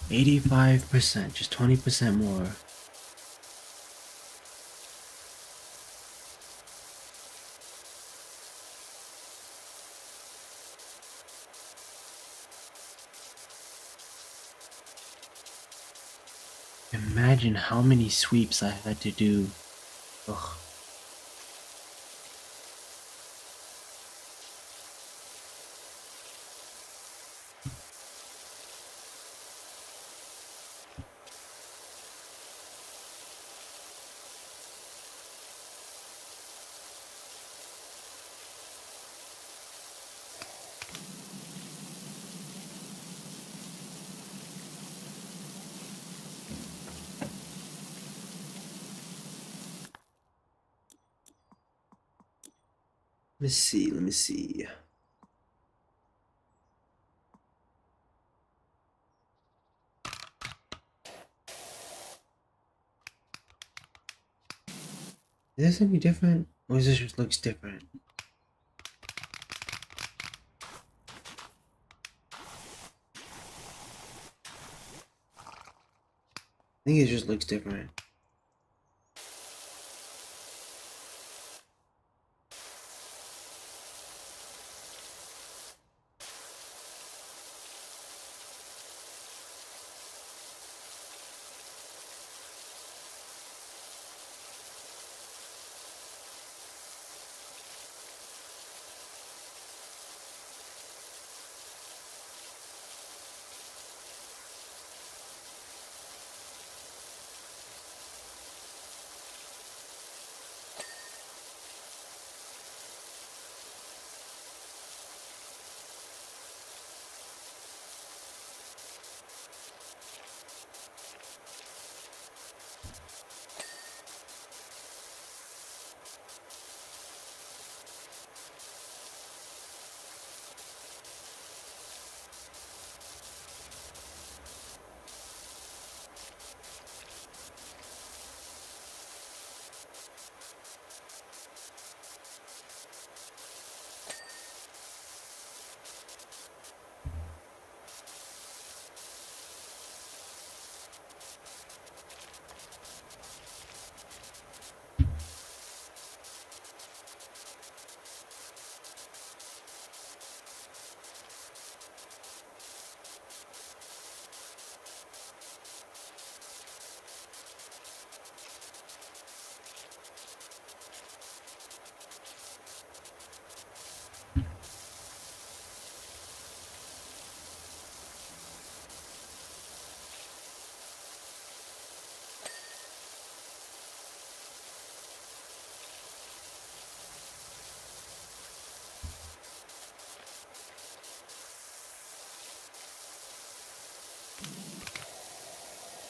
Speaker 1: $85%, just 20% more. Imagine how many sweeps I had to do. Ugh. Let me see. Is this any different? Or is this just looks different? I think it just looks different.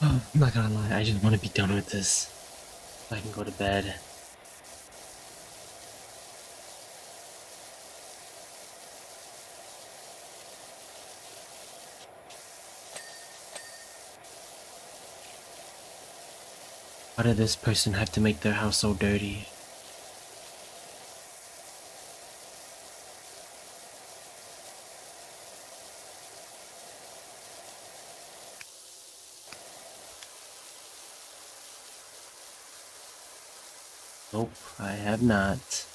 Speaker 1: Oh, I'm not gonna lie, I just want to be done with this so I can go to bed. Why did this person have to make their house so dirty? Nope, I have not.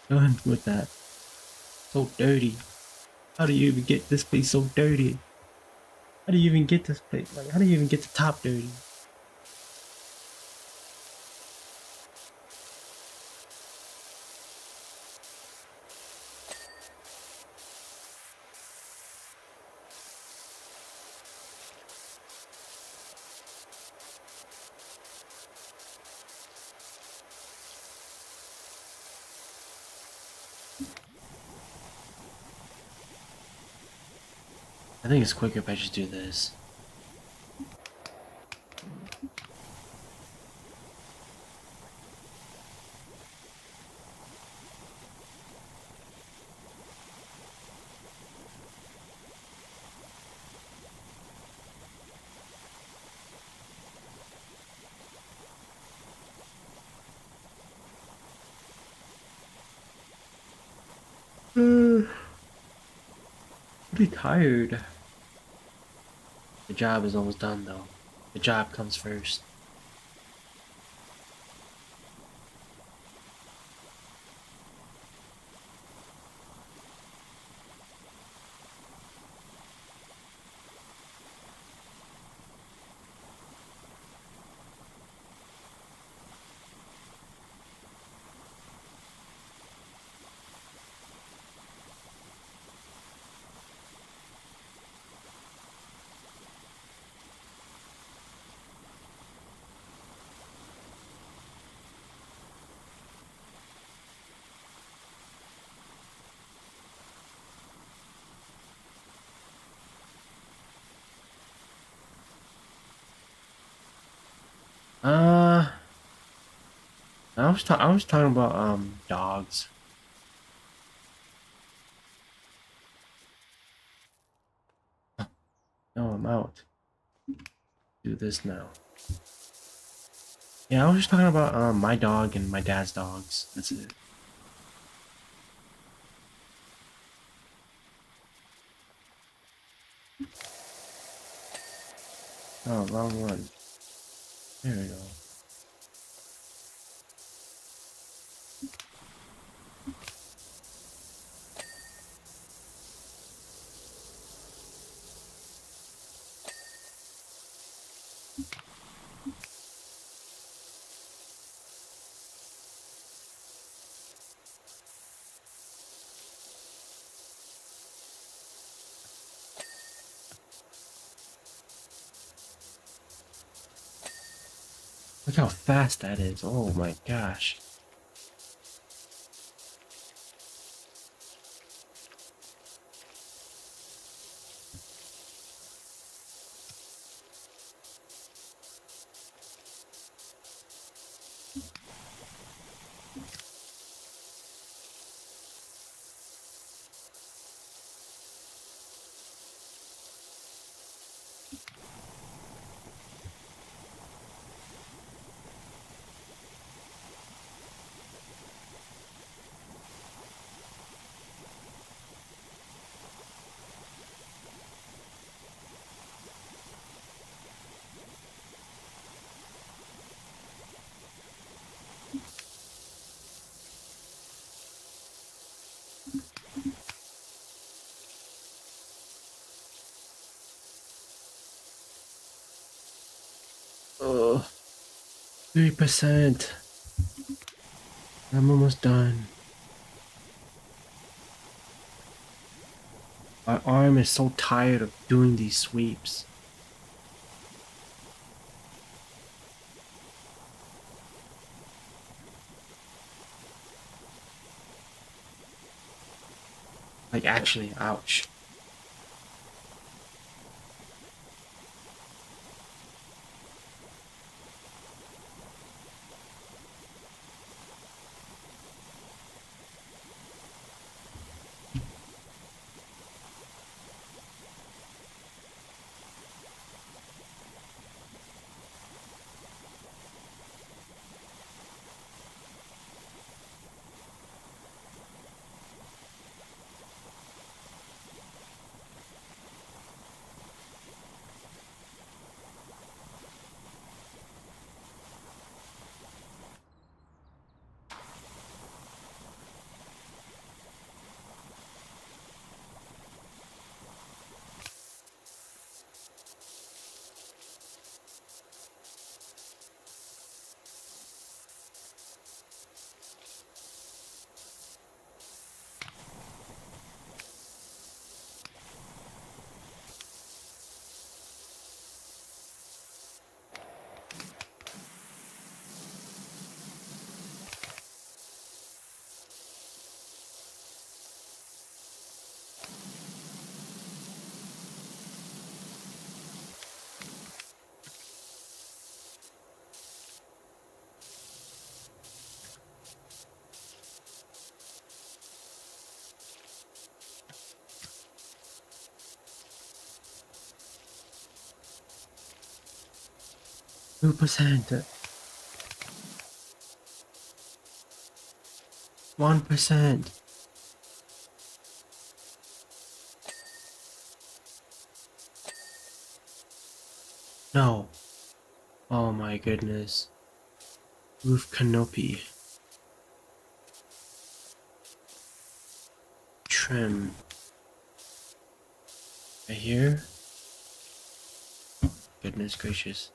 Speaker 1: Done with that. So dirty. How do you even get this place so dirty? How do you even get this place? Like, how do you even get the top dirty? I think it's quicker if I just do this. Pretty tired. The job is almost done though. The job comes first. Uh, I was talking about dogs. No, I'm out. Do this now. Yeah, I was just talking about my dog and my dad's dogs. That's it. Oh, wrong one. There we go. Look how fast that is. Oh my gosh. Oh, 3%. I'm almost done. My arm is so tired of doing these sweeps. Like actually, ouch. 2%. 1%. No. Oh my goodness. Roof canopy. Trim. Right here. Goodness gracious.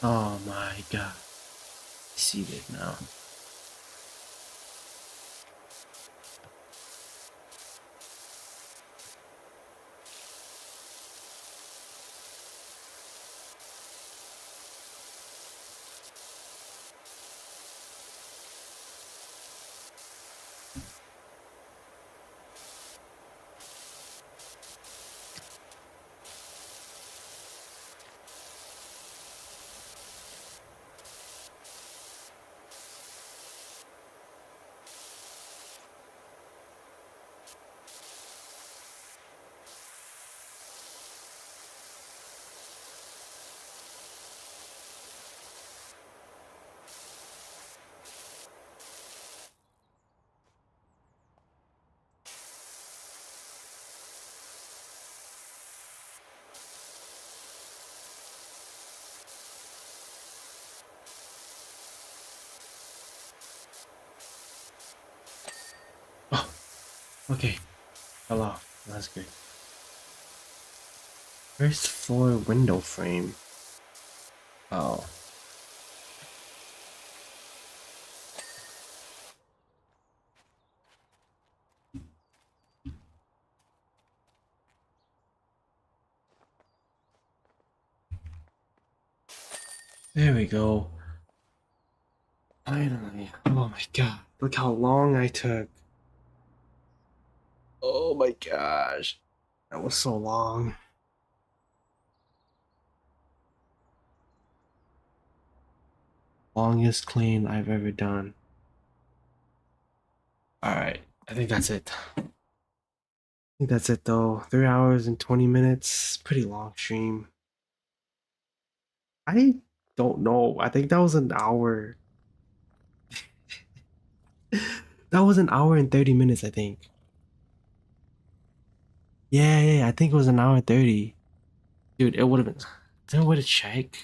Speaker 1: Oh my god. I see it now. Oh, okay. Hello. That's good. First floor window frame. Oh. There we go. Finally. Oh my god. Look how long I took. Oh my gosh. That was so long. Longest clean I've ever done. Alright. I think that's it. I think that's it though. 3 hours and 20 minutes. Pretty long stream. I don't know. I think that was an hour. That was an hour and 30 minutes, I think. Yeah, I think it was an hour and 30. Dude, it would have been. Is there a way to check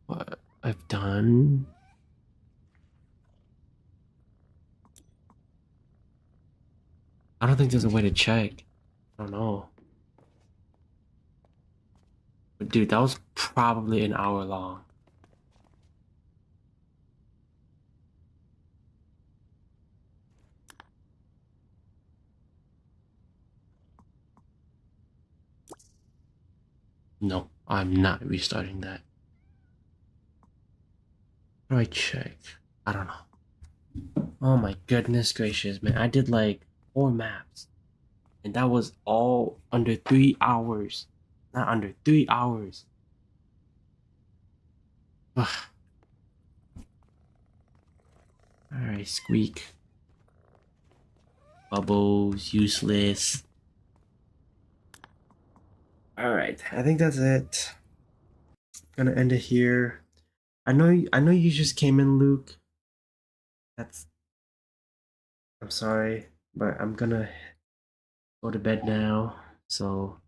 Speaker 1: what I've done? I don't think there's a way to check. I don't know. But dude, that was probably an hour long. No, I'm not restarting that. How do I check? I don't know. Oh my goodness gracious, man. I did like 4 maps. And that was all under 3 hours. Not under 3 hours. Alright, squeak. Bubbles, useless. Alright, I think that's it. Gonna end it here. I know you just came in, Luke. That's I'm sorry, but I'm gonna go to bed now. So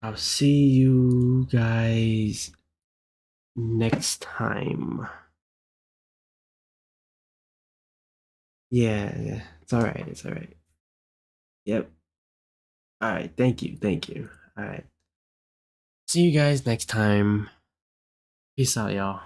Speaker 1: I'll see you guys next time. Yeah, it's alright, it's alright. Yep. Alright, thank you. Alright. See you guys next time. Peace out, y'all.